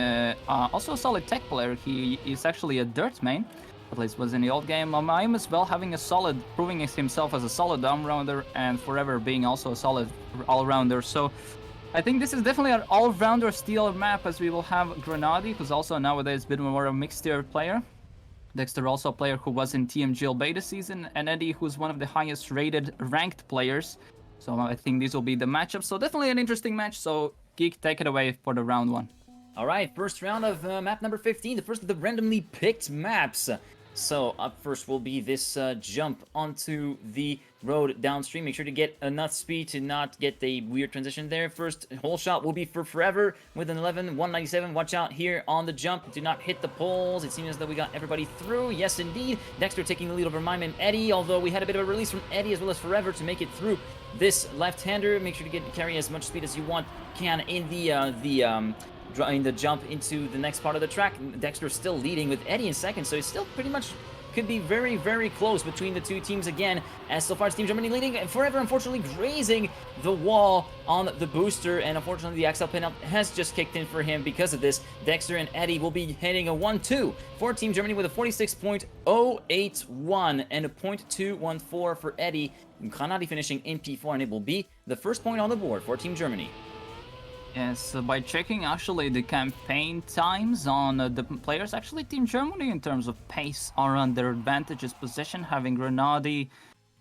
also a solid tech player. He is actually a dirt main, at least was in the old game. Mime as well, having a solid, proving himself as a solid all-rounder, and Forever being also a solid all-rounder. So I think this is definitely an all-rounder stealer map, as we will have Grenadi, who's also nowadays a bit more of a mixed-tier player. Dexter, also a player who was in TMGL beta season, and Eddie, who's one of the highest rated ranked players. So I think these will be the matchups. So definitely an interesting match. So Geek, take it away for the round 1. All right, first round of map number 15, the first of the randomly picked maps. So up first will be this jump onto the road downstream. Make sure to get enough speed to not get the weird transition there. First hole shot will be for Forever with an 11-197. Watch out here on the jump. Do not hit the poles. It seems as though we got everybody through. Yes, indeed. Dexter taking the lead over Mime and Eddie, although we had a bit of a release from Eddie as well as Forever to make it through this left-hander. Make sure to carry as much speed as you can in the jump into the next part of the track. Dexter still leading with Eddie in second, so it's still pretty much could be very, very close between the two teams again, as so far it's Team Germany leading, and Forever unfortunately grazing the wall on the booster, and unfortunately the XL pin-up has just kicked in for him because of this. Dexter and Eddie will be heading a 1-2 for Team Germany with a 46.081 and a .214 for Eddie. Grenadi finishing in P4, and it will be the first point on the board for Team Germany. Yes, so by checking actually the campaign times on the players, actually Team Germany in terms of pace are on their advantageous position, having Grenadi,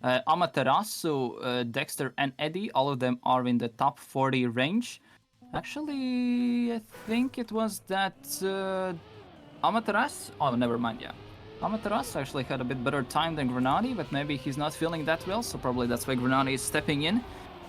Amaterasu, Dexter and Eddie, all of them are in the top 40 range. Actually, I think it was that Amaterasu, oh never mind, yeah. Amaterasu actually had a bit better time than Grenadi, but maybe he's not feeling that well, so probably that's why Grenadi is stepping in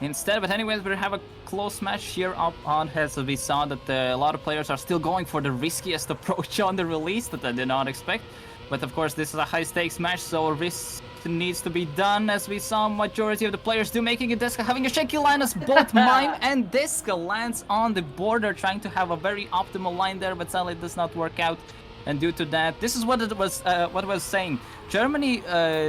instead. But anyways, we have a close match here up on head, so we saw that a lot of players are still going for the riskiest approach on the release that I did not expect. But of course, this is a high stakes match, so risk needs to be done, as we saw majority of the players do, making it Deska having a shaky line as both Mime and Deska lands on the border, trying to have a very optimal line there, but sadly it does not work out. And due to that, this is what it was, what I was saying. Germany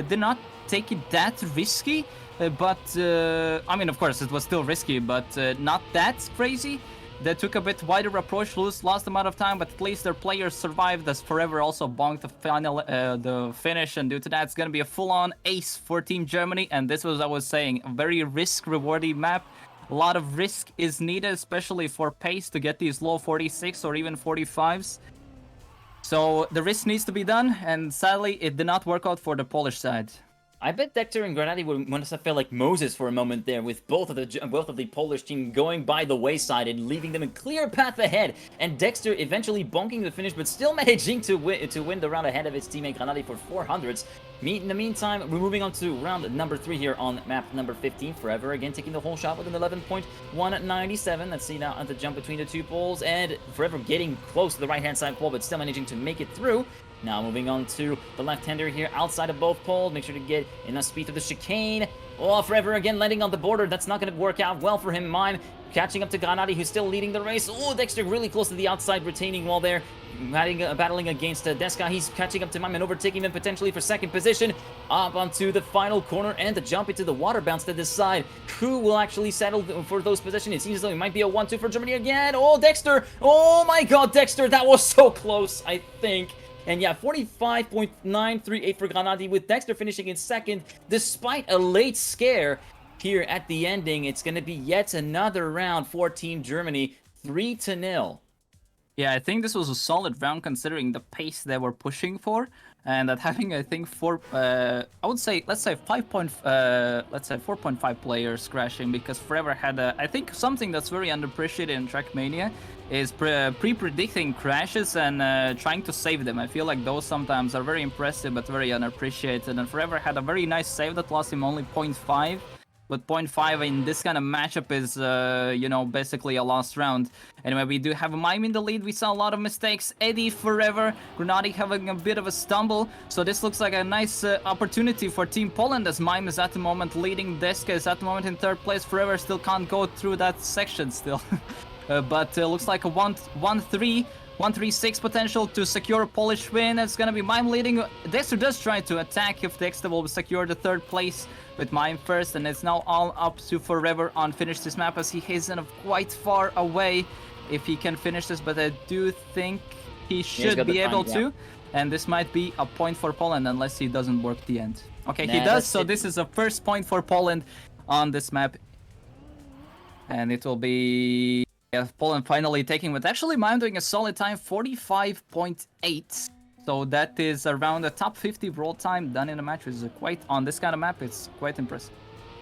did not take it that risky. But, I mean, of course, it was still risky, but not that crazy. They took a bit wider approach, lost amount of time, but at least their players survived, as Forever also bonked the final, the finish, and due to that, it's gonna be a full-on ace for Team Germany, and this was, I was saying, a very risk-rewarding map. A lot of risk is needed, especially for pace, to get these low 46 or even 45s. So the risk needs to be done, and sadly, it did not work out for the Polish side. I bet Dexter and Grenadi must have felt like Moses for a moment there, with both of the Polish team going by the wayside and leaving them a clear path ahead, and Dexter eventually bonking the finish, but still managing to win the round ahead of his teammate Grenadi for 400s. In the meantime, we're moving on to round number 3 here on map number 15. Forever again taking the whole shot with an 11.197. Let's see now at the jump between the two poles, and Forever getting close to the right-hand side pole, but still managing to make it through. Now moving on to the left-hander here outside of both poles. Make sure to get enough speed to the chicane. Oh, Forever again landing on the border. That's not going to work out well for him. Mime catching up to Grenadi, who's still leading the race. Oh, Dexter really close to the outside retaining wall there. Battling against Deska. He's catching up to Mime and overtaking him potentially for second position. Up onto the final corner and the jump into the water bounce to this side. Who will actually settle for those positions? It seems as though it might be a 1-2 for Germany again. Oh, Dexter. Oh my god, Dexter. That was so close, I think. And yeah, 45.938 for Grenadi, with Dexter finishing in second, despite a late scare here at the ending. It's going to be yet another round for Team Germany, 3-0. Yeah, I think this was a solid round considering the pace they were pushing for, and that having, I think, I would say, let's say 4.5 players crashing, because Forever had I think something that's very underappreciated in Trackmania is pre-predicting crashes and trying to save them. I feel like those sometimes are very impressive but very unappreciated, and Forever had a very nice save that lost him only 0.5. But 0.5 in this kind of matchup is, you know, basically a lost round. Anyway, we do have Mime in the lead. We saw a lot of mistakes. Eddie, Forever, Grenadi having a bit of a stumble. So this looks like a nice opportunity for Team Poland, as Mime is at the moment leading. Deska is at the moment in third place. Forever still can't go through that section still. but looks like a 1-3. 1-3-6 potential to secure a Polish win. It's gonna be Mime leading. Dexter does try to attack if Dexter will secure the third place with Mime first, and it's now all up to Forever on finish this map as he is quite far away if he can finish this, but I do think he should be able to. And this might be a point for Poland unless he doesn't work the end. Okay, he does, so this is a first point for Poland on this map. And it will be Poland finally taking with actually Mime doing a solid time, 45.8. So that is around the top 50 world time done in a match, which is quite, on this kind of map, it's quite impressive.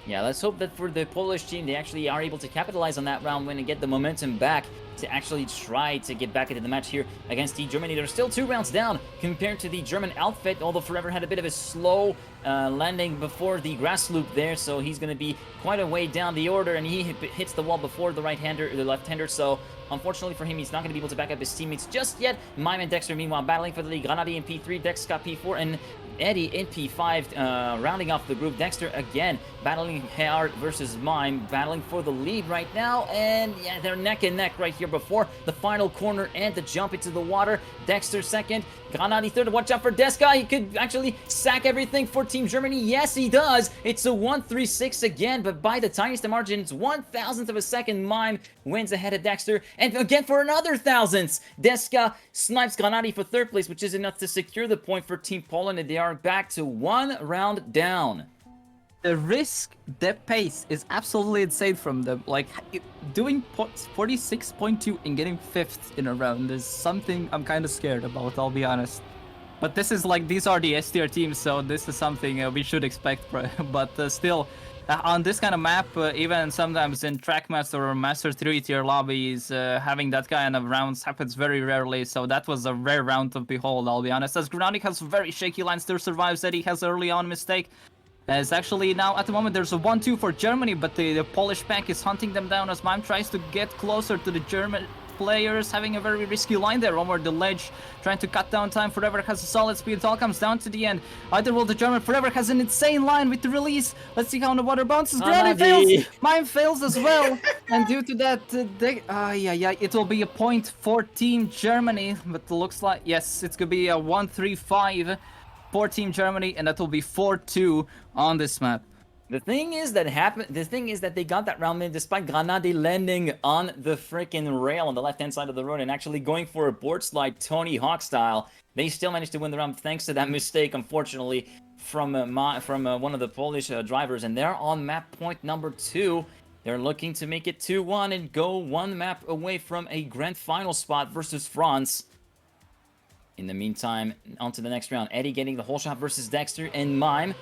Yeah, let's hope that for the Polish team, they actually are able to capitalize on that round win and get the momentum back to actually try to get back into the match here against Team Germany. They're still 2 rounds down compared to the German outfit, although Forever had a bit of a slow landing before the grass loop there, so he's going to be quite a way down the order, and he hits the wall before the left-hander, so unfortunately for him, he's not going to be able to back up his teammates just yet. Mime and Dexter, meanwhile, battling for the lead. Granadi in P3, Dex got P4, and Eddie in P5, rounding off the group. Dexter again battling hard versus Mime, battling for the lead right now, and yeah, they're neck and neck right here before the final corner and the jump into the water. Dexter second, Granadi third. Watch out for Deska. He could actually sack everything for Team Germany. Yes, he does. It's a 1-3-6 again, but by the tiniest of margins, 1,000th of a second, Mime wins ahead of Dexter, and again for another thousandths, Deska snipes Granadi for third place, which is enough to secure the point for Team Poland, and they are back to 1 round down. The risk, the pace is absolutely insane from them. Like, doing 46.2 and getting 5th in a round is something I'm kind of scared about, I'll be honest. But this is like, these are the S tier teams, so this is something we should expect. But still, on this kind of map, even sometimes in Trackmaster or Master 3 tier lobbies, having that kind of rounds happens very rarely, so that was a rare round to behold, I'll be honest. As Granadi has very shaky line, still survives. Eddie has early on mistake. As actually now at the moment there's a 1-2 for Germany, but the Polish pack is hunting them down as Mime tries to get closer to the German players, having a very risky line there over the ledge, trying to cut down time. Forever has a solid speed. It all comes down to the end. Either will the German. Forever has an insane line with the release. Let's see how the water bounces. Granny fails. Mime fails as well. And due to that, it will be a point for Team Germany. But looks like, yes, it's going to be a 1-3-5 for Team Germany, and that will be 4-2 on this map. The thing is that they got that round win despite Granadi landing on the freaking rail on the left-hand side of the road and actually going for a board slide Tony Hawk style. They still managed to win the round thanks to that mistake, unfortunately, from one of the Polish drivers. And they're on map point number 2. They're looking to make it 2-1 and go 1 map away from a grand final spot versus France. In the meantime, on to the next round. Eddie getting the whole shot versus Dexter, and Mime,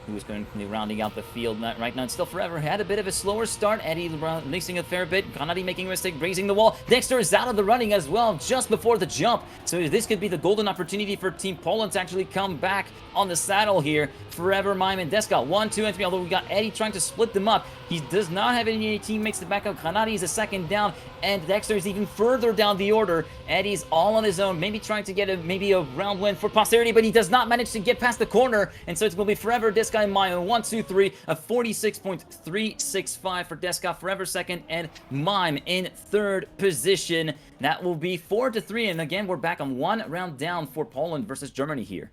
who is going to be rounding out the field right now. It's still Forever had a bit of a slower start. Eddie mixing a fair bit. Granadi making a mistake, raising the wall. Dexter is out of the running as well, just before the jump. So this could be the golden opportunity for Team Poland to actually come back on the saddle here. Forever, Mime, and Deska. 1, 2, and 3. Although we got Eddie trying to split them up. He does not have any teammates to back up. Granadi is a second down, and Dexter is even further down the order. Eddie's all on his own, maybe trying to get maybe a round win for posterity, but he does not manage to get past the corner, and so it's going to be Forever, Deska, and Mime. 1, 2, 3, a 46.365 for Deska. Forever second, and Mime in third position. That will be 4-3, and again, we're back on 1 round down for Poland versus Germany here.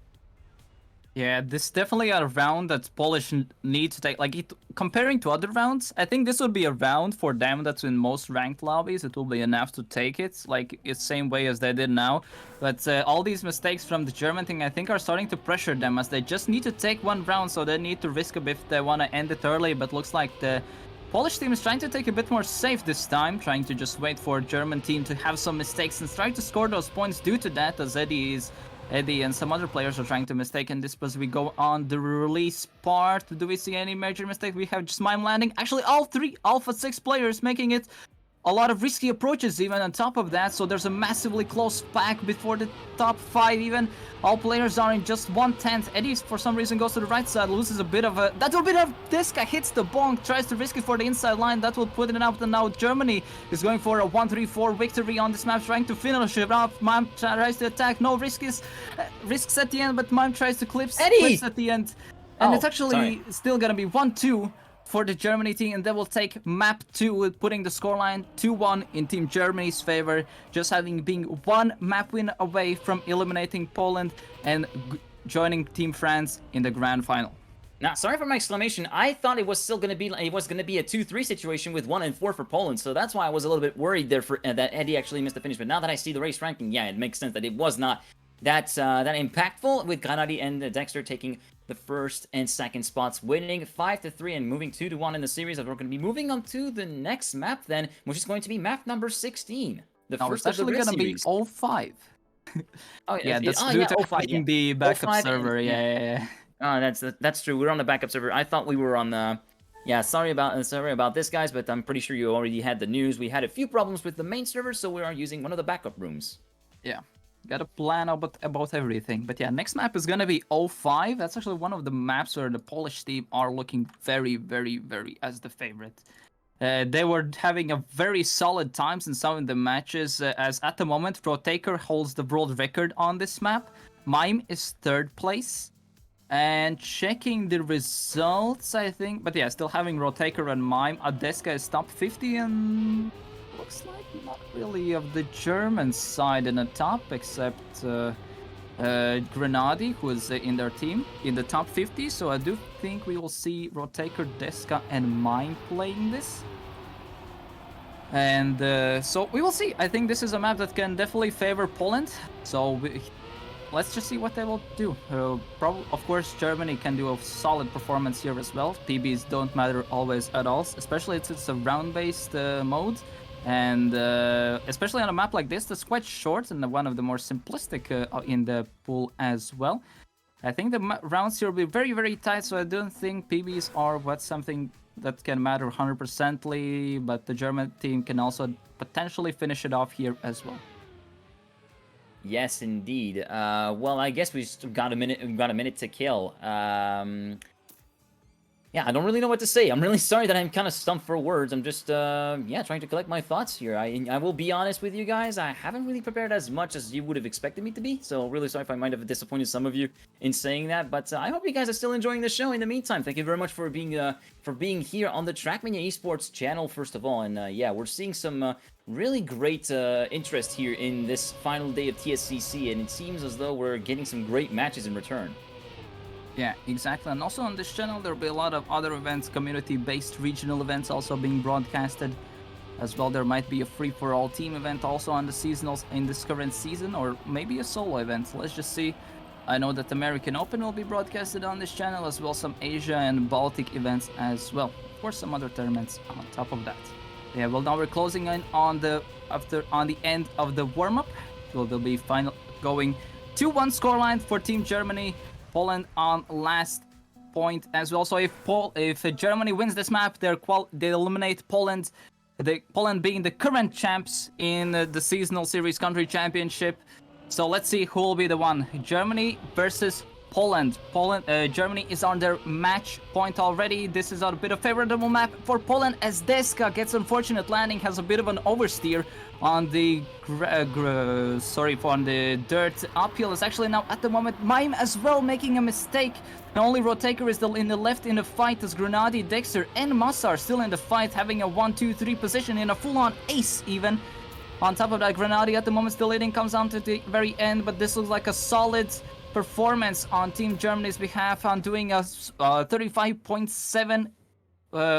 Yeah, this is definitely a round that Polish need to take. Like, comparing to other rounds, I think this would be a round for them that's in most ranked lobbies. It will be enough to take it, like, it's the same way as they did now. But all these mistakes from the German thing, I think, are starting to pressure them, as they just need to take 1 round, so they need to risk a bit if they want to end it early. But looks like the Polish team is trying to take a bit more safe this time, trying to just wait for German team to have some mistakes and try to score those points due to that, as Eddie and some other players are trying to mistake in this, as we go on the release part. Do we see any major mistake? We have just Mime landing. Actually, all 3 Alpha 6 players making it a lot of risky approaches even on top of that, so there's a massively close pack before the top 5 even. All players are in just 1/10. Eddie, for some reason, goes to the right side, loses a bit of a... That little bit of this guy hits the bonk, tries to risk it for the inside line. That will put it up, and now Germany is going for a 1-3-4 victory on this map, trying to finish it off. Mime tries to attack, no risks at the end, but Mime tries to clips at the end. And it's actually still gonna be 1-2 for the Germany team, and they will take map 2 with putting the scoreline 2-1 in Team Germany's favor, just having been one map win away from eliminating Poland and joining Team France in the grand final. Now, sorry for my exclamation. I thought it was still going to be a 2-3 situation with 1 and 4 for Poland, so that's why I was a little bit worried there for that Eddie actually missed the finish. But now that I see the race ranking, yeah, it makes sense that it was not that impactful, with Granadi and Dexter taking the first and second spots, winning 5-3 and moving 2-1 in the series. We're going to be moving on to the next map then, which is going to be map number 16. The first it's actually of the going to be 05. Oh yeah, that's due to 05, having the backup server. Yeah. Oh, that's true. We're on the backup server. I thought we were on the... Yeah, sorry about this, guys, but I'm pretty sure you already had the news. We had a few problems with the main server, so we are using one of the backup rooms. Yeah. Got a plan about everything. But yeah, next map is gonna be 05. That's actually one of the maps where the Polish team are looking very, very, very as the favorite. They were having a very solid times in some of the matches, as at the moment, Rotaker holds the world record on this map. Mime is 3rd place. And checking the results, I think... But yeah, still having Rotaker and Mime. Adeska is top 50 and... looks like not really of the German side in the top, except Grenadi, who is in their team, in the top 50. So I do think we will see Rotaker, Deska, and Mime playing this. And so we will see. I think this is a map that can definitely favor Poland. So let's just see what they will do. Of course, Germany can do a solid performance here as well. PBs don't matter always at all, especially since it's a round-based mode. And especially on a map like this, that's quite short and one of the more simplistic in the pool as well. I think the rounds here will be very, very tight, so I don't think PBs are something that can matter 100%ly, but the German team can also potentially finish it off here as well. Yes, indeed. Well, I guess we just got a minute. We've got a minute to kill. Yeah, I don't really know what to say. I'm really sorry that I'm kind of stumped for words. I'm just, trying to collect my thoughts here. I will be honest with you guys. I haven't really prepared as much as you would have expected me to be. So really sorry if I might have disappointed some of you in saying that. But I hope you guys are still enjoying the show. In the meantime, thank you very much for being here on the Trackmania Esports channel, first of all. And we're seeing some really great interest here in this final day of TSCC. And it seems as though we're getting some great matches in return. Yeah, exactly. And also on this channel, there'll be a lot of other events, community-based regional events also being broadcasted. As well, there might be a free-for-all team event also on the seasonals in this current season, or maybe a solo event. Let's just see. I know that American Open will be broadcasted on this channel, as well some Asia and Baltic events as well. Of course, some other tournaments on top of that. Yeah, well, now we're closing in on the end of the warm-up. We'll be going 2-1 scoreline for Team Germany. Poland on last point as well. So if Germany wins this map, they eliminate Poland. Poland being the current champs in the seasonal series country championship. So let's see who will be the one. Germany versus Poland. Germany is on their match point already. This is a bit of favorable map for Poland as Deska gets unfortunate landing, has a bit of an oversteer on the on the dirt uphill. Is actually now at the moment Mime as well making a mistake. And only Rotaker is still in the left in the fight as Grenadi, Dexter and Massar still in the fight, having a 1-2-3 position in a full-on ace even. On top of that, Grenadi at the moment still leading, comes down to the very end, but this looks like a solid performance on Team Germany's behalf, on doing a 35.7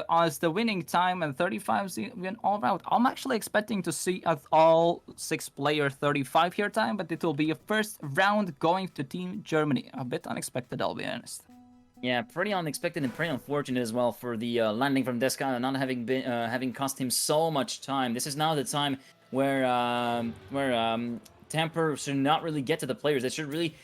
as the winning time, and 35 even all out. I'm actually expecting to see all 6-player 35 here time, but it will be a first round going to Team Germany. A bit unexpected, I'll be honest. Yeah, pretty unexpected and pretty unfortunate as well for the landing from Deska, not having cost him so much time. This is now the time where Temper should not really get to the players. They should really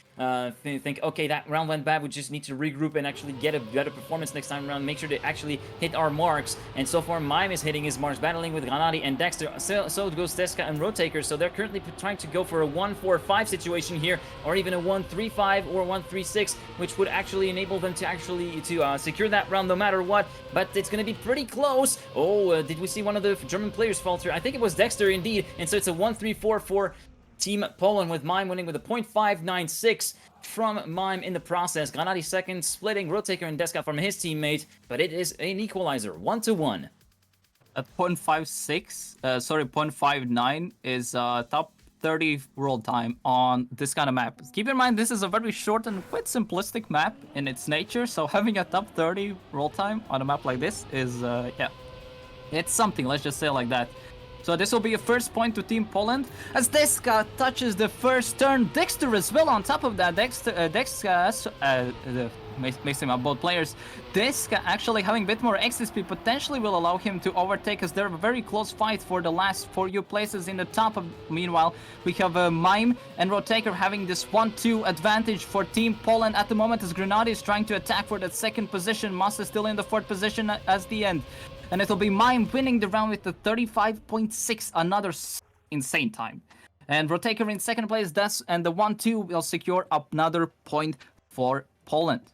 think, okay, that round went bad. We just need to regroup and actually get a better performance next time around. Make sure to actually hit our marks. And so far, Mime is hitting his marks, battling with Granadi and Dexter. So goes Deska and Rotaker. So they're currently trying to go for a 1-4-5 situation here, or even a 1-3-5 or 1-3-6, which would actually enable them to secure that round no matter what. But it's going to be pretty close. Oh, did we see one of the German players falter? I think it was Dexter indeed. And so it's a 1-3-4 for Team Poland, with Mime winning with a .596 from Mime in the process. Granati second, splitting Rotaker and Deska from his teammate, but it is an equalizer, 1-1. At 0.59 is top 30 world time on this kind of map. Keep in mind, this is a very short and quite simplistic map in its nature, so having a top 30 world time on a map like this is, yeah, it's something, let's just say it like that. So this will be a first point to Team Poland, as Deska touches the first turn. Dexter as well on top of that. Mixing up both players. Deska actually having a bit more exit speed potentially will allow him to overtake, as they're a very close fight for the last 4 places in the top. Meanwhile, we have Mime and Rotaker having this 1-2 advantage for Team Poland at the moment, as Grenade is trying to attack for that second position. Massa still in the 4th position as the end. And it'll be Mime winning the round with the 35.6, another insane time. And Rotaker in 2nd place, and the 1-2 will secure another point for Poland.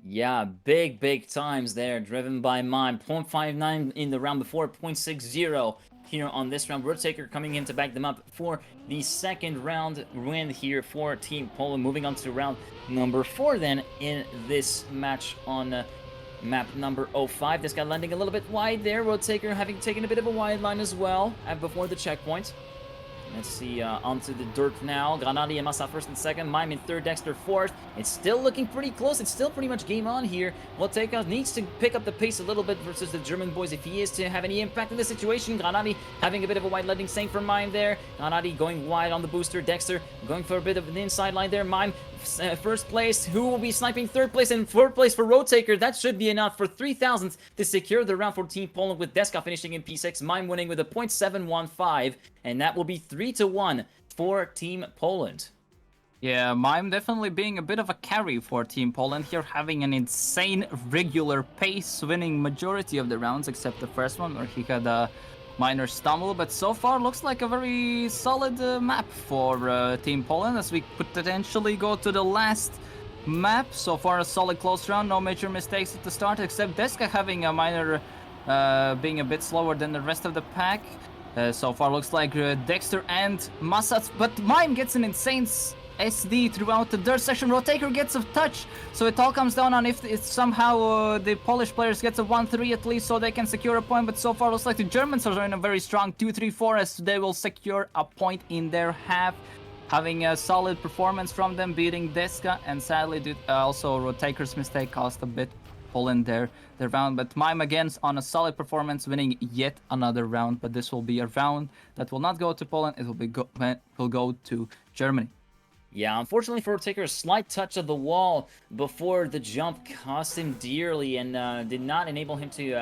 Yeah, big times there, driven by Mime. 0.59 in the round before, 0.60 here on this round. Rotaker coming in to back them up for the 2nd round win here for Team Poland. Moving on to round number 4 then in this match on map number 05. This guy landing a little bit wide there. Rotaker having taken a bit of a wide line as well before the checkpoint. Let's see, onto the dirt now. Granadi and Massa 1st and 2nd. Mime in 3rd, Dexter 4th. It's still looking pretty close. It's still pretty much game on here. Rotaker needs to pick up the pace a little bit versus the German boys if he is to have any impact in the situation. Granadi having a bit of a wide landing, same for Mime there. Granadi going wide on the booster. Dexter going for a bit of an inside line there. Mime 1st place. Who will be sniping 3rd place and 4th place for Rotaker? That should be enough for 3,000 to secure the round for Team Poland, with Deska finishing in P6. Mime winning with a .715, and that will be 3-1 for Team Poland. Yeah, Mime definitely being a bit of a carry for Team Poland here, having an insane regular pace, winning majority of the rounds except the first one where he had a minor stumble, but so far looks like a very solid map for Team Poland, as we could potentially go to the last map. So far a solid close round, no major mistakes at the start, except Deska having a minor, being a bit slower than the rest of the pack. So far looks like Dexter and Massad, but Mime gets an insane SD throughout the dirt section. Rotaker gets a touch, so it all comes down on if it's somehow the Polish players gets a 1-3 at least, so they can secure a point. But so far looks like the Germans are in a very strong 2-3-4, as they will secure a point in their half, having a solid performance from them, beating Deska, and sadly also Rotaker's mistake cost a bit Poland their round. But Mime again on a solid performance, winning yet another round, but this will be a round that will not go to Poland, it will go to Germany. Yeah, unfortunately for Rotaker, a slight touch of the wall before the jump cost him dearly, and did not enable him to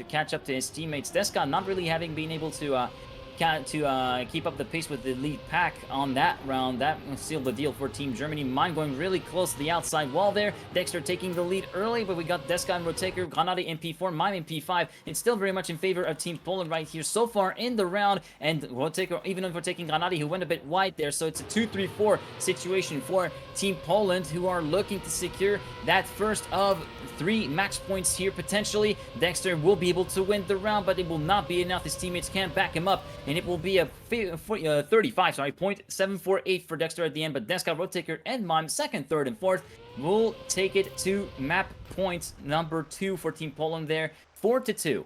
catch up to his teammates. Deska not really having been able to keep up the pace with the lead pack on that round. That sealed the deal for Team Germany. Mine going really close to the outside wall there. Dexter taking the lead early, but we got Deska and Rotaker, Granadi in P4, Mime in P5. It's still very much in favor of Team Poland right here so far in the round, and Rotaker even overtaking Granadi, who went a bit wide there, so it's a 2-3-4 situation for Team Poland, who are looking to secure that first of 3 match points here potentially. Dexter will be able to win the round, but it will not be enough. His teammates can't back him up, and it will be a 0.748 for Dexter at the end. But Deska, Rotaker, and Mime 2nd, 3rd, and 4th will take it to map point number 2 for Team Poland there, 4-2.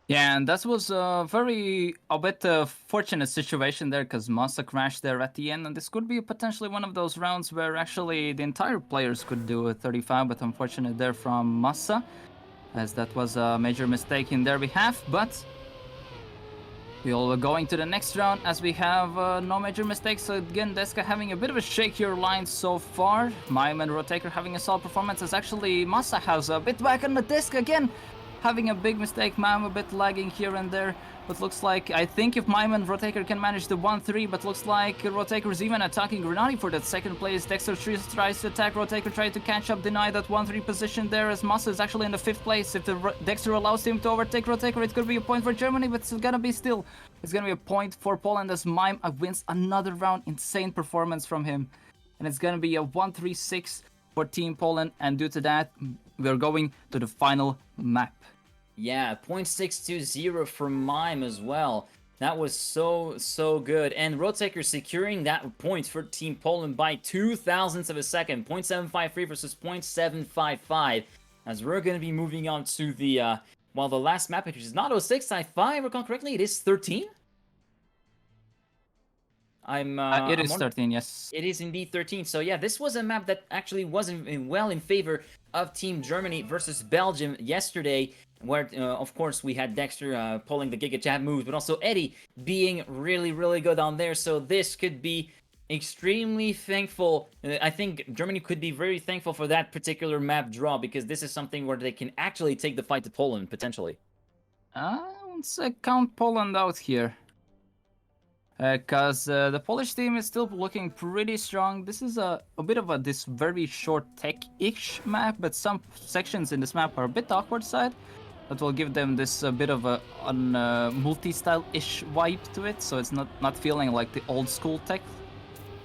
Yeah, and that was a bit fortunate situation there, because Massa crashed there at the end, and this could be potentially one of those rounds where actually the entire players could do a 35, but unfortunate there from Massa, as that was a major mistake in their behalf. But we'll going to the next round, as we have no major mistakes. So again, Deska having a bit of a shakier line so far. Mime and Rotaker having a solid performance, as actually Massa has a bit back on the Deska again, having a big mistake. Mime a bit lagging here and there, but looks like, I think if Mime and Rotaker can manage the 1-3, but looks like Rotaker is even attacking Grenadi for that 2nd place. Dexter tries to attack, Rotaker tries to catch up, deny that 1-3 position there, as Massa is actually in the 5th place. If Dexter allows him to overtake Rotaker, it could be a point for Germany, but it's gonna be a point for Poland, as Mime wins another round. Insane performance from him, and it's gonna be a 1-3-6 for Team Poland, and due to that, we're going to the final map. Yeah, 0.620 for Mime as well. That was so good. And Roadtaker securing that point for Team Poland by 0.02 of a second. 0.753 versus 0.755. As we're going to be moving on to the, well, the last map, which is not 06, if I recall correctly, it is 13? It is 13, yes. It is indeed 13. So yeah, this was a map that actually wasn't well in favor of Team Germany versus Belgium yesterday, where of course we had Dexter pulling the Giga Chat moves, but also Eddie being really good on there. So this could be extremely thankful. I think Germany could be very thankful for that particular map draw, because this is something where they can actually take the fight to Poland potentially. Let's count Poland out here. Because the Polish team is still looking pretty strong. This is a bit of this very short tech-ish map, but some sections in this map are a bit awkward side. That will give them this bit of a multi-style-ish vibe to it, so it's not feeling like the old school tech,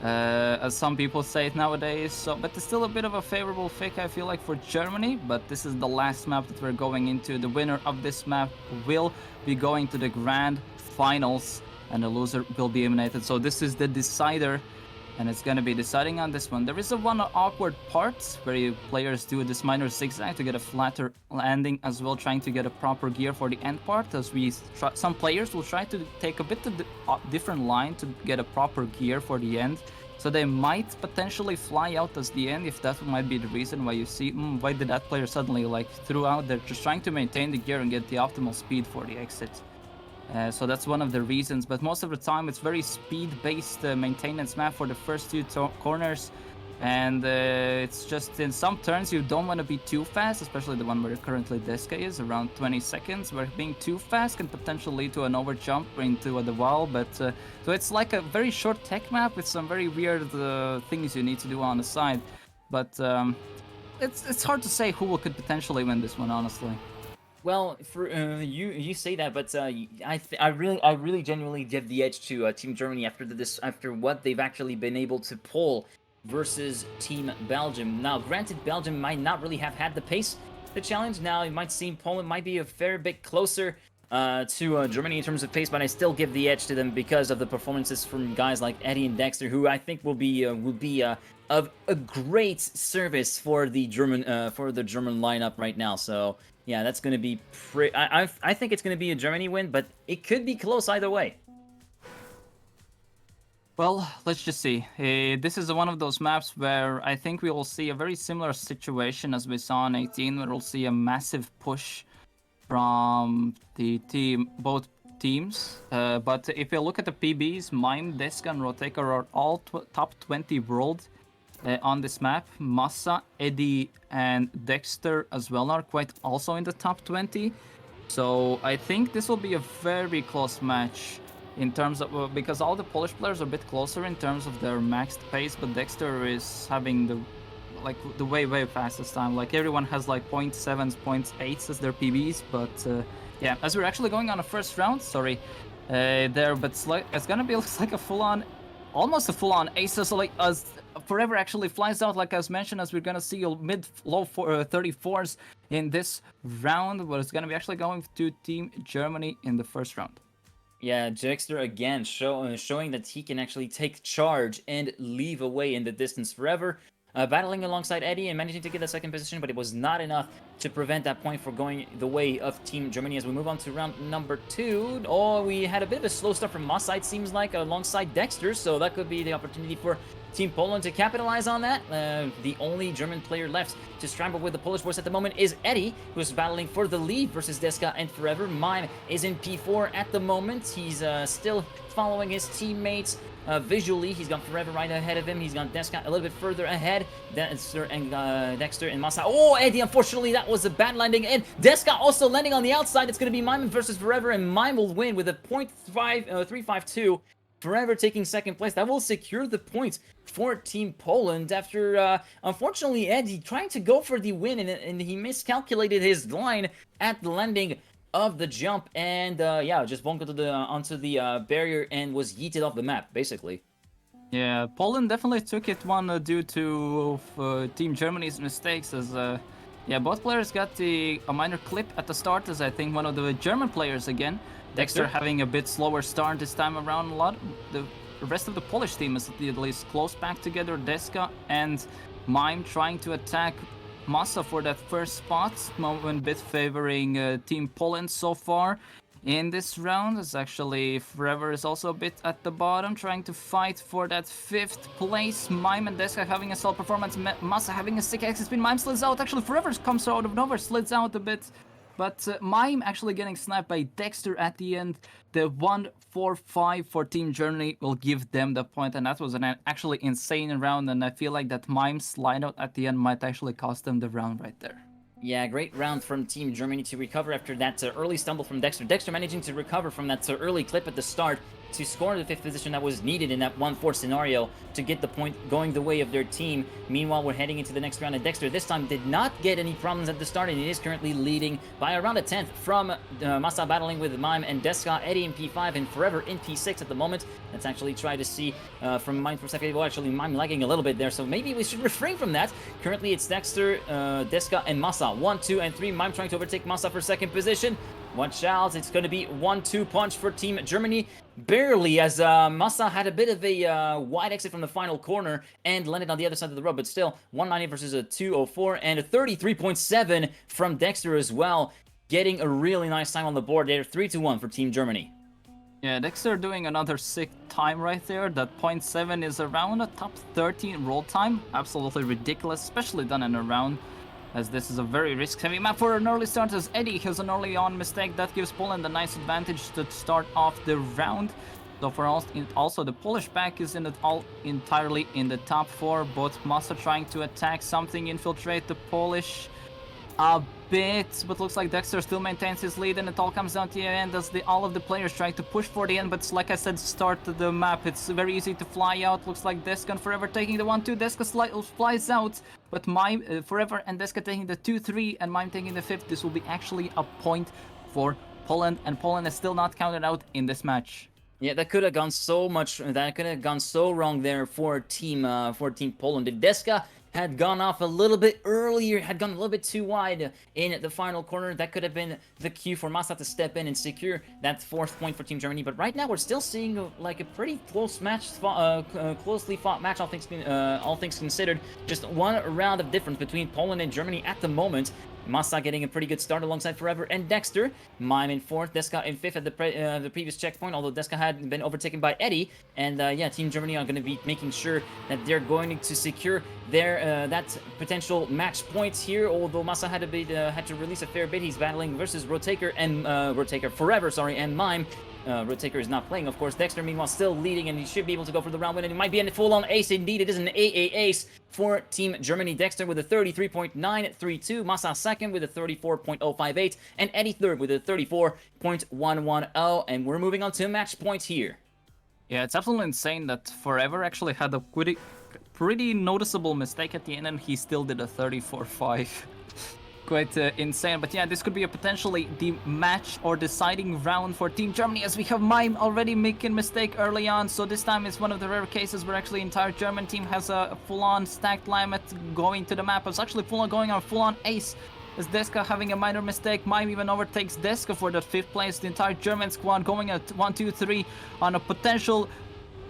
as some people say it nowadays. So, but it's still a bit of a favorable pick, I feel like, for Germany. But this is the last map that we're going into. The winner of this map will be going to the grand finals, and the loser will be eliminated. So this is the decider, and it's gonna be deciding on this one. There is one awkward part where players do this minor zigzag to get a flatter landing as well, trying to get a proper gear for the end part, as some players will try to take a bit of the different line to get a proper gear for the end. So they might potentially fly out as the end, if that might be the reason why you see, why did that player suddenly like threw out? They're just trying to maintain the gear and get the optimal speed for the exit. So that's one of the reasons, but most of the time it's very speed-based maintenance map for the first two corners, and it's just in some turns you don't want to be too fast, especially the one where currently Deska is, around 20 seconds, where being too fast can potentially lead to an overjump into the wall, but so it's like a very short tech map with some very weird things you need to do on the side, but it's hard to say who could potentially win this one, honestly. Well, for you say that, but I really genuinely give the edge to Team Germany after what they've actually been able to pull versus Team Belgium. Now, granted, Belgium might not really have had the pace to challenge. Now, it might seem Poland might be a fair bit closer to Germany in terms of pace, but I still give the edge to them because of the performances from guys like Eddie and Dexter, who I think will be of a great service for the German lineup right now. So. Yeah, that's going to be I think it's going to be a Germany win, but it could be close either way. Well, let's just see. This is one of those maps where I think we will see a very similar situation as we saw in 18, where we'll see a massive push from both teams. But if you look at the PBs, Mime, Deska, and Rotaker are all top 20 world. On this map, Massa, Eddie, and Dexter as well are quite also in the top 20. So I think this will be a very close match in terms of because all the Polish players are a bit closer in terms of their maxed pace, but Dexter is having the way fastest time. Like everyone has like 0.7s, 0.8s as their PBs, but yeah, as we're actually going on a first round, but it's gonna be looks like a full-on, almost a full-on ace. So like as Forever actually flies out, like I was mentioned, as we're gonna see mid-low 34s in this round, but it's gonna be actually going to Team Germany in the first round. Yeah, Dexter again showing that he can actually take charge and leave away in the distance Forever. Battling alongside Eddie and managing to get the second position, but it was not enough to prevent that point for going the way of Team Germany as we move on to round number 2. Oh, we had a bit of a slow start from Moss, it seems like, alongside Dexter, so that could be the opportunity for Team Poland to capitalize on that. The only German player left to scramble with the Polish boys at the moment is Eddie, who's battling for the lead versus Deska and Forever. Mime is in P4 at the moment. He's still following his teammates visually. He's got Forever right ahead of him. He's got Deska a little bit further ahead. Dexter and Massa. Oh, Eddie, unfortunately, that was a bad landing. And Deska also landing on the outside. It's going to be Mime versus Forever, and Mime will win with a 352. Forever taking second place. That will secure the points for Team Poland after, unfortunately, Eddie trying to go for the win, and he miscalculated his line at the landing of the jump, and yeah, just bumped onto the barrier and was yeeted off the map, basically. Yeah, Poland definitely took it one due to Team Germany's mistakes, as yeah, both players got a minor clip at the start, as I think one of the German players again Dexter having a bit slower start this time around. The rest of the Polish team is at least close back together. Deska and Mime trying to attack Massa for that first spot. Moment bit favoring Team Poland so far. In this round, is actually Forever is also a bit at the bottom, trying to fight for that 5th place. Mime and Deska having a solid performance. Massa having a sick exit spin. Mime slides out. Actually, Forever comes out of nowhere, slides out a bit. But Mime actually getting sniped by Dexter at the end. The 1-4-5 for Team Germany will give them the point, and that was an actually insane round. And I feel like that Mime slide out at the end might actually cost them the round right there. Yeah, great round from Team Germany to recover after that early stumble from Dexter. Dexter managing to recover from that early clip at the start to score the 5th position that was needed in that 1-4 scenario to get the point going the way of their team. Meanwhile, we're heading into the next round, and Dexter this time did not get any problems at the start, and it is currently leading by around a 10th from Massa battling with Mime and Deska, Eddie in P5, and Forever in P6 at the moment. Let's actually try to see from Mime's perspective. Well, actually, Mime lagging a little bit there, so maybe we should refrain from that. Currently, it's Dexter, Deska, and Massa. 1, 2, and 3. Mime trying to overtake Massa for 2nd position. Watch out, it's going to be 1-2 punch for Team Germany. Barely, as Massa had a bit of a wide exit from the final corner and landed on the other side of the road, but still, 190 versus a 204 and a 33.7 from Dexter as well. Getting a really nice time on the board there, 3-1 for Team Germany. Yeah, Dexter doing another sick time right there. That 0.7 is around a top 13 roll time. Absolutely ridiculous, especially done in a round, as this is a very risk-heavy map for an early start, as Eddie has an early on mistake. That gives Poland a nice advantage to start off the round. So for also the Polish back is entirely in the top 4. Both Massa trying to attack something, infiltrate the Polish a bit, but looks like Dexter still maintains his lead, and it all comes down to the end as all of the players trying to push for the end. But like I said, start the map, it's very easy to fly out. Looks like Deska and Forever taking the 1-2. Deska flies out, but Mime, Forever and Deska taking the 2-3, and Mime taking the 5th. This will be actually a point for Poland, and Poland is still not counted out in this match. Yeah, that could have gone so much. That could have gone so wrong there for Team Poland. If Deska had gone off a little bit earlier, had gone a little bit too wide in the final corner, that could have been the cue for Massa to step in and secure that 4th point for Team Germany. But right now, we're still seeing like a pretty close match, closely fought match, all things considered. Just one round of difference between Poland and Germany at the moment. Massa getting a pretty good start alongside Forever and Dexter. Mime in 4th, Deska in 5th at the previous checkpoint, although Deska had been overtaken by Eddie. And yeah, Team Germany are going to be making sure that they're going to secure their that potential match points here. Although Massa had to release a fair bit, he's battling versus Rotaker and Forever, sorry, and Mime. Rotaker is not playing, of course. Dexter, meanwhile, still leading, and he should be able to go for the round win, and it might be a full-on ace. Indeed, it is an AA ace for Team Germany. Dexter with a 33.932, Massa 2nd with a 34.058, and Eddie 3rd with a 34.110, and we're moving on to match points here. Yeah, it's absolutely insane that Forever actually had a pretty noticeable mistake at the end, and he still did a 34.5. Quite insane, but yeah, this could be a potentially the match or deciding round for Team Germany, as we have Mime already making mistake early on. So this time it's one of the rare cases where actually entire German team has a full-on stacked limit going to the map. It's actually going on full-on ace, as Deska having a minor mistake. Mime even overtakes Deska for that 5th place. The entire German squad going at 1-2-3 on a potential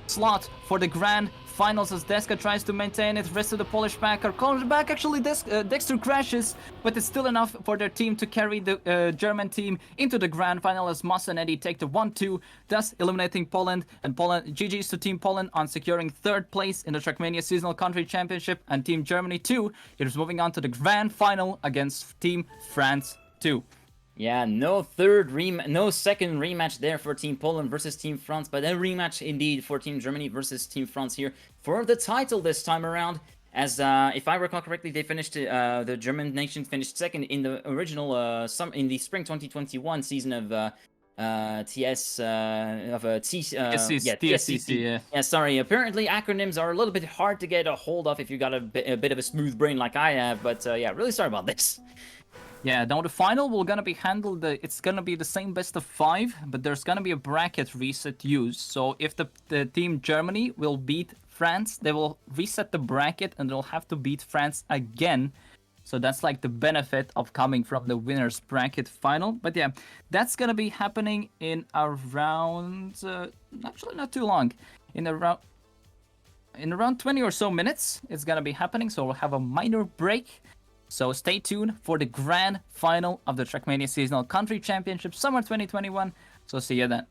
slot for the grand finals, as Deska tries to maintain it. Rest of the Polish back are called back. Actually, Dexter crashes, but it's still enough for their team to carry the German team into the grand final, as Massa and Eddie take the 1-2, thus eliminating Poland. And Poland, GG's to Team Poland on securing 3rd place in the Trackmania Seasonal Country Championship, and Team Germany 2 is moving on to the grand final against Team France 2. Yeah, no second rematch there for Team Poland versus Team France, but a rematch indeed for Team Germany versus Team France here for the title this time around. As if I recall correctly, they finished the German nation finished 2nd in the original in the spring 2021 season of TSCC. Yeah, sorry. Apparently, acronyms are a little bit hard to get a hold of if you got a bit of a smooth brain like I have. But yeah, really sorry about this. Yeah, now the final will gonna be handled, it's gonna be the same best of 5, but there's gonna be a bracket reset used. So if the Team Germany will beat France, they will reset the bracket and they'll have to beat France again. So that's like the benefit of coming from the winner's bracket final. But yeah, that's gonna be happening in around actually not too long. In around 20 or so minutes, it's gonna be happening. So we'll have a minor break. So stay tuned for the grand final of the Trackmania Seasonal Country Championship Summer 2021. So see you then.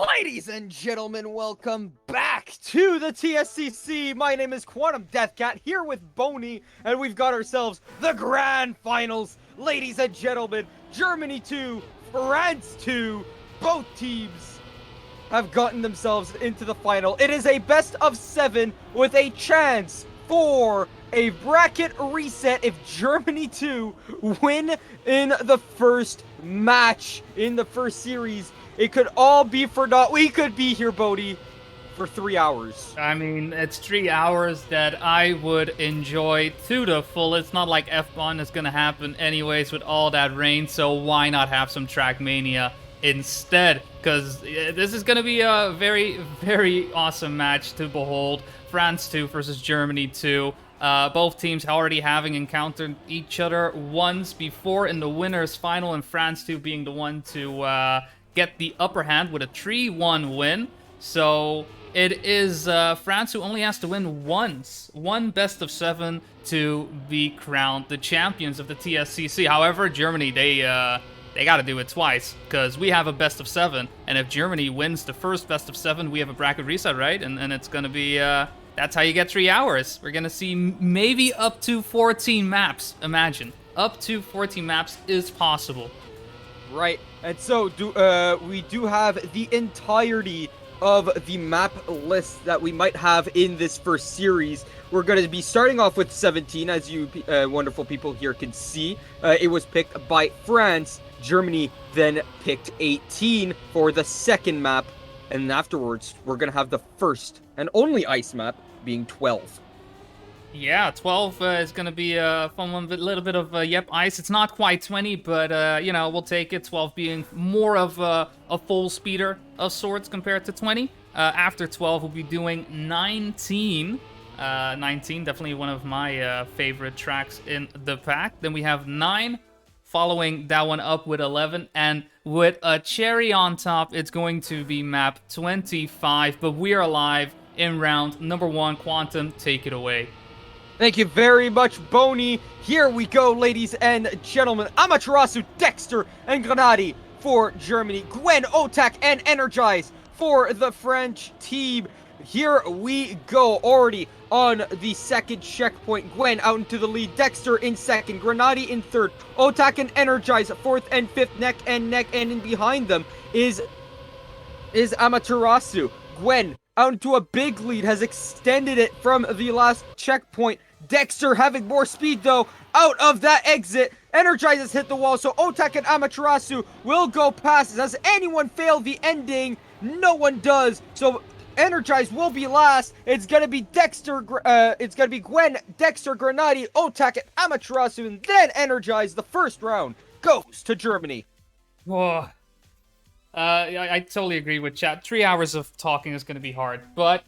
Ladies and gentlemen, welcome back to the TSCC. My name is Quantum Deathcat, here with Boney, and we've got ourselves the grand finals. Ladies and gentlemen, Germany 2, France 2, both teams have gotten themselves into the final. It is a best of 7 with a chance for a bracket reset if Germany 2 win in the first match, in the first series. It could all be for naught. We could be here, Bodhi, for 3 hours. I mean, it's 3 hours that I would enjoy to the full. It's not like F1 is going to happen anyways with all that rain, so why not have some Trackmania instead? Because this is going to be a very, very awesome match to behold. France 2 versus Germany 2. Both teams already having encountered each other once before in the winners' final, and France 2 being the one to get the upper hand with a 3-1 win. So it is France who only has to win once, one best of 7 to be crowned the champions of the TSCC. However, Germany, they got to do it twice, because we have a best of 7, and if Germany wins the first best of 7, we have a bracket reset, right? And it's gonna be that's how you get 3 hours. We're gonna see maybe up to 14 maps. Imagine, up to 14 maps is possible. Right, and so we do have the entirety of the map list that we might have in this first series. We're going to be starting off with 17, as you wonderful people here can see. It was picked by France. Germany then picked 18 for the second map, and afterwards we're going to have the first and only ice map being 12. Yeah, 12 is going to be a fun one, a little bit of, ice. It's not quite 20, but, you know, we'll take it. 12 being more of a full speeder of sorts compared to 20. After 12, we'll be doing 19. 19, definitely one of my favorite tracks in the pack. Then we have 9, following that one up with 11. And with a cherry on top, it's going to be map 25. But we are live in round number 1. Quantum, take it away. Thank you very much, Boney. Here we go, ladies and gentlemen. Amaterasu, Dexter, and Grenadi for Germany. Gwen, Otak, and Energize for the French team. Here we go, already on the second checkpoint. Gwen out into the lead. Dexter in second. Grenadi in third. Otak and Energize fourth and fifth, neck and neck. And in behind them is Amaterasu. Gwen out into a big lead, has extended it from the last checkpoint. Dexter having more speed though, out of that exit. Energize has hit the wall, so Otak and Amaterasu will go past. Does anyone fail the ending? No one does. So Energize will be last. It's gonna be Dexter, it's gonna be Gwen, Dexter, Grenadi, Otak, and Amaterasu, and then Energize. The first round goes to Germany. Oh. I totally agree with chat. 3 hours of talking is going to be hard, but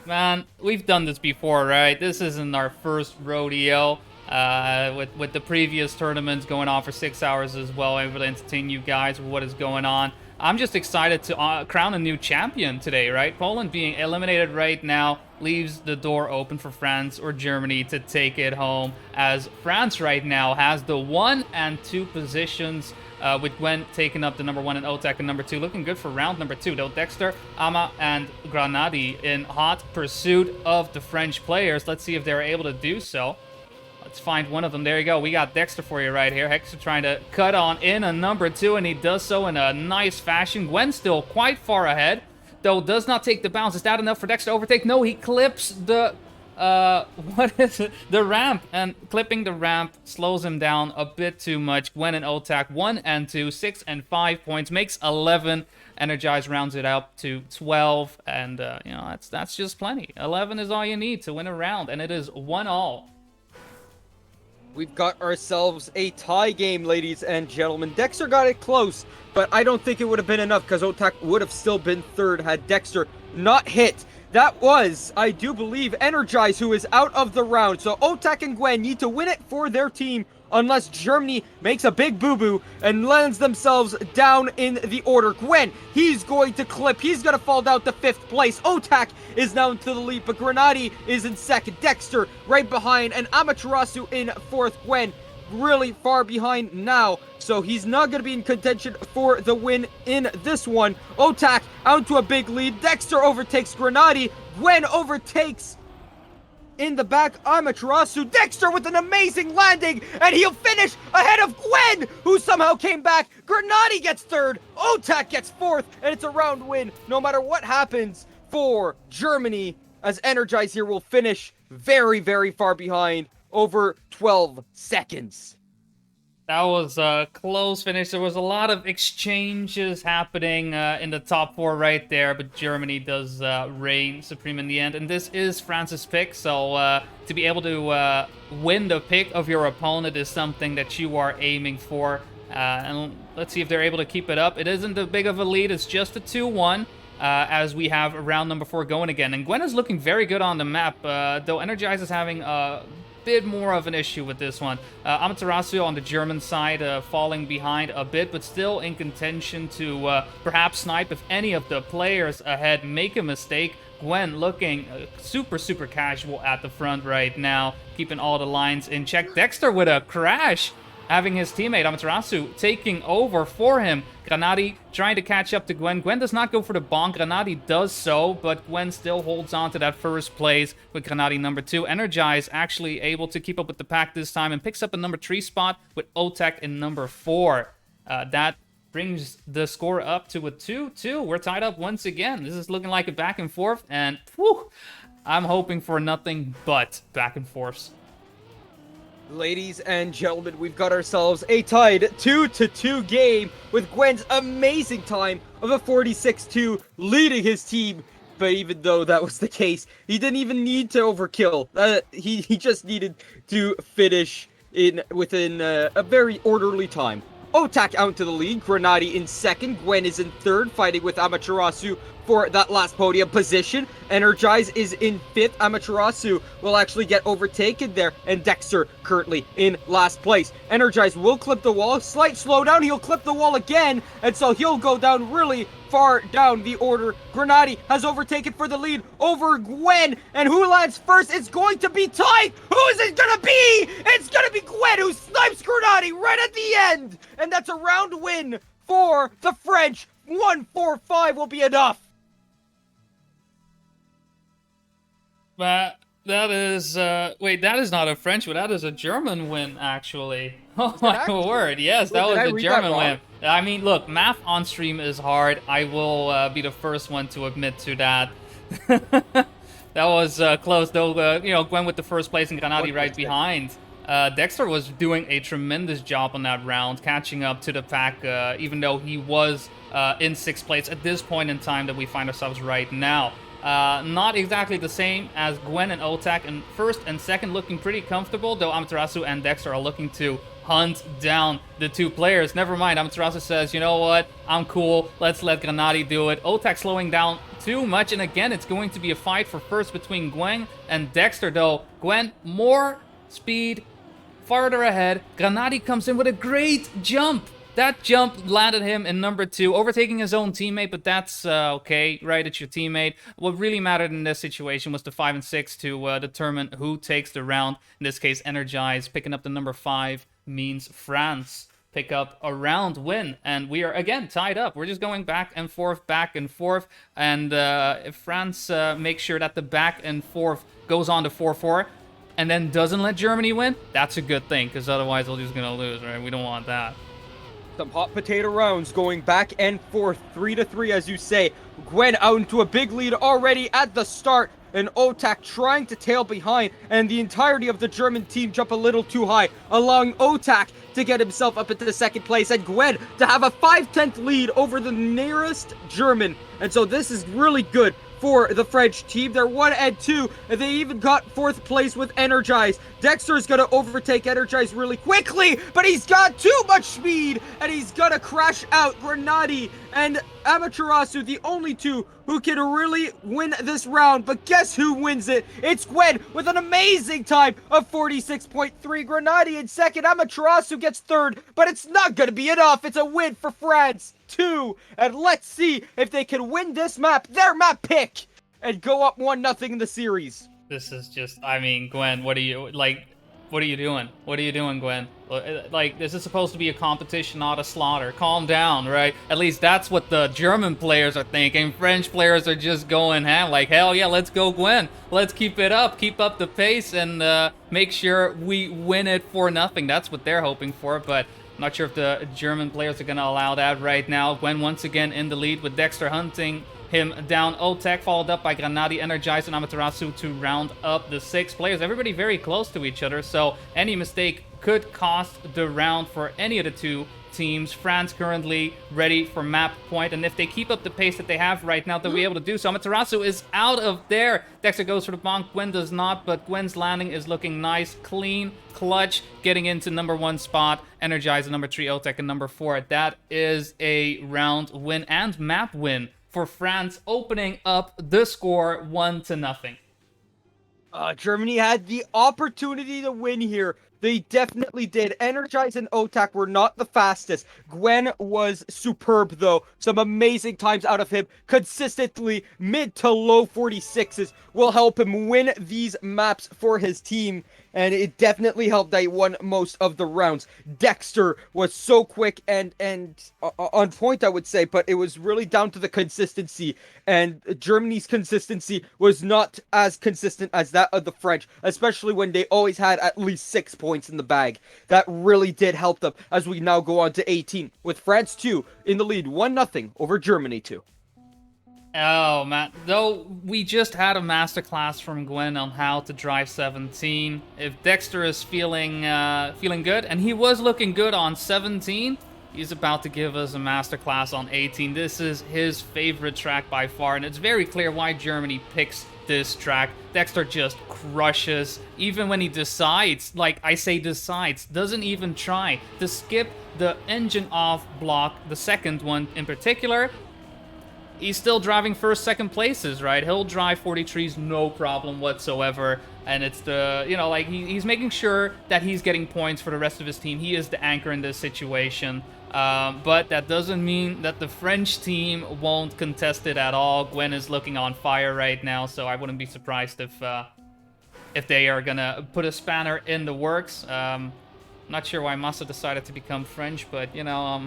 man, we've done this before, right? This isn't our first rodeo. With the previous tournaments going on for 6 hours as well, able to entertain you guys with what is going on. I'm just excited to crown a new champion today, right? Poland being eliminated right now leaves the door open for France or Germany to take it home, as France right now has the 1 and 2 positions, with Gwen taking up the number 1 and Otak in number 2. Looking good for round number 2, though. Dexter, Ama, and Grenadi in hot pursuit of the French players. Let's see if they're able to do so. Let's find one of them. There you go. We got Dexter for you right here. Dexter trying to cut on in a number 2, and he does so in a nice fashion. Gwen still quite far ahead, though does not take the bounce. Is that enough for Dexter to overtake? No, he clips the the ramp, and clipping the ramp slows him down a bit too much. Gwen and Otak 1 and 2, 6 and 5 points, makes 11. Energize rounds it up to 12, and you know, that's just plenty. 11 is all you need to win a round, and it is 1-1. We've got ourselves a tie game, ladies and gentlemen. Dexter got it close, but I don't think it would have been enough, because Otak would have still been third had Dexter not hit. That was, I do believe, Energize, who is out of the round. So Otak and Gwen need to win it for their team, unless Germany makes a big boo-boo and lands themselves down in the order. Gwen, he's going to clip. He's going to fall down to 5th place. Otak is now into the lead, but Grenadi is in 2nd. Dexter right behind, and Amaterasu in 4th. Gwen really far behind now, so he's not going to be in contention for the win in this one. Otak out to a big lead. Dexter overtakes Grenady. Gwen overtakes in the back Amaterasu. Dexter with an amazing landing, and he'll finish ahead of Gwen, who somehow came back. Grenady gets third. Otak gets fourth, and it's a round win no matter what happens for Germany, as Energize here will finish very, very far behind, over 12 seconds. That was a close finish. There was a lot of exchanges happening in the top 4 right there, but Germany does reign supreme in the end. And this is France's pick, so to be able to win the pick of your opponent is something that you are aiming for. And let's see if they're able to keep it up. It isn't a big of a lead, it's just a 2-1. As we have round number 4 going again. And Gwen is looking very good on the map, though Energize is having a bit more of an issue with this one. Amaterasu on the German side falling behind a bit, but still in contention to perhaps snipe if any of the players ahead make a mistake. Gwen looking super, super casual at the front right now, keeping all the lines in check. Dexter with a crash, having his teammate Amaterasu taking over for him. Grenady trying to catch up to Gwen. Gwen does not go for the bonk. Grenady does so, but Gwen still holds on to that first place with Grenady number 2. Energize actually able to keep up with the pack this time and picks up a number 3 spot with Otek in number 4. That brings the score up to a 2-2. We're tied up once again. This is looking like a back and forth, and whew, I'm hoping for nothing but back and forths. Ladies and gentlemen, we've got ourselves a tied 2-2 game with Gwen's amazing time of a 46-2 leading his team. But even though that was the case, he didn't even need to overkill. He just needed to finish within a very orderly time. Otak out to the lead, Grenady in second, Gwen is in third, fighting with Amaterasu for that last podium position. Energize is in 5th. Amaterasu will actually get overtaken there, and Dexter currently in last place. Energize will clip the wall. Slight slowdown, he'll clip the wall again, and so he'll go down really far down the order. Grenady has overtaken for the lead over Gwen, and who lands first? It's going to be tight. Who is it gonna be? It's gonna be Gwen who snipes Grenady right at the end, and that's a round win for the French. 1-4-5 will be enough. That is, wait, that is not a French win, that is a German win, actually. Oh my word, yes, that was a German win. I mean, look, math on stream is hard. I will be the first one to admit to that. That was close, though, you know, Gwen with the first place and Grenady right behind. Dexter was doing a tremendous job on that round, catching up to the pack, even though he was in 6th place at this point in time that we find ourselves right now. Not exactly the same as Gwen and Otak in 1st and 2nd, looking pretty comfortable, though Amaterasu and Dexter are looking to hunt down the 2 players. Never mind, Amaterasu says, you know what, I'm cool, let's let Grenady do it. Otak slowing down too much, and again, it's going to be a fight for first between Gwen and Dexter, though. Gwen, more speed, farther ahead. Grenady comes in with a great jump. That jump landed him in number 2, overtaking his own teammate, but that's okay, right? It's your teammate. What really mattered in this situation was the 5 and 6 to determine who takes the round. In this case, Energize picking up the number 5 means France pick up a round win, and we are again tied up. We're just going back and forth, and if France makes sure that the back and forth goes on to 4-4, and then doesn't let Germany win, that's a good thing, because otherwise we're just gonna lose, right? We don't want that. Some hot potato rounds going back and forth, 3-3 as you say. Gwen out into a big lead already at the start, and Otak trying to tail behind, and the entirety of the German team jump a little too high, allowing Otak to get himself up into the 2nd place, and Gwen to have a 5/10 lead over the nearest German. And so this is really good for the French team. They're 1-2, and they even got 4th place with Energize. Dexter's gonna overtake Energize really quickly, but he's got too much speed, and he's gonna crash out. Grenady and Amaterasu, the only 2 who can really win this round, but guess who wins it? It's Gwen with an amazing time of 46.3. Grenady in 2nd, Amaterasu gets 3rd, but it's not gonna be enough. It's a win for France, 2, and let's see if they can win this map, their map pick, and go up 1-0 in the series. This is just, I mean, Gwen, what are you, like, What are you doing? What are you doing, Gwen? Like, this is supposed to be a competition, not a slaughter. Calm down, right? At least that's what the German players are thinking. French players are just going ham, like, hell yeah, let's go, Gwen. Let's keep it up. Keep up the pace and make sure we win it for nothing. That's what they're hoping for, but I'm not sure if the German players are going to allow that right now. Gwen once again in the lead with Dexter hunting him down. Otek followed up by Granadi, Energized, and Amaterasu to round up the 6 players. Everybody very close to each other, so any mistake could cost the round for any of the 2 teams. France currently ready for map point, and if they keep up the pace that they have right now, they'll be able to do so. Amaterasu is out of there. Dexter goes for the bonk. Gwen does not, but Gwen's landing is looking nice, clean, clutch, getting into number 1 spot. Energized number 3, Otek, and number 4. That is a round win and map win for France, opening up the score 1-0. Germany had the opportunity to win here. They definitely did. Energize and Otak were not the fastest. Gwen was superb, though. Some amazing times out of him. Consistently, mid to low 46s will help him win these maps for his team. And it definitely helped that he won most of the rounds. Dexter was so quick and on point, I would say, but it was really down to the consistency. And Germany's consistency was not as consistent as that of the French, especially when they always had at least 6 points in the bag. That really did help them as we now go on to 18, with France 2 in the lead, 1-0 over Germany 2. Oh, man. Though we just had a masterclass from Gwen on how to drive 17. If Dexter is feeling good, and he was looking good on 17, he's about to give us a masterclass on 18. This is his favorite track by far, and it's very clear why Germany picks this track. Dexter just crushes, even when he decides, like I say decides, doesn't even try to skip the engine off block, the second one in particular. He's still driving first, second places, right? He'll drive 43s, no problem whatsoever. And it's the, you know, like he's making sure that he's getting points for the rest of his team. He is the anchor in this situation. But that doesn't mean that the French team won't contest it at all. Gwen is looking on fire right now, so I wouldn't be surprised if they are gonna put a spanner in the works. Not sure why Massa decided to become French, but you know,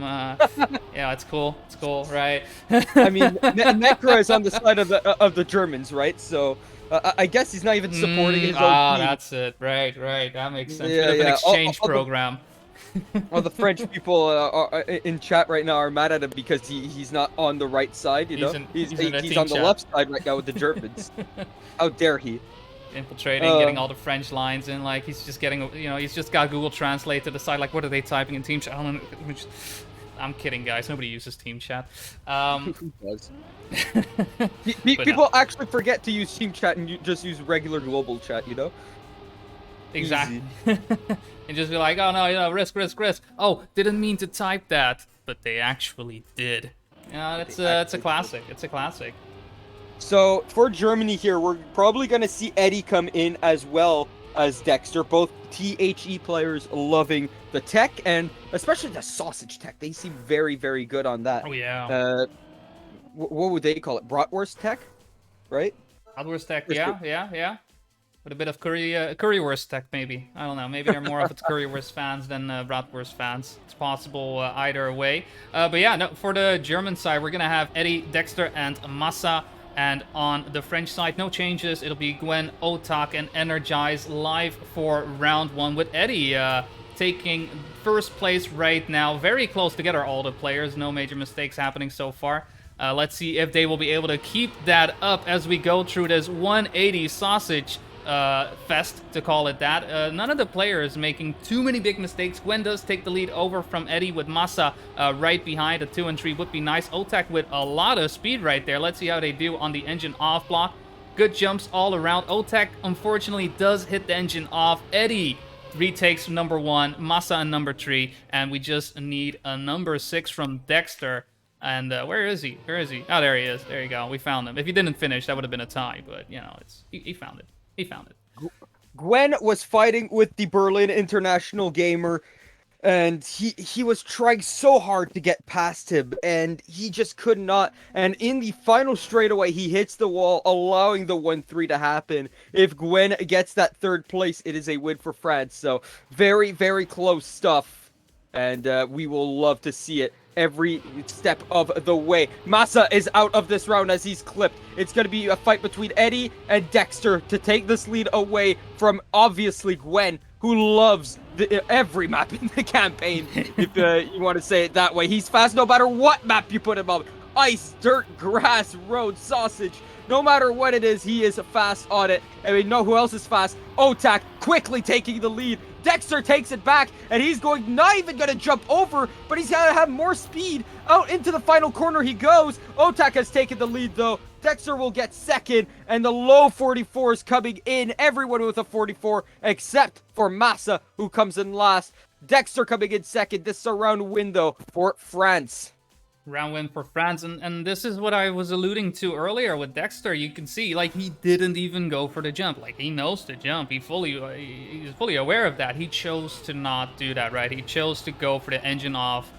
yeah, it's cool. It's cool, right? I mean, Necro is on the side of the Germans, right? So I guess he's not even supporting his own team. That's it. Right. That makes sense. Yeah, Bit of an yeah. exchange program. All the French people are in chat right now are mad at him because he's not on the right side. You know, he's on the left side right now with the Germans. How dare he? Infiltrating, getting all the French lines in, like he's just getting, you know, he's just got Google Translate to the side, like what are they typing in team chat? I don't know. I'm kidding, guys. Nobody uses team chat. Who does? People actually forget to use team chat and just use regular global chat, you know? Exactly. And just be like, oh no, you know, risk. Oh, didn't mean to type that, but they actually did. Yeah, it's a classic. It's a classic. So, for Germany here, we're probably going to see Eddie come in as well as Dexter. Both THE players loving the tech, and especially the sausage tech. They seem very, very good on that. Oh, yeah. What would they call it? Bratwurst tech? Right? Bratwurst tech, yeah. With a bit of currywurst tech, maybe. I don't know. Maybe they're more of a currywurst fans than bratwurst fans. It's possible either way. But yeah, no, for the German side, we're going to have Eddie, Dexter, and Massa. And on the French side, no changes. It'll be Gwen, Otak, and Energize live for round 1 with Eddie taking first place right now. Very close together, all the players. No major mistakes happening so far. Let's see if they will be able to keep that up as we go through this 180 sausage fest, to call it that. None of the players making too many big mistakes. Gwen does take the lead over from Eddie with Massa right behind. A 2 and 3 would be nice. Otak with a lot of speed right there. Let's see how they do on the engine off block. Good jumps all around. Otak unfortunately does hit the engine off. Eddie retakes number 1, Massa and number 3, and we just need a number 6 from Dexter. And where is he? Where is he? Oh, there he is. There you go. We found him. If he didn't finish, that would have been a tie, but you know, he found it. He found it. Gwen was fighting with the Berlin International Gamer. and he was trying so hard to get past him, and he just could not. And in the final straightaway, he hits the wall, allowing the 1-3 to happen. If Gwen gets that third place, it is a win for France. So very, very close stuff, and we will love to see it every step of the way. Massa is out of this round as he's clipped. It's going to be a fight between Eddie and Dexter to take this lead away from, obviously, Gwen, who loves every map in the campaign, if you want to say it that way. He's fast no matter what map you put him on. Ice, dirt, grass, road, sausage. No matter what it is, he is fast on it. And we know who else is fast. Otak quickly taking the lead. Dexter takes it back, and he's not even going to jump over, but he's going to have more speed. Out into the final corner he goes. Otak has taken the lead, though. Dexter will get second, and the low 44s coming in. Everyone with a 44, except for Massa, who comes in last. Dexter coming in second. This is a round win, though, for France. Round win for France, and this is what I was alluding to earlier with Dexter. You can see, like, he didn't even go for the jump. Like, he knows to jump. He's fully aware of that. He chose to not do that, right? He chose to go for the engine off.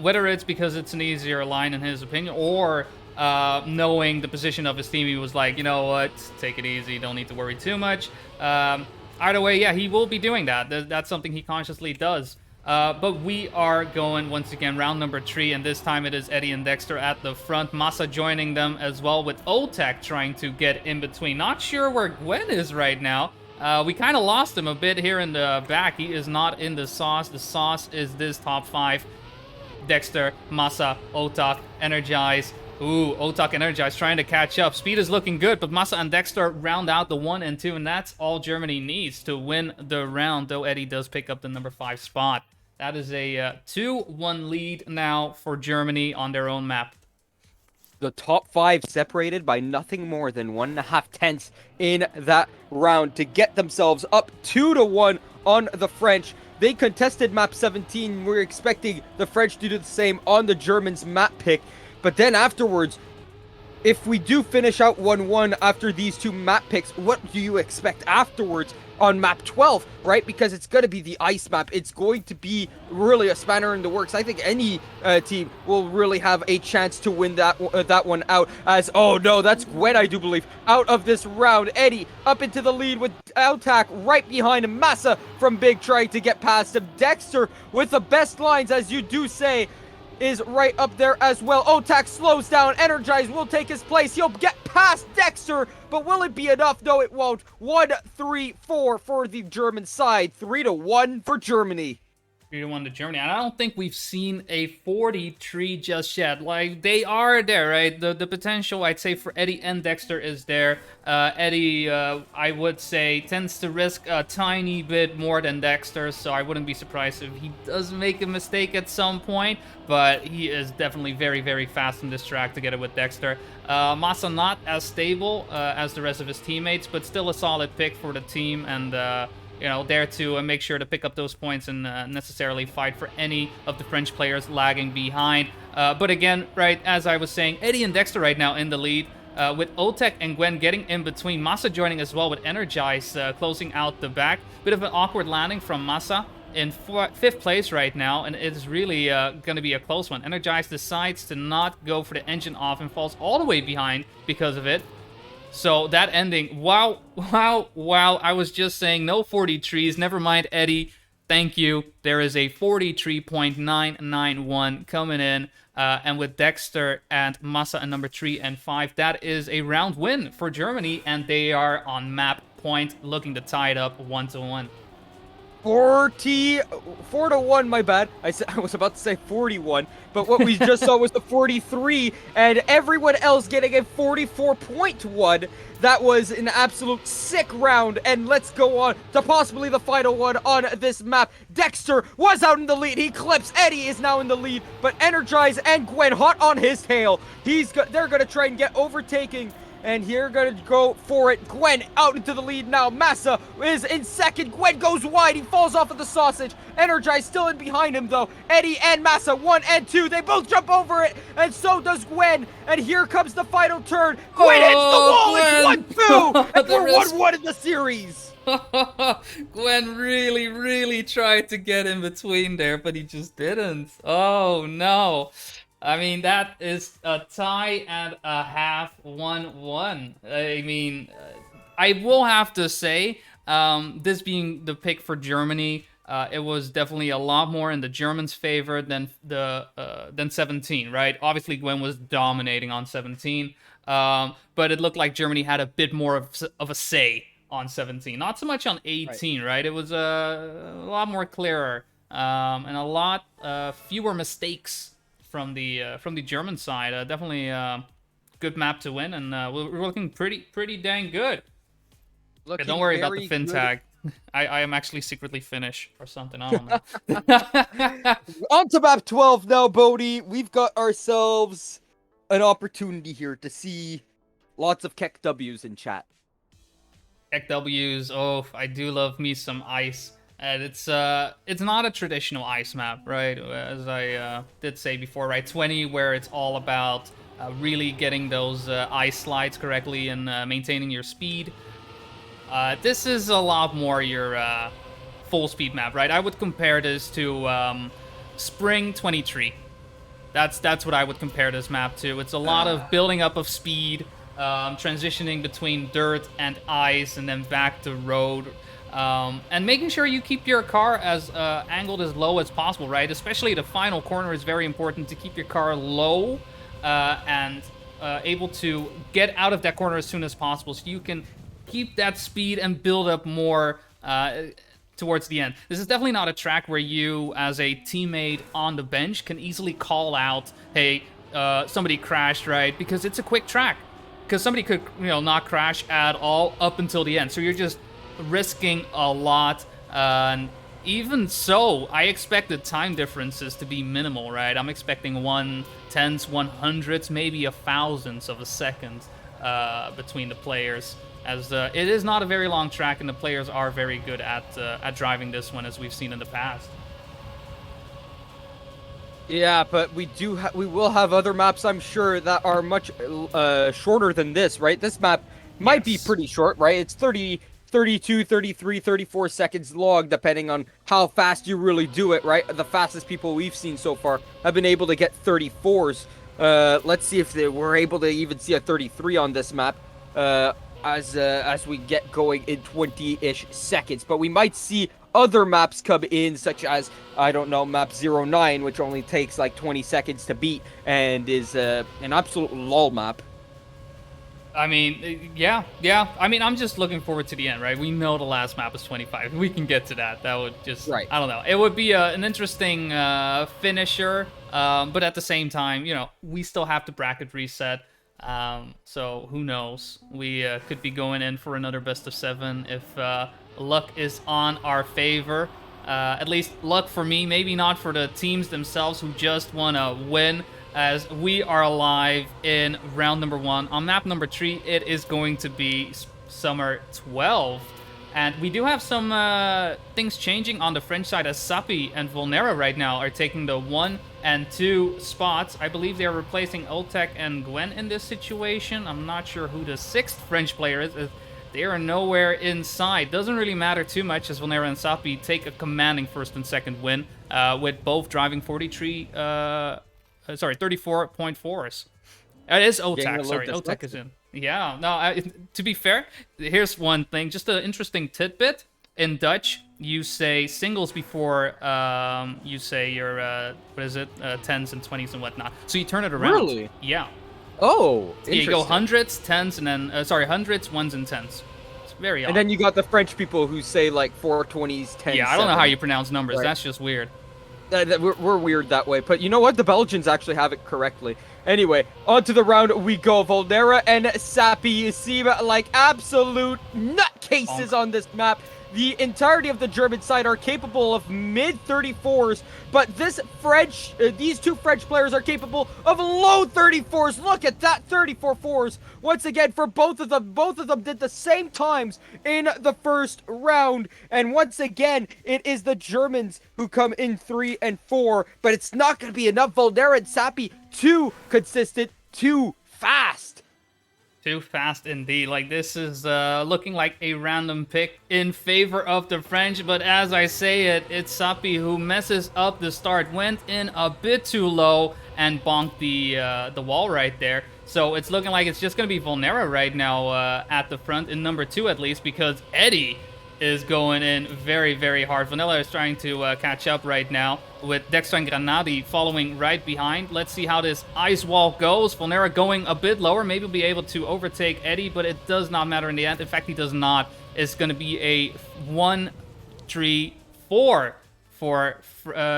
Whether it's because it's an easier line in his opinion, or knowing the position of his team, he was like, you know what, take it easy, don't need to worry too much. Either way, yeah, he will be doing that. That's something he consciously does. But we are going, once again, round number 3, and this time it is Eddie and Dexter at the front. Massa joining them as well, with Otak trying to get in between. Not sure where Gwen is right now. We kind of lost him a bit here in the back. He is not in the sauce. The sauce is this top 5. Dexter, Massa, Otak, Energize. Ooh, Otak Energize trying to catch up. Speed is looking good, but Massa and Dexter round out the 1 and 2, and that's all Germany needs to win the round, though Eddie does pick up the number 5 spot. That is a 2-1 lead now for Germany on their own map. The top 5 separated by nothing more than 1.5 tenths in that round to get themselves up 2-1 on the French. They contested map 17. We're expecting the French to do the same on the Germans' map pick. But then afterwards, if we do finish out 1-1 after these 2 map picks, what do you expect afterwards on map 12, right? Because it's going to be the ice map. It's going to be really a spanner in the works. I think any team will really have a chance to win that one out. As, oh no, that's Gwen, I do believe, out of this round. Eddie up into the lead with Otak right behind him. Massa from Big trying to get past him. Dexter with the best lines, as you do say, is right up there as well. Otak slows down. Energize will take his place. He'll get past Dexter, but will it be enough? No, it won't. 1-3-4 for the German side. 3-1 for Germany. 3-1 to Germany. And I don't think we've seen a 43 just yet. Like, they are there, right? The potential, I'd say, for Eddie and Dexter is there. Eddie, I would say, tends to risk a tiny bit more than Dexter, so I wouldn't be surprised if he does make a mistake at some point, but he is definitely very, very fast on this track together with Dexter. Massa not as stable as the rest of his teammates, but still a solid pick for the team, and you know, there to make sure to pick up those points and necessarily fight for any of the French players lagging behind. But again, right, as I was saying, Eddie and Dexter right now in the lead, with Otek and Gwen getting in between. Massa joining as well with Energize closing out the back. Bit of an awkward landing from Massa in 5th place right now, and it's really going to be a close one. Energize decides to not go for the engine off and falls all the way behind because of it. So that ending, wow, I was just saying no 43s, never mind Eddie, thank you. There is a 43.991 coming in, and with Dexter and Massa at number 3 and 5, that is a round win for Germany, and they are on map point, looking to tie it up 1-1. 4-1, my bad. I was about to say 41, but what we just saw was the 43, and everyone else getting a 44.1. That was an absolute sick round, and let's go on to possibly the final one on this map. Dexter was out in the lead. He clips. Eddie is now in the lead, but Energize and Gwen hot on his tail. They're gonna try and get overtaking. And here, gonna go for it. Gwen out into the lead now. Massa is in second. Gwen goes wide. He falls off of the sausage. Energize still in behind him, though. Eddie and Massa, 1 and 2. They both jump over it. And so does Gwen. And here comes the final turn. Gwen hits the wall. Gwen. It's 1-2. And we're 1-1 in the series. Gwen really, really tried to get in between there, but he just didn't. Oh no. I mean, that is a tie and a half, 1-1. I mean, I will have to say, this being the pick for Germany, it was definitely a lot more in the Germans' favor than 17, right? Obviously, Gwen was dominating on 17, but it looked like Germany had a bit more of a say on 17, not so much on 18, right? It was a lot more clearer, and a lot fewer mistakes from the German side. Definitely good map to win, and we're looking pretty dang good. Looking Don't worry about the very Finn good. tag. I am actually secretly Finnish or something. I don't know. On to map 12 now, Bodhi. We've got ourselves an opportunity here to see lots of Keck W's in chat. Tech W's. Oh, I do love me some ice. And it's not a traditional ice map, right? As I did say before, right? 20, where it's all about really getting those ice slides correctly and maintaining your speed. This is a lot more your full speed map, right? I would compare this to Spring 23. That's what I would compare this map to. It's a lot of building up of speed, transitioning between dirt and ice, and then back to road. And making sure you keep your car as angled as low as possible, right? Especially the final corner is very important to keep your car low and able to get out of that corner as soon as possible, so you can keep that speed and build up more towards the end. This is definitely not a track where you, as a teammate on the bench, can easily call out, hey, somebody crashed, right? Because it's a quick track. Because somebody could, not crash at all up until the end. So you're just risking a lot. And even so, I expect the time differences to be minimal, right? I'm expecting 1/10, 100s, maybe a thousandth of a second between the players. As it is not a very long track, and the players are very good at driving this one, as we've seen in the past. Yeah, but we will have other maps, I'm sure, that are much shorter than this, right? This map might be pretty short, right? It's 30, 32, 33, 34 seconds long, depending on how fast you really do it, right? The fastest people we've seen so far have been able to get 34s. Let's see if we're able to even see a 33 on this map. As we get going in 20-ish seconds. But we might see other maps come in, such as, I don't know, map 09, which only takes like 20 seconds to beat and is an absolute lol map. I mean, yeah. I mean, I'm just looking forward to the end, right? We know the last map is 25. We can get to that. That would just, right. I don't know. It would be an interesting finisher, but at the same time, we still have the bracket reset. So who knows? We could be going in for another best of 7 if luck is on our favor. At least luck for me, maybe not for the teams themselves who just want to win, as we are alive in round number 1. On map number 3, it is going to be Summer 12. And we do have some things changing on the French side, as Sapi and Volnera right now are taking the 1 and 2 spots. I believe they're replacing Oltek and Gwen in this situation. I'm not sure who the 6th French player is. They are nowhere inside. Doesn't really matter too much, as Volnera and Sapi take a commanding 1st and 2nd win, with both driving 34.4s. It is Oltek, sorry. Oltek is in. Yeah, no, to be fair, here's one thing. Just an interesting tidbit. In Dutch, you say singles before you say your, 10s and 20s and whatnot. So you turn it around. Really? Yeah. Oh, interesting. Yeah, you go hundreds, 10s, and then, hundreds, 1s, and 10s. It's very odd. And then you got the French people who say like 420s, 10s. Yeah, I don't know how you pronounce numbers. Right. That's just weird. We're weird that way, but you know what? The Belgians actually have it correctly. Anyway, on to the round we go. Volnera and Sapi seem like absolute nutcases on this map. The entirety of the German side are capable of mid-34s, but these two French players are capable of low 34s. Look at that, 34 4s. Once again, for both of them did the same times in the first round. And once again, it is the Germans who come in 3 and 4, but it's not going to be enough. Volnera and Sapi, too consistent, too fast. Too fast indeed. Like, this is looking like a random pick in favor of the French, but as I say it, it's Sapi who messes up the start. Went in a bit too low and bonked the wall right there. So it's looking like it's just going to be Volnera right now at the front, in number 2 at least, because Eddie is going in very, very hard. Vanilla is trying to catch up right now, with Dexter and Granadi following right behind. Let's see how this ice wall goes. Volnera going a bit lower. Maybe will be able to overtake Eddie, but it does not matter in the end. In fact, he does not. It's going to be a 1-3-4 for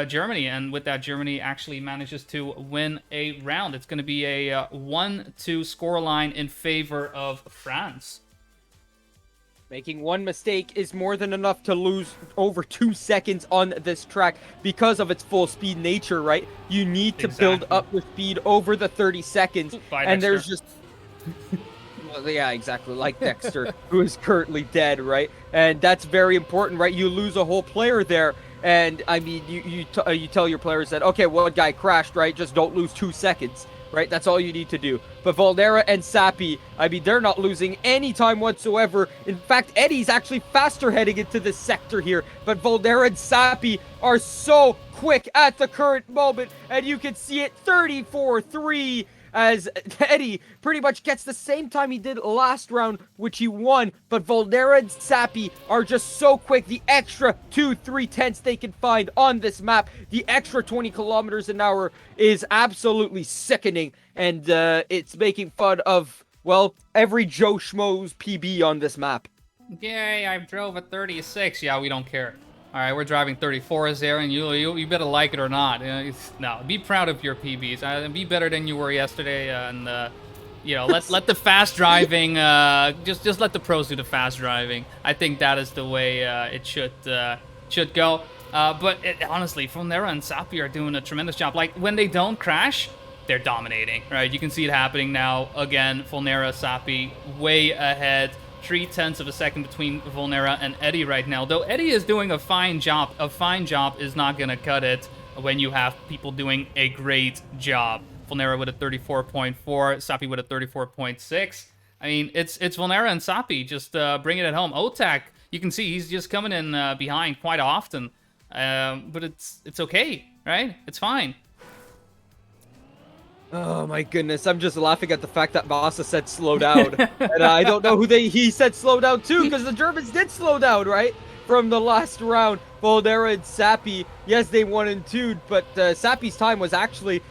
Germany, and with that, Germany actually manages to win a round. It's going to be a 1-2 scoreline in favor of France. Making one mistake is more than enough to lose over 2 seconds on this track because of its full speed nature, right? You need to build up your speed over the 30 seconds. And there's just... well, yeah, exactly, like Dexter, who is currently dead, right? And that's very important, right? You lose a whole player there. And, I mean, you tell your players that, okay, well, one guy crashed, right? Just don't lose 2 seconds. Right, that's all you need to do. But Volnera and Sapi, I mean, they're not losing any time whatsoever. In fact, Eddie's actually faster heading into this sector here. But Volnera and Sapi are so quick at the current moment. And you can see it 34-3 as Eddie pretty much gets the same time he did last round, which he won. But Volnera and Sapi are just so quick. The extra 2-3 tenths they can find on this map, the extra 20 kilometers an hour is absolutely sickening. And it's making fun of, well, every Joe Schmo's PB on this map. Yay, I drove a 36. Yeah, we don't care. All right, we're driving 34s there, and you better like it or not. No, be proud of your PBs. Be better than you were yesterday, and you know, let the fast driving. Just let the pros do the fast driving. I think that is the way it should go. But honestly, Volnera and Sapi are doing a tremendous job. Like, when they don't crash, they're dominating. Right? You can see it happening now. Again, Volnera, Sapi way ahead. 0.3 of a second between Volnera and Eddie right now. Though Eddie is doing a fine job. A fine job is not going to cut it when you have people doing a great job. Volnera with a 34.4, Sapi with a 34.6. I mean, it's Volnera and Sapi just bringing it home. Otak, you can see he's just coming in behind quite often. But it's okay, right? It's fine. Oh my goodness, I'm just laughing at the fact that Massa said slow down. And I don't know who he said slow down to, because the Germans did slow down, right? From the last round, Volnera and Sapi, yes, they 1 and 2, but Sapi's time was actually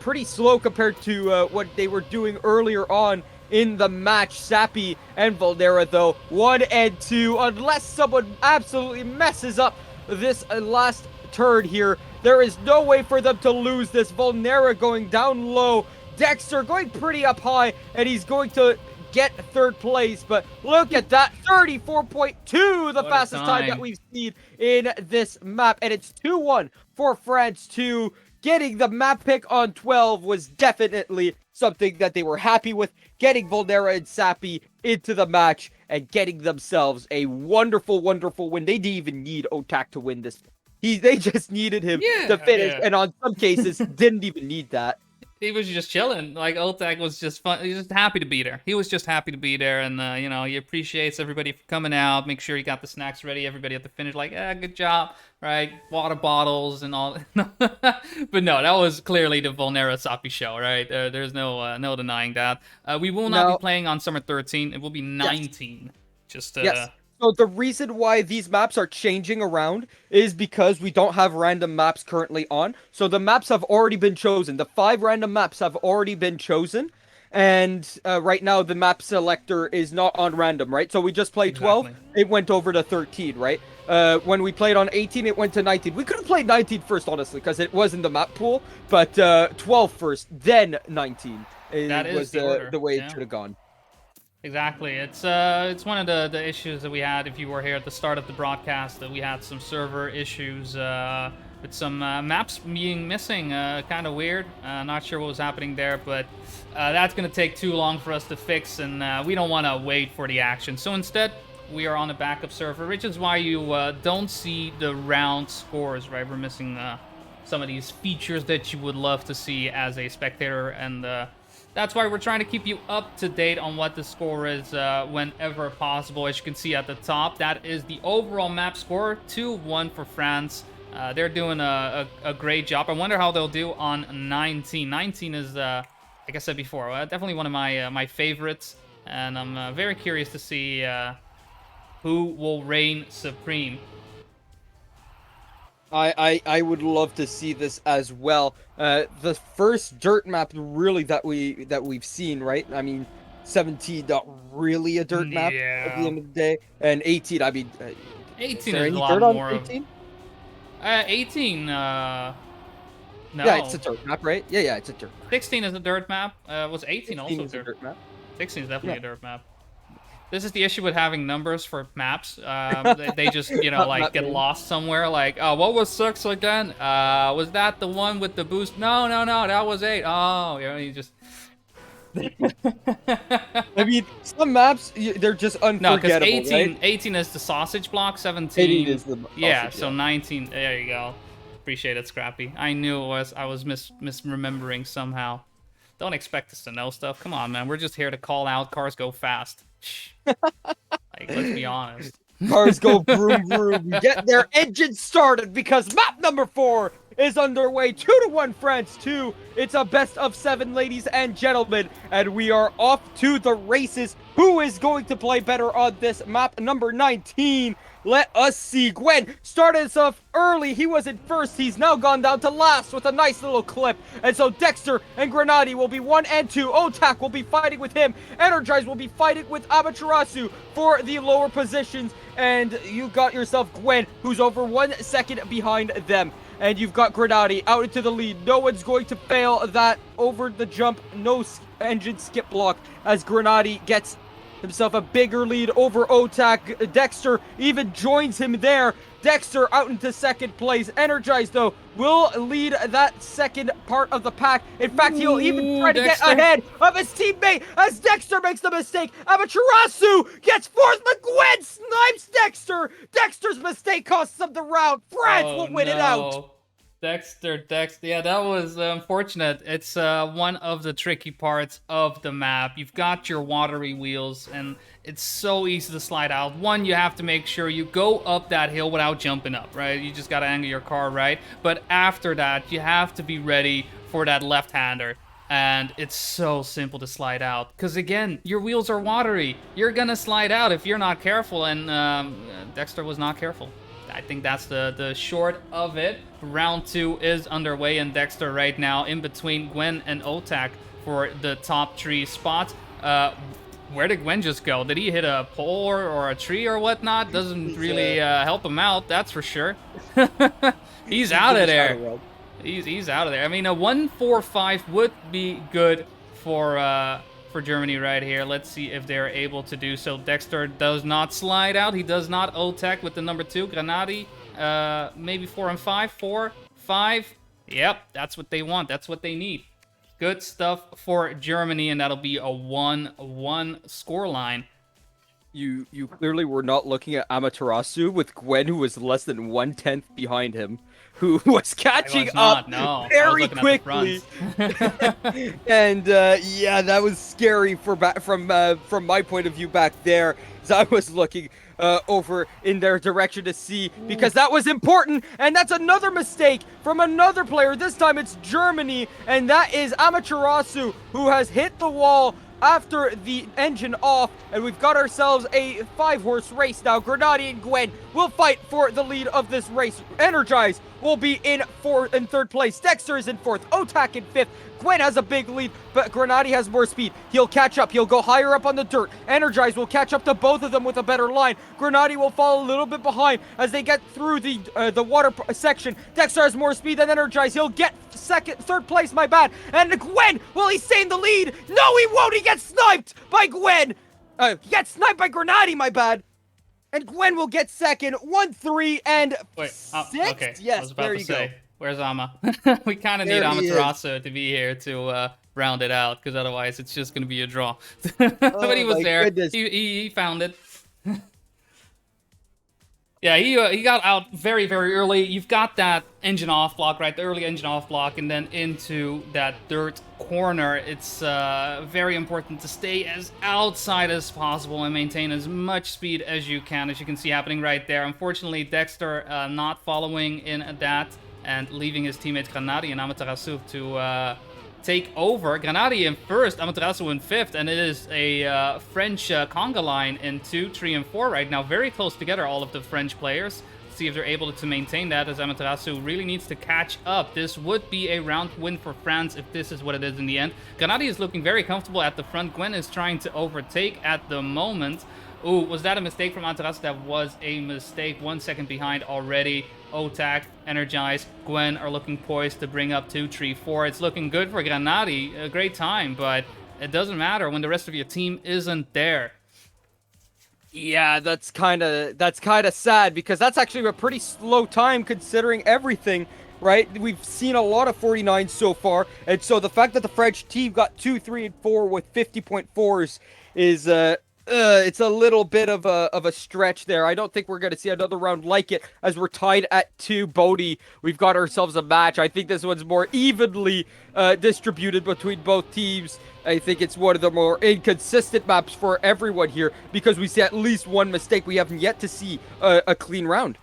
pretty slow compared to what they were doing earlier on in the match. Sapi and Volnera, though, 1 and 2, unless someone absolutely messes up this last turn here. There is no way for them to lose this. Volnera going down low. Dexter going pretty up high, and he's going to get 3rd place. But look at that, 34.2, the fastest time that we've seen in this map. And it's 2-1 for France 2. Getting the map pick on 12 was definitely something that they were happy with. Getting Volnera and Sapi into the match and getting themselves a wonderful, wonderful win. They didn't even need Otak to win this. They just needed him to finish, and on some cases, didn't even need that. He was just chilling. Like, Otak was just fun. He was just happy to be there. He was just happy to be there, and, you know, he appreciates everybody for coming out. Make sure you got the snacks ready. Everybody at the finish, like, good job, right? Water bottles and all. But no, that was clearly the Volnera Sapi show, right? There's no denying that. We will not be playing on Summer 13. It will be 19. Just, yes. So the reason why these maps are changing around is because we don't have random maps currently on. So the maps have already been chosen. The 5 random maps have already been chosen. And right now the map selector is not on random, right? So we just played 12. It went over to 13, right? When we played on 18, it went to 19. We could have played 19 first, honestly, because it was in the map pool. But 12 first, then 19 was the way it should have gone. Exactly. It's one of the issues that we had. If you were here at the start of the broadcast, that we had some server issues with some maps being missing. Kind of weird. Not sure what was happening there, but that's going to take too long for us to fix, and we don't want to wait for the action. So instead, we are on a backup server, which is why you don't see the round scores, right? We're missing some of these features that you would love to see as a spectator, and That's why we're trying to keep you up to date on what the score is whenever possible. As you can see at the top, that is the overall map score, 2-1 for France. They're doing a great job. I wonder how they'll do on 19. 19 is, like I said before, definitely one of my favorites. And I'm very curious to see who will reign supreme. I would love to see this as well. The first dirt map really that we've seen, right? I mean, 17 not really a dirt map at the end of the day, and 18. I mean, 18 there is a any lot dirt on more. 18? 18. No. Yeah, it's a dirt map, right? Yeah, it's a dirt map. 16 is a dirt map. Was 18 also a dirt map? 16 is definitely a Yeah. dirt map. This is the issue with having numbers for maps. They just, you know, Not like get names. lost somewhere. Like, oh, what was 6 again? Was that the one with the boost? No, that was 8. Oh, you know, you just... I mean, some maps they're just No, because unforgettable, 18, right? 18 is the sausage block, 17... 18 is the yeah, sausage, so yeah. 19... There you go. Appreciate it, Scrappy. I knew it was... I was misremembering somehow. Don't expect us to know stuff. Come on, man. We're just here to call out cars go fast. Shh. Like, let's be honest. Cars go vroom vroom. Get their engines started because map number 4 is underway. 2-1 France 2. It's a best of 7, ladies and gentlemen, and we are off to the races. Who is going to play better on this map number 19? Let us see. Gwen started us off early. He was in first. He's now gone down to last with a nice little clip. And so Dexter and Grenadi will be 1 and 2. Otak will be fighting with him. Energize will be fighting with Amaterasu for the lower positions. And you got yourself Gwen, who's over 1 second behind them. And you've got Grenadi out into the lead. No one's going to fail that over the jump. No engine skip block as Grenadi gets himself a bigger lead over Otak. Dexter even joins him there. Dexter out into second place. Energized, though, will lead that second part of the pack. In fact, he'll even try to Dexter. get ahead of his teammate as Dexter makes the mistake. Amaterasu gets fourth, but Gwen snipes Dexter. Dexter's mistake costs him the round. France will win it out. Dexter. Yeah, that was unfortunate. It's one of the tricky parts of the map. You've got your watery wheels, and it's so easy to slide out. One, you have to make sure you go up that hill without jumping up, right? You just gotta angle your car right. But after that, you have to be ready for that left-hander. And it's so simple to slide out. Because again, your wheels are watery. You're gonna slide out if you're not careful, and Dexter was not careful. I think that's the short of it. Round 2 is underway, and Dexter right now in between Gwen and Otak for the top 3 spots. Where did Gwen just go? Did he hit a pole or a tree or whatnot? Doesn't really help him out, that's for sure. He's out of there. He's out of there. I mean, a 1-4-5 would be good for Germany right here. Let's see if they're able to do so. Dexter does not slide out. He does not O-Tech with the number 2. Grenadi, maybe 4 and 5. 4, 5. Yep, that's what they want. That's what they need. Good stuff for Germany, and that'll be a 1-1 scoreline. You clearly were not looking at Amaterasu with Gwen, who was less than 1/10 behind him, who was catching up very quickly. And yeah, that was scary from my point of view back there, as I was looking over in their direction to see, because that was important. And that's another mistake from another player. This time it's Germany, and that is Amaterasu, who has hit the wall after the engine off, and we've got ourselves a 5-horse race now. Grenadi and Gwen will fight for the lead of this race. Energize will be in 3rd place. Dexter is in 4th. Otak in 5th. Gwen has a big lead, but Grenadi has more speed. He'll catch up. He'll go higher up on the dirt. Energize will catch up to both of them with a better line. Grenadi will fall a little bit behind as they get through the water section. Dexter has more speed than Energize. He'll get 3rd place, my bad. And Gwen, will he stay in the lead? No, he won't. He gets sniped by Gwen. He gets sniped by Grenadi, my bad. And Gwen will get 2nd. 1, 3, and 6th. Okay. Yes, I was about there to you say, go. where's Ama? We kind of need There he is. Amaterasu to be here to round it out, because otherwise it's just going to be a draw. But he was my there. goodness. He found it. Yeah, he got out very, very early. You've got that engine off block, right? The early engine off block, and then into that third corner. It's very important to stay as outside as possible and maintain as much speed as you can, as you can see happening right there. Unfortunately, Dexter not following in that and leaving his teammate Granadi and Amaterasu to take over. Granadi in first, Amaterasu in fifth, and it is a French conga line in 2, 3, and 4 right now. Very close together, all of the French players. See if they're able to maintain that, as Amaterasu really needs to catch up. This would be a round win for France if this is what it is in the end. Granadi is looking very comfortable at the front. Gwen is trying to overtake at the moment. Ooh, was that a mistake from Amaterasu? That was a mistake. 1 second behind already. Otak, Energize, Gwen are looking poised to bring up 2, 3, 4. It's looking good for Granadi. A great time, but it doesn't matter when the rest of your team isn't there. Yeah, that's kind of sad, because that's actually a pretty slow time considering everything, right? We've seen a lot of 49s so far, and so the fact that the French team got 2, 3, and 4 with 50.4s is it's a little bit of a stretch there. I don't think we're going to see another round like it, as we're tied at 2. Bodhi, we've got ourselves a match. I think this one's more evenly distributed between both teams. I think it's one of the more inconsistent maps for everyone here, because we see at least one mistake. We haven't yet to see a clean round.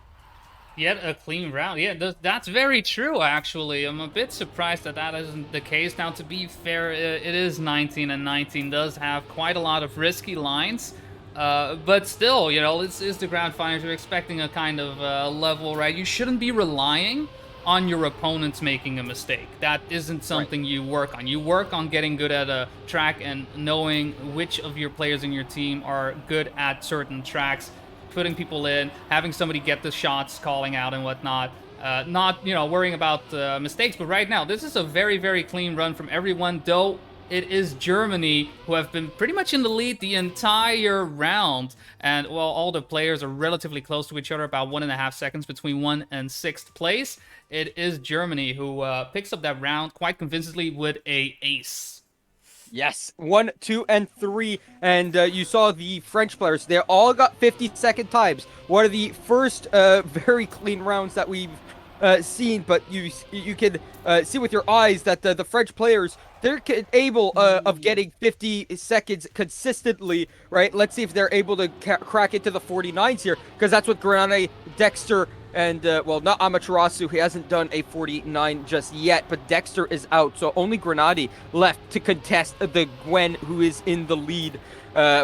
Yet a clean round. Yeah, that's very true, actually. I'm a bit surprised that that isn't the case. Now, to be fair, it is 19, and 19 does have quite a lot of risky lines. But still, you know, this is the grand finals. You're expecting a kind of level, right? You shouldn't be relying on your opponents making a mistake. That isn't something you work on. You work on getting good at a track and knowing which of your players in your team are good at certain tracks, putting people in, having somebody get the shots, calling out and whatnot. Not, you know, worrying about mistakes. But right now, this is a very, very clean run from everyone, though it is Germany who have been pretty much in the lead the entire round. And while all the players are relatively close to each other, about 1.5 seconds between 1 and 6th place, it is Germany who picks up that round quite convincingly with a ace. Yes, 1, 2, and 3, and you saw the French players. They all got 50-second times. One of the first very clean rounds that we've seen, but you can see with your eyes that the French players, they're able of getting 50 seconds consistently, right? Let's see if they're able to crack into the 49s here, because that's what Granade, Dexter, and, well, not Amaterasu, he hasn't done a 49 just yet, but Dexter is out, so only Granadi left to contest the Gwen, who is in the lead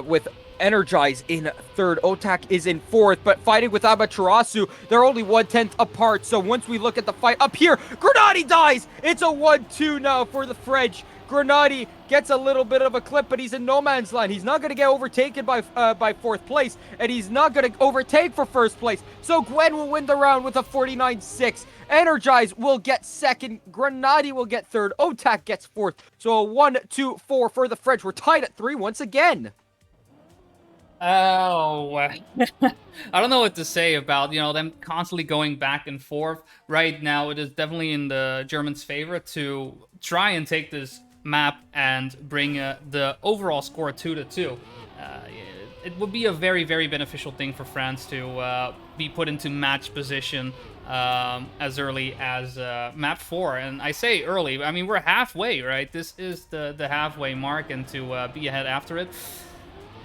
with Energize in 3rd. Otak is in 4th, but fighting with Amaterasu, they're only 1/10 apart, so once we look at the fight up here, Granadi dies! It's a 1-2 now for the French. Granadi gets a little bit of a clip, but he's in no man's land. He's not going to get overtaken by 4th place, and he's not going to overtake for 1st place. So Gwen will win the round with a 49-6. Energize will get 2nd. Granadi will get 3rd. Otak gets 4th. So a 1-2-4 for the French. We're tied at 3 once again. Oh, I don't know what to say about, you know, them constantly going back and forth. Right now, it is definitely in the Germans' favor to try and take this map and bring the overall score 2-2. It would be a very, very beneficial thing for France to be put into match position as early as map 4. And I say early, I mean, we're halfway, right? This is the halfway mark, and to be ahead after it,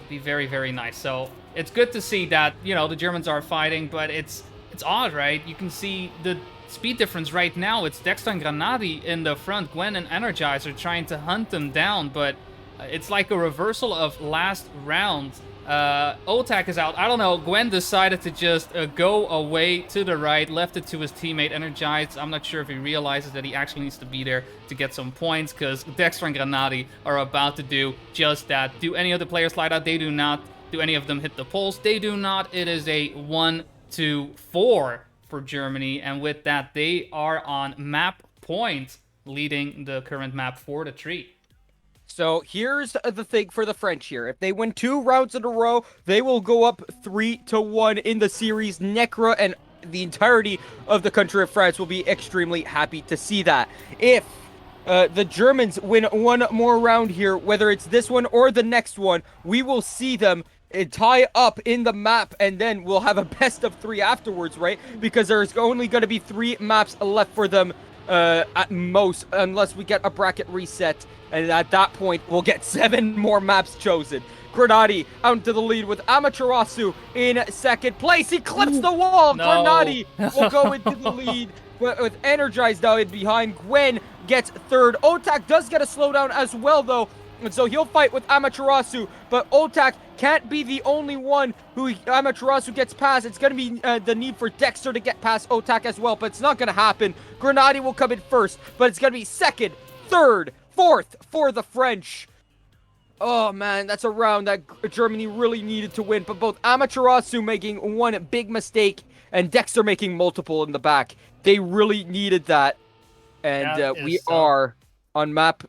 be very, very nice. So it's good to see that, you know, the Germans are fighting, but it's odd, right? You can see the speed difference right now. It's Dexter and Granadi in the front. Gwen and Energize are trying to hunt them down, but it's like a reversal of last round. Otak is out. I don't know. Gwen decided to just go away to the right, left it to his teammate Energize. I'm not sure if he realizes that he actually needs to be there to get some points, because Dexter and Granadi are about to do just that. Do any of the players slide out? They do not. Do any of them hit the poles? They do not. It is a 1-2-4 for Germany, and with that, they are on map point, leading the current map 4-3. So here's the thing for the French here. If they win 2 rounds in a row, they will go up 3-1 in the series. Necra and the entirety of the country of France will be extremely happy to see that. If the Germans win one more round here, whether it's this one or the next one, we will see them tie up in the map, and then we'll have a best of 3 afterwards, right? Because there's only going to be 3 maps left for them at most, unless we get a bracket reset. And at that point, we'll get 7 more maps chosen. Grenadi out into the lead with Amaterasu in second place. He clips the wall. No. Grenadi will go into the lead with Energized now in behind. Gwen gets third. Otak does get a slowdown as well, though. And so he'll fight with Amaterasu, but Otak can't be the only one who Amaterasu gets past. It's going to be the need for Dexter to get past Otak as well, but it's not going to happen. Grenadi will come in first, but it's going to be second, third, fourth for the French. Oh man, that's a round that Germany really needed to win, but both Amaterasu making one big mistake and Dexter making multiple in the back. They really needed that. And we are on map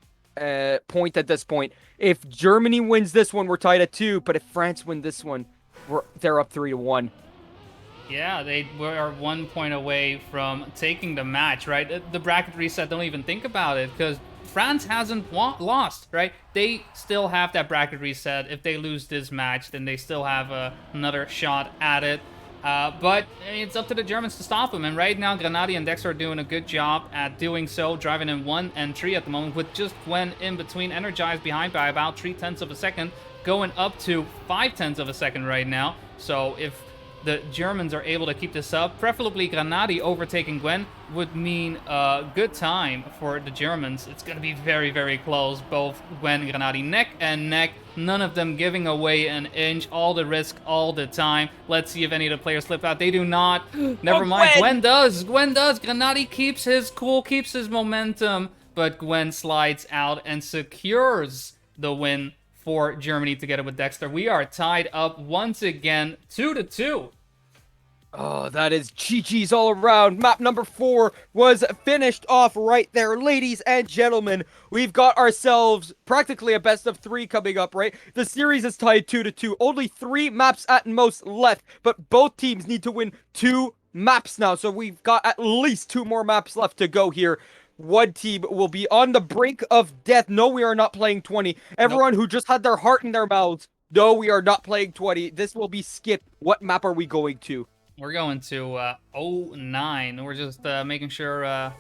point at this point. If Germany wins this one, we're tied at 2, but if France win this one, they're up 3-1. Yeah, they were 1 point away from taking the match, right? The bracket reset, don't even think about it, because France hasn't lost, right? They still have that bracket reset. If they lose this match, then they still have another shot at it. But it's up to the Germans to stop them. And right now, Grenadi and Dexter are doing a good job at doing so, driving in 1 and 3 at the moment, with just Gwen in between, energized behind by about 0.3 of a second, going up to 0.5 of a second right now. So if the Germans are able to keep this up, preferably Grenadi overtaking Gwen, would mean a good time for the Germans. It's going to be very, very close. Both Gwen and Grenadi neck and neck. None of them giving away an inch. All the risk, all the time. Let's see if any of the players slip out. They do not. Never mind. Gwen does. Gwen does. Grenadi keeps his cool, keeps his momentum. But Gwen slides out and secures the win for Germany together with Dexter. We are tied up once again, 2-2. Oh, that is GG's all around. Map number 4 was finished off right there. Ladies and gentlemen, we've got ourselves practically a best of 3 coming up, right? The series is tied 2-2. Only 3 maps at most left, but both teams need to win 2 maps now. So we've got at least 2 more maps left to go here. One team will be on the brink of death. No, we are not playing 20. Everyone who just had their heart in their mouths, no, we are not playing 20. This will be skipped. What map are we going to? We're going to 09. We're just making sure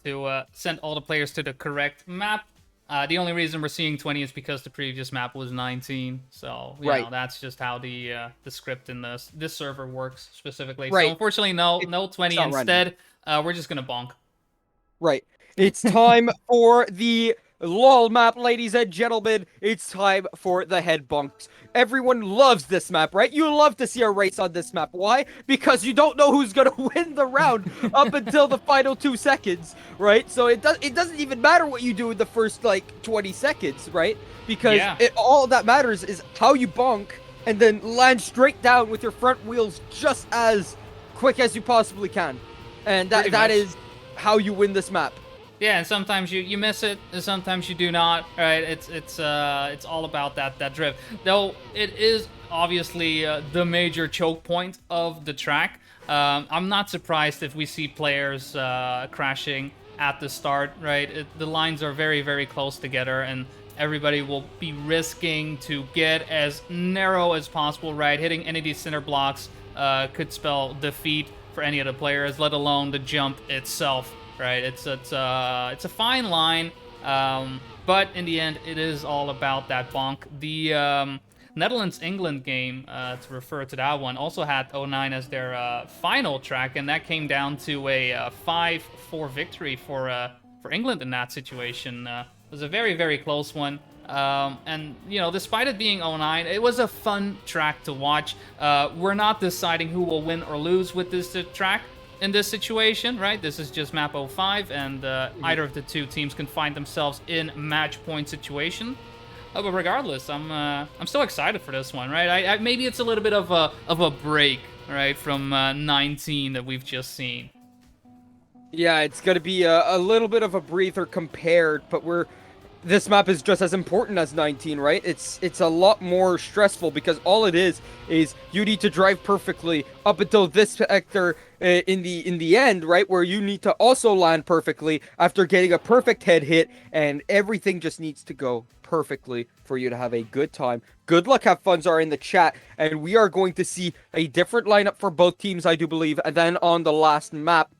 to send all the players to the correct map. The only reason we're seeing 20 is because the previous map was 19. So, you know, that's just how the script in this server works specifically. Right. So, unfortunately, no 20. Instead, we're just going to bonk. Right. It's time for the LOL map, ladies and gentlemen. It's time for the head bunks. Everyone loves this map, right? You love to see a race on this map. Why? Because you don't know who's going to win the round up until the final 2 seconds, right? So it doesn't even matter what you do in the first, 20 seconds, right? Because all that matters is how you bunk and then land straight down with your front wheels just as quick as you possibly can. And that is how you win this map. Yeah, and sometimes you miss it, and sometimes you do not. Right? It's all about that drift. Though it is obviously the major choke point of the track. I'm not surprised if we see players crashing at the start. Right? The lines are very, very close together, and everybody will be risking to get as narrow as possible. Right? Hitting any of these center blocks could spell defeat for any of the players, let alone the jump itself. Right, it's a fine line, but in the end, it is all about that bonk. The Netherlands-England game, to refer to that one, also had 09 as their final track, and that came down to a 5-4 victory for England in that situation. It was a very, very close one. And, despite it being 09, it was a fun track to watch. We're not deciding who will win or lose with this track in this situation, right? This is just map 05, and either of the 2 teams can find themselves in match point situation. But regardless, I'm still excited for this one, right? Maybe it's a little bit of a break, right, from 19 that we've just seen. Yeah, it's gonna be a little bit of a breather compared, but this map is just as important as 19, right? It's a lot more stressful because all it is you need to drive perfectly up until this sector in the end, right? Where you need to also land perfectly after getting a perfect head hit, and everything just needs to go perfectly for you to have a good time. Good luck, have funs are in the chat, and we are going to see a different lineup for both teams, I do believe. And then on the last map,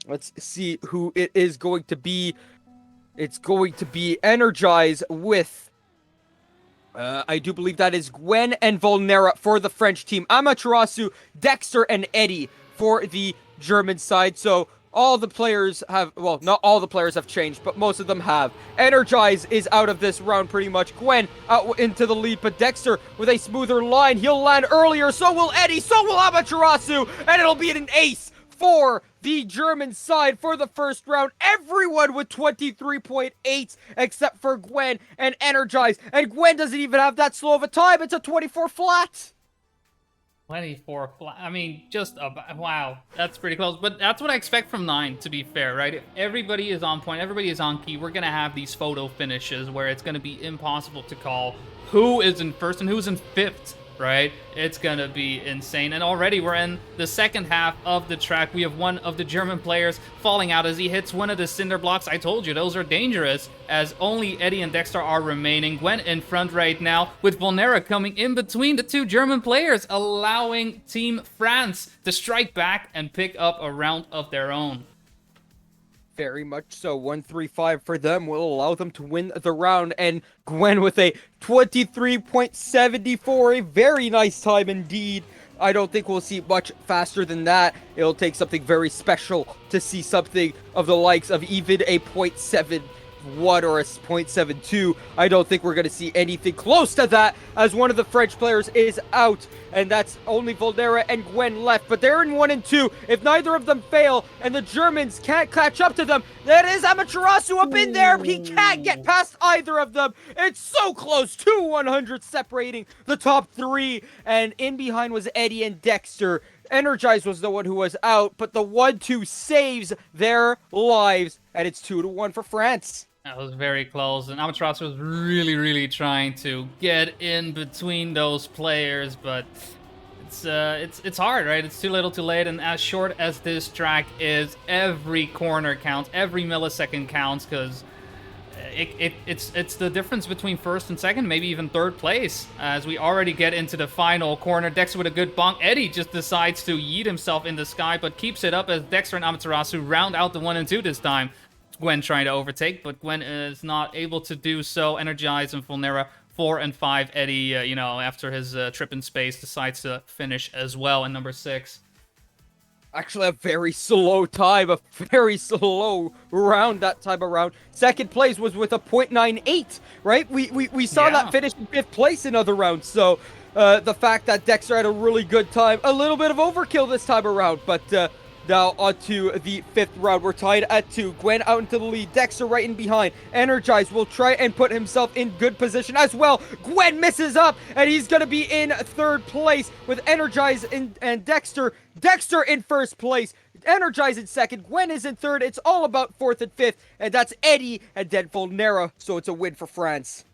let's see who it is going to be. It's going to be Energize with, I do believe that is Gwen and Volnera for the French team. Amaterasu, Dexter, and Eddie for the German side. So all the players have, well, not all the players have changed, but most of them have. Energize is out of this round pretty much. Gwen out into the lead, but Dexter with a smoother line. He'll land earlier, so will Eddie, so will Amaterasu, and it'll be an ace for the German side for the first round. Everyone with 23.8 except for Gwen and Energize. And Gwen doesn't even have that slow of a time. It's a 24 flat. 24 flat. I mean, just wow, that's pretty close. But that's what I expect from 9, to be fair, right? If everybody is on point, everybody is on key, we're gonna have these photo finishes where it's gonna be impossible to call who is in first and who's in fifth, right? It's gonna be insane. And already we're in the second half of the track. We have one of the German players falling out as he hits one of the cinder blocks. I told you, those are dangerous, as only Eddie and Dexter are remaining. Gwen in front right now, with Volnera coming in between the two German players, allowing Team France to strike back and pick up a round of their own. Very much so. 1-3-5 for them will allow them to win the round. And Gwen with a 23.74, a very nice time indeed. I don't think we'll see much faster than that. It'll take something very special to see something of the likes of even a 0.71 or a 0.72. I don't think we're going to see anything close to that, as one of the French players is out, and that's only Volnera and Gwen left. But they're in 1 and 2. If neither of them fail and the Germans can't catch up to them, that is Amaterasu up in there. He can't get past either of them. It's so close. 2 100 separating the top 3, and in behind was Eddie and Dexter. Energize was the one who was out, but the 1-2 saves their lives, and it's 2-1 for France. That was very close, and Amaterasu was really trying to get in between those players, but it's hard, right? It's too little too late, and as short as this track is, every corner counts, every millisecond counts, because it's the difference between first and second, maybe even third place, as we already get into the final corner. Dexter with a good bonk. Eddie just decides to yeet himself in the sky, but keeps it up as Dexter and Amaterasu round out the 1 and 2 this time. Gwen trying to overtake, but Gwen is not able to do so. Energize and Volnera 4 and 5. Eddie, after his trip in space, decides to finish as well in number 6. Actually, a very slow time, a very slow round that time around. Second place was with a 0.98, right? We saw that finish in 5th place in other rounds, so the fact that Dexter had a really good time, a little bit of overkill this time around, but now onto the 5th round. We're tied at 2. Gwen out into the lead. Dexter right in behind. Energize will try and put himself in good position as well. Gwen misses up, and he's going to be in 3rd place with Energize and Dexter. Dexter in 1st place. Energize in 2nd. Gwen is in 3rd. It's all about 4th and 5th, and that's Eddie and then Volnera, so it's a win for France.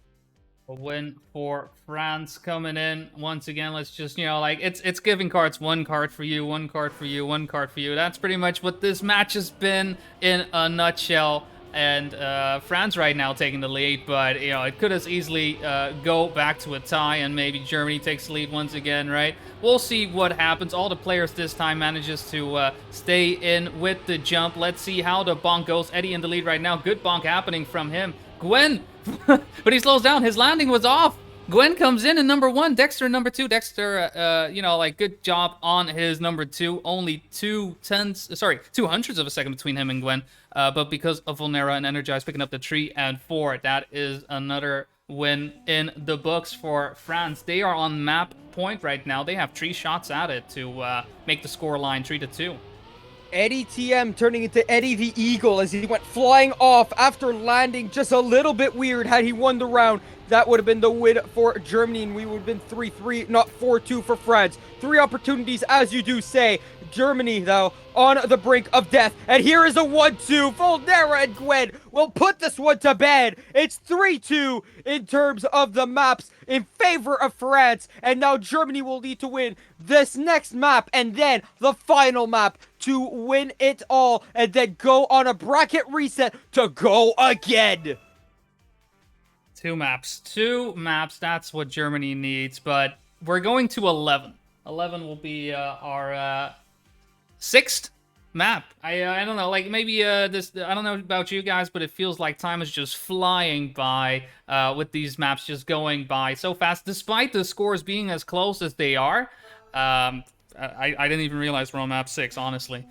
A win for France coming in once again. Let's just, it's giving cards. 1 card for you, 1 card for you, 1 card for you. That's pretty much what this match has been in a nutshell. And France right now taking the lead, but it could as easily go back to a tie, and maybe Germany takes the lead once again, right? We'll see what happens. All the players this time manages to stay in with the jump. Let's see how the bonk goes. Eddie in the lead right now. Good bonk happening from him. Gwen, but he slows down. His landing was off. Gwen comes in number 1, Dexter in number 2. Dexter, good job on his number 2. Only 2/100ths of a second between him and Gwen. But because of Volnera and Energize picking up the 3 and 4, that is another win in the books for France. They are on map point right now. They have 3 shots at it to make the score line 3-2. Eddie TM turning into Eddie the Eagle as he went flying off after landing just a little bit weird. Had he won the round, that would have been the win for Germany, and we would have been 3-3, not 4-2 for France. 3 opportunities, as you do say. Germany, though, on the brink of death. And here is a 1-2. Volnera and Gwen will put this one to bed. It's 3-2 in terms of the maps in favor of France. And now Germany will need to win this next map and then the final map to win it all. And then go on a bracket reset to go again. Two maps. Two maps. That's what Germany needs. But we're going to 11. 11 will be our sixth map. I don't know. Like maybe this. I don't know about you guys, but it feels like time is just flying by with these maps just going by so fast, despite the scores being as close as they are. I didn't even realize we're on map 6. Honestly.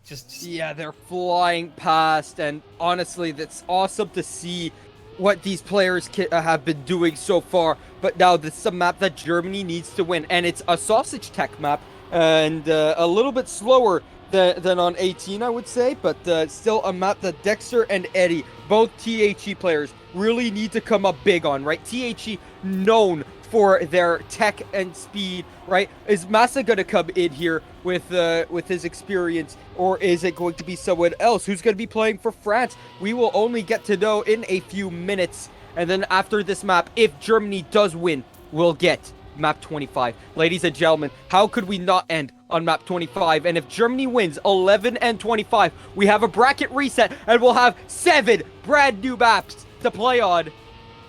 Just Yeah, they're flying past, and honestly, that's awesome to see what these players have been doing so far. But now this is a map that Germany needs to win, and it's a sausage tech map, and a little bit slower than on 18, I would say, but still a map that Dexter and Eddie, both THE players, really need to come up big on, right? THE known for their tech and speed, right? Is Massa gonna come in here with his experience, or is it going to be someone else who's gonna be playing for France? We will only get to know in a few minutes. And then after this map, if Germany does win, we'll get map 25. Ladies and gentlemen, how could we not end on map 25? And if Germany wins 11 and 25, we have a bracket reset, and we'll have 7 brand new maps to play on,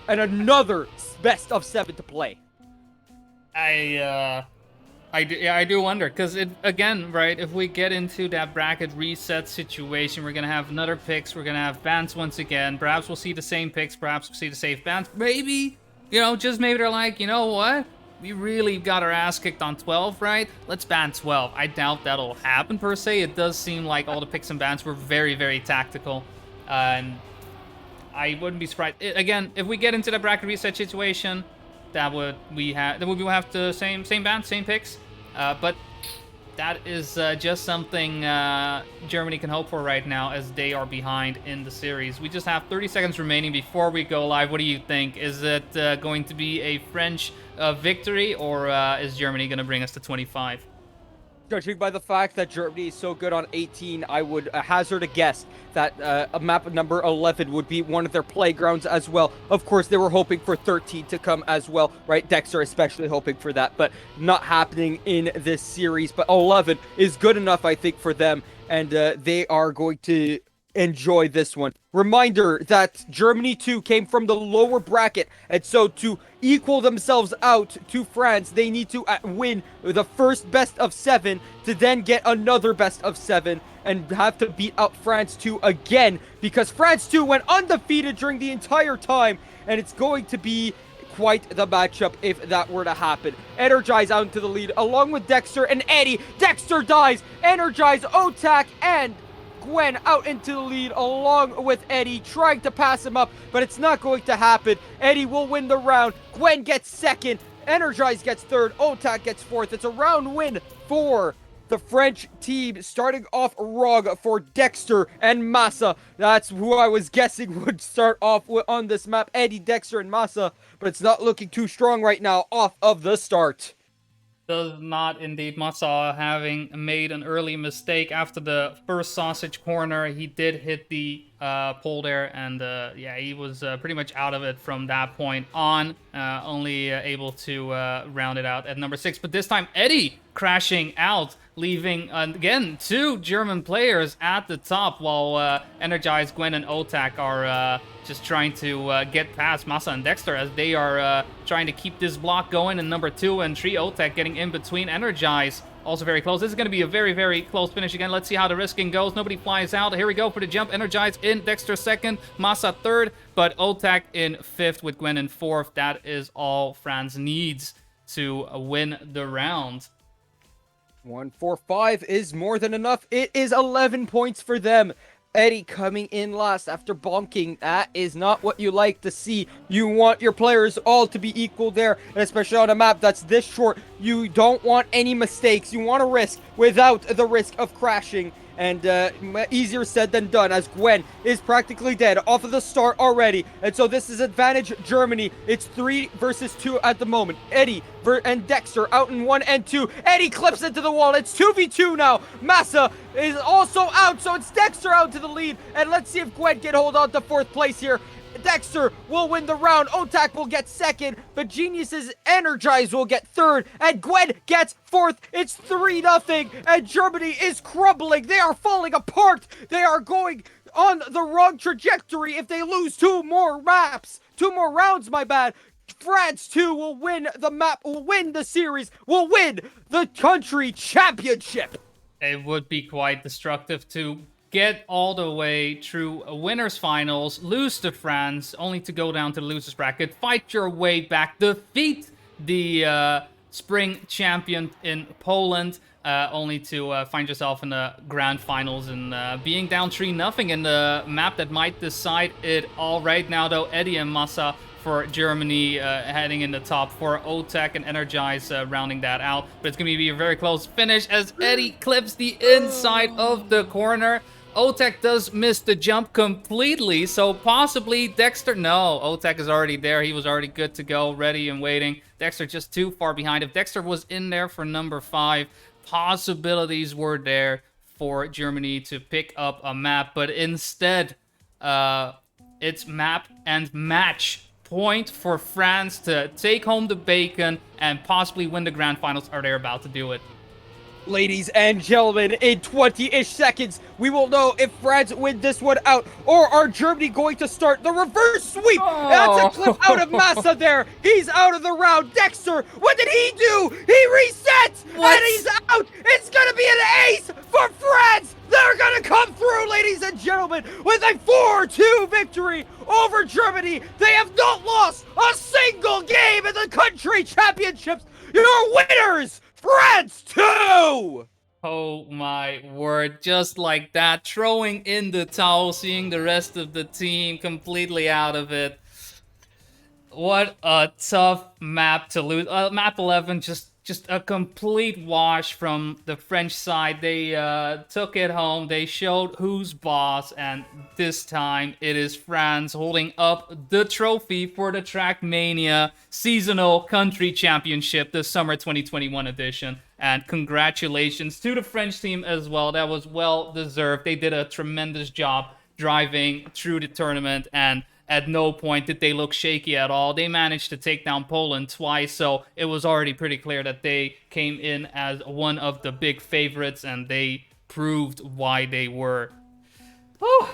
and another best of 7 to play. I do wonder, because it again, right? If we get into that bracket reset situation, we're gonna have another picks. We're gonna have bans once again. Perhaps we'll see the same picks. Perhaps we'll see the same bans. Maybe, just maybe they're like, you know what? We really got our ass kicked on 12, right? Let's ban 12. I doubt that'll happen per se. It does seem like all the picks and bans were very, very tactical, and I wouldn't be surprised. Again, if we get into the bracket reset situation, we will have the same bans, same picks. But that is just something Germany can hope for right now, as they are behind in the series. We just have 30 seconds remaining before we go live. What do you think? Is it going to be a French victory, or is Germany going to bring us to 25? Judging by the fact that Germany is so good on 18, I would hazard a guess that a map number 11 would be one of their playgrounds as well. Of course, they were hoping for 13 to come as well, right? Dexter especially hoping for that, but not happening in this series. But 11 is good enough, I think, for them, and they are going to enjoy this one. Reminder that Germany too came from the lower bracket, and so to equal themselves out to France, they need to win the first best of 7 to then get another best of 7 and have to beat out France 2 again, because France 2 went undefeated during the entire time, and it's going to be quite the matchup if that were to happen. Energize out into the lead along with Dexter and Eddie. Dexter dies. Energize, Otak, and Gwen out into the lead along with Eddie, trying to pass him up, but it's not going to happen. Eddie will win the round. Gwen gets second. Energize gets third. Otak gets fourth. It's a round win for the French team, starting off wrong for Dexter and Massa. That's who I was guessing would start off on this map. Eddie, Dexter, and Massa, but it's not looking too strong right now off of the start. Does not indeed. Massa having made an early mistake after the first sausage corner. He did hit the pole there, and yeah, he was pretty much out of it from that point on. Only able to round it out at number 6. But this time, Eddie crashing out, leaving, again, 2 German players at the top, while Energized, Gwen, and Otak are just trying to get past Massa and Dexter, as they are trying to keep this block going. And number 2 and 3, Otak getting in between. Energize also very close. This is going to be a very, very close finish again. Let's see how the risking goes. Nobody flies out. Here we go for the jump. Energize in, Dexter second, Massa third, but Otak in 5th with Gwen in 4th. That is all France needs to win the round. 1-4-5 is more than enough. It is 11 points for them. Eddie coming in last after bonking. That is not what you like to see. You want your players all to be equal there, and especially on a map that's this short. You don't want any mistakes. You want to risk without the risk of crashing. And easier said than done, as Gwen is practically dead off of the start already. And so this is advantage Germany. It's 3 versus 2 at the moment. Eddie and Dexter out in 1 and 2. Eddie clips into the wall. It's 2v2 now. Massa is also out, so it's Dexter out to the lead. And let's see if Gwen can hold on to 4th place here. Dexter will win the round. Otak will get 2nd. The Geniuses Energize will get 3rd. And Gwen gets 4th. It's 3-0. And Germany is crumbling. They are falling apart. They are going on the wrong trajectory if they lose 2 more rounds, my bad. France 2 will win the map, will win the series, will win the country championship. It would be quite destructive to get all the way through a winners finals, lose to France, only to go down to the losers bracket, fight your way back, defeat the spring champion in Poland, only to find yourself in the grand finals and being down 3-0 in the map that might decide it all. Right now, though, Eddie and Massa for Germany heading in the top 4. Otek and Energize rounding that out. But it's going to be a very close finish as Eddie clips the inside of the corner. Otek does miss the jump completely, so possibly Dexter... No, Otek is already there. He was already good to go, ready and waiting. Dexter just too far behind. If Dexter was in there for number 5, possibilities were there for Germany to pick up a map. But instead, it's map and match point for France to take home the bacon and possibly win the grand finals. Are they about to do it? Ladies and gentlemen, in 20-ish seconds, we will know if France win this one out, or are Germany going to start the reverse sweep? Oh. That's a clip out of Massa there. He's out of the round. Dexter, what did he do? He resets, and he's out. It's going to be an ace for France. They're going to come through, ladies and gentlemen, with a 4-2 victory over Germany. They have not lost a single game in the country championships. Your winners, France 2! Oh my word, just like that, throwing in the towel, seeing the rest of the team completely out of it. What a tough map to lose. Map 11, just a complete wash from the French side. They took it home, they showed who's boss, and this time it is France holding up the trophy for the Trackmania Seasonal Country Championship, the Summer 2021 edition. And congratulations to the French team as well. That was well deserved. They did a tremendous job driving through the tournament, and at no point did they look shaky at all. They managed to take down Poland twice, so it was already pretty clear that they came in as one of the big favorites, and they proved why they were. Whew.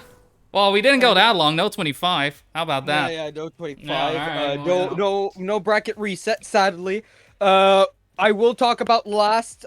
Well, we didn't go that long. No 25. How about that? Yeah, no 25. Yeah, all right, No bracket reset, sadly. I will talk about last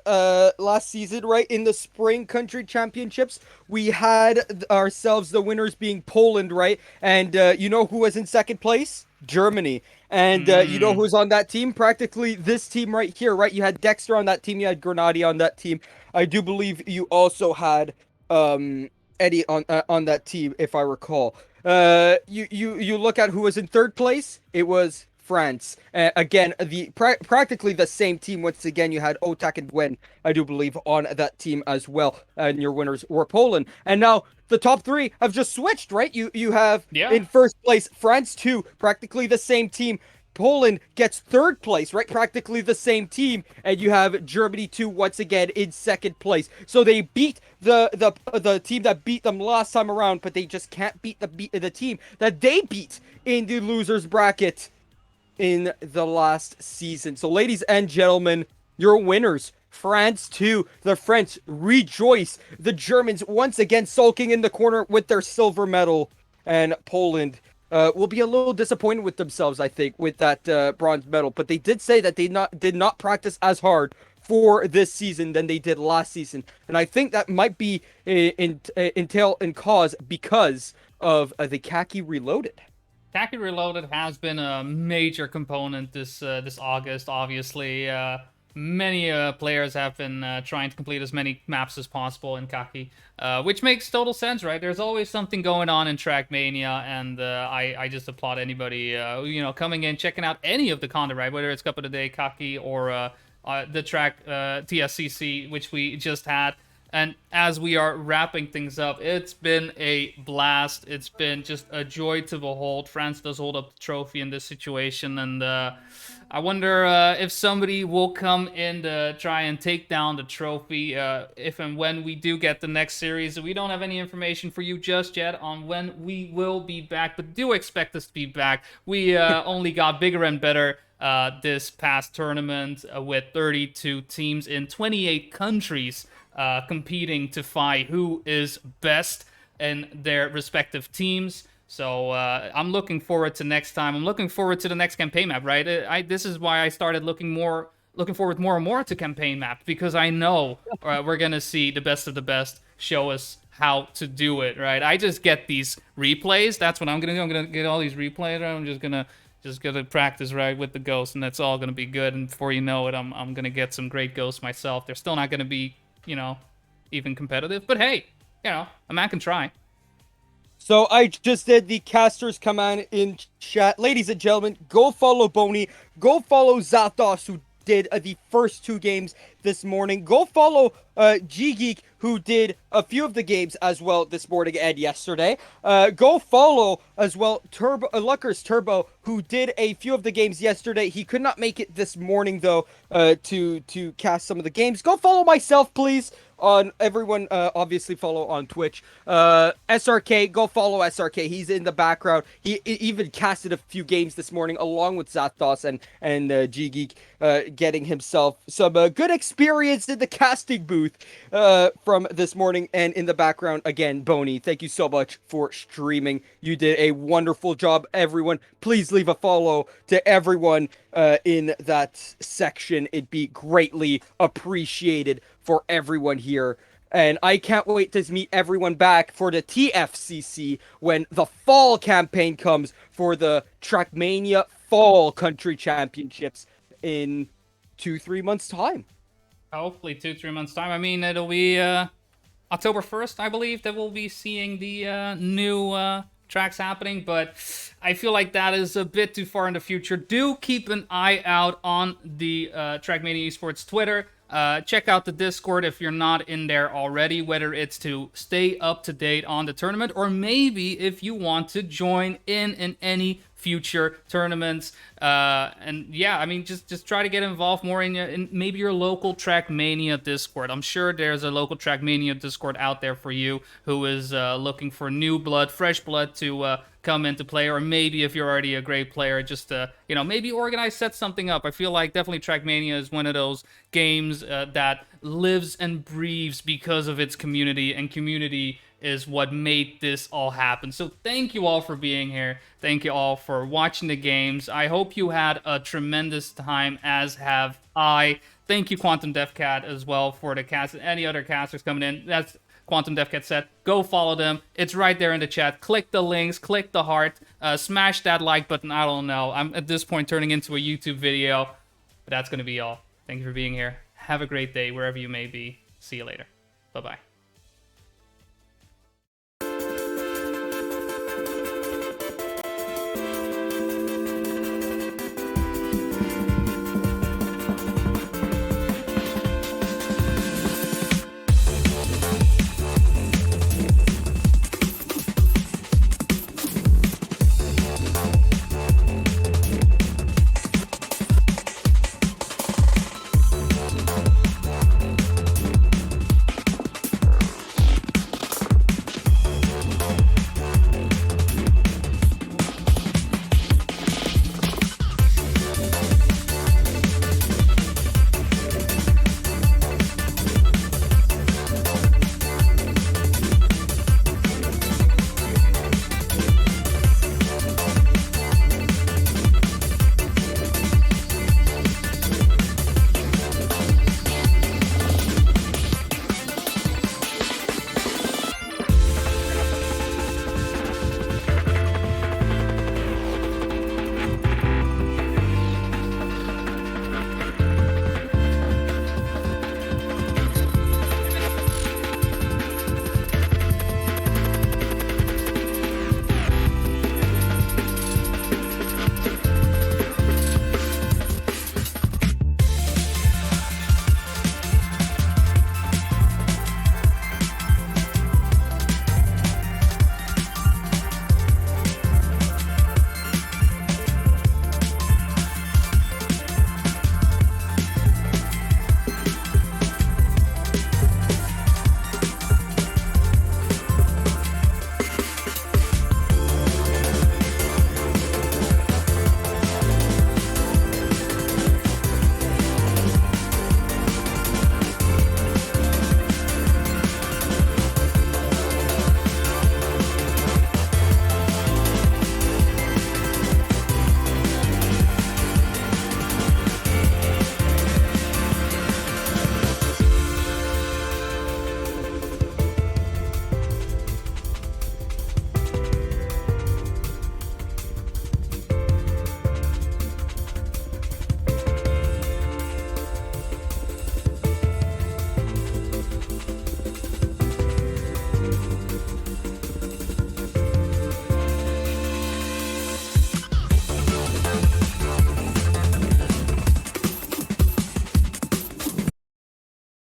season, right? In the Spring Country Championships, we had ourselves the winners being Poland, right? And you know who was in second place? Germany. And you know who's on that team? Practically this team right here, right? You had Dexter on that team, you had Grenadi on that team. I do believe you also had Eddie on that team, if I recall. You look at who was in third place. It was France. Again, practically the same team. Once again, you had Otak and Gwen, I do believe, on that team as well. And your winners were Poland. And now the top 3 have just switched, right? You have in first place France 2, practically the same team. Poland gets third place, right? Practically the same team, and you have Germany 2 once again in second place. So they beat the team that beat them last time around, but they just can't beat the team that they beat in the losers bracket in the last season. So, ladies and gentlemen, your winners, France 2. The French rejoice. The Germans once again sulking in the corner with their silver medal, and Poland will be a little disappointed with themselves, I think, with that bronze medal. But they did say that they did not practice as hard for this season than they did last season, and I think that might be entail and cause because of the Khaki Reloaded. Khaki Reloaded has been a major component this August, obviously. Many players have been trying to complete as many maps as possible in Khaki, which makes total sense, right? There's always something going on in Trackmania, and I just applaud anybody, coming in, checking out any of the content, right? Whether it's Cup of the Day, Khaki, or the track TSCC, which we just had. And as we are wrapping things up, it's been a blast. It's been just a joy to behold. France does hold up the trophy in this situation, and I wonder if somebody will come in to try and take down the trophy if and when we do get the next series. We don't have any information for you just yet on when we will be back, but do expect us to be back. We only got bigger and better this past tournament with 32 teams in 28 countries competing to find who is best. in their respective teams. So I'm looking forward to next time. I'm looking forward to the next campaign map, right? This is why I started looking forward more and more to campaign map, because I know we're gonna see the best of the best show us how to do it, right? I just get these replays. That's what I'm gonna do. I'm gonna get all these replays. I'm just gonna practice right with the ghosts, and that's all gonna be good. And before you know it, I'm gonna get some great ghosts myself. They're still not gonna be, even competitive, but hey, a man can try. So I just did the casters command in chat. Ladies and gentlemen, go follow Boney. Go follow Zathos, who did the first 2 games this morning. Go follow G-Geek, who did a few of the games as well this morning and yesterday. Go follow as well Lucker's Turbo, who did a few of the games yesterday. He could not make it this morning, though, to cast some of the games. Go follow myself, please. On everyone, obviously follow on Twitch. SRK, go follow SRK. He's in the background. He even casted a few games this morning along with Zathos and G-Geek, getting himself some good experience in the casting booth from this morning. And in the background, again, Boney, thank you so much for streaming. You did a wonderful job, everyone. Please leave a follow to everyone in that section. It'd be greatly appreciated for everyone here. And I can't wait to meet everyone back for the TFCC when the fall campaign comes for the Trackmania Fall Country Championships in 2-3 months' time. Hopefully 2-3 months time. I mean, it'll be October 1st, I believe, that we'll be seeing the new tracks happening, but I feel like that is a bit too far in the future. Do keep an eye out on the Trackmania Esports Twitter. Check out the Discord if you're not in there already, whether it's to stay up to date on the tournament, or maybe if you want to join in any future tournaments. And yeah, I mean, just try to get involved more in maybe your local Trackmania Discord. I'm sure there's a local Trackmania Discord out there for you who is looking for new blood, fresh blood to come into play, or maybe if you're already a great player, just maybe set something up. I feel like definitely Trackmania is one of those games that lives and breathes because of its community, and community is what made this all happen. So thank you all for being here. Thank you all for watching the games. I hope you had a tremendous time, as have I. Thank you, Quantum Deathcat, as well, for the cast. Any other casters coming in, that's Quantum Deathcat said. Go follow them. It's right there in the chat. Click the links, click the heart, smash that like button. I don't know. I'm at this point turning into a YouTube video, but that's going to be all. Thank you for being here. Have a great day wherever you may be. See you later. Bye-bye.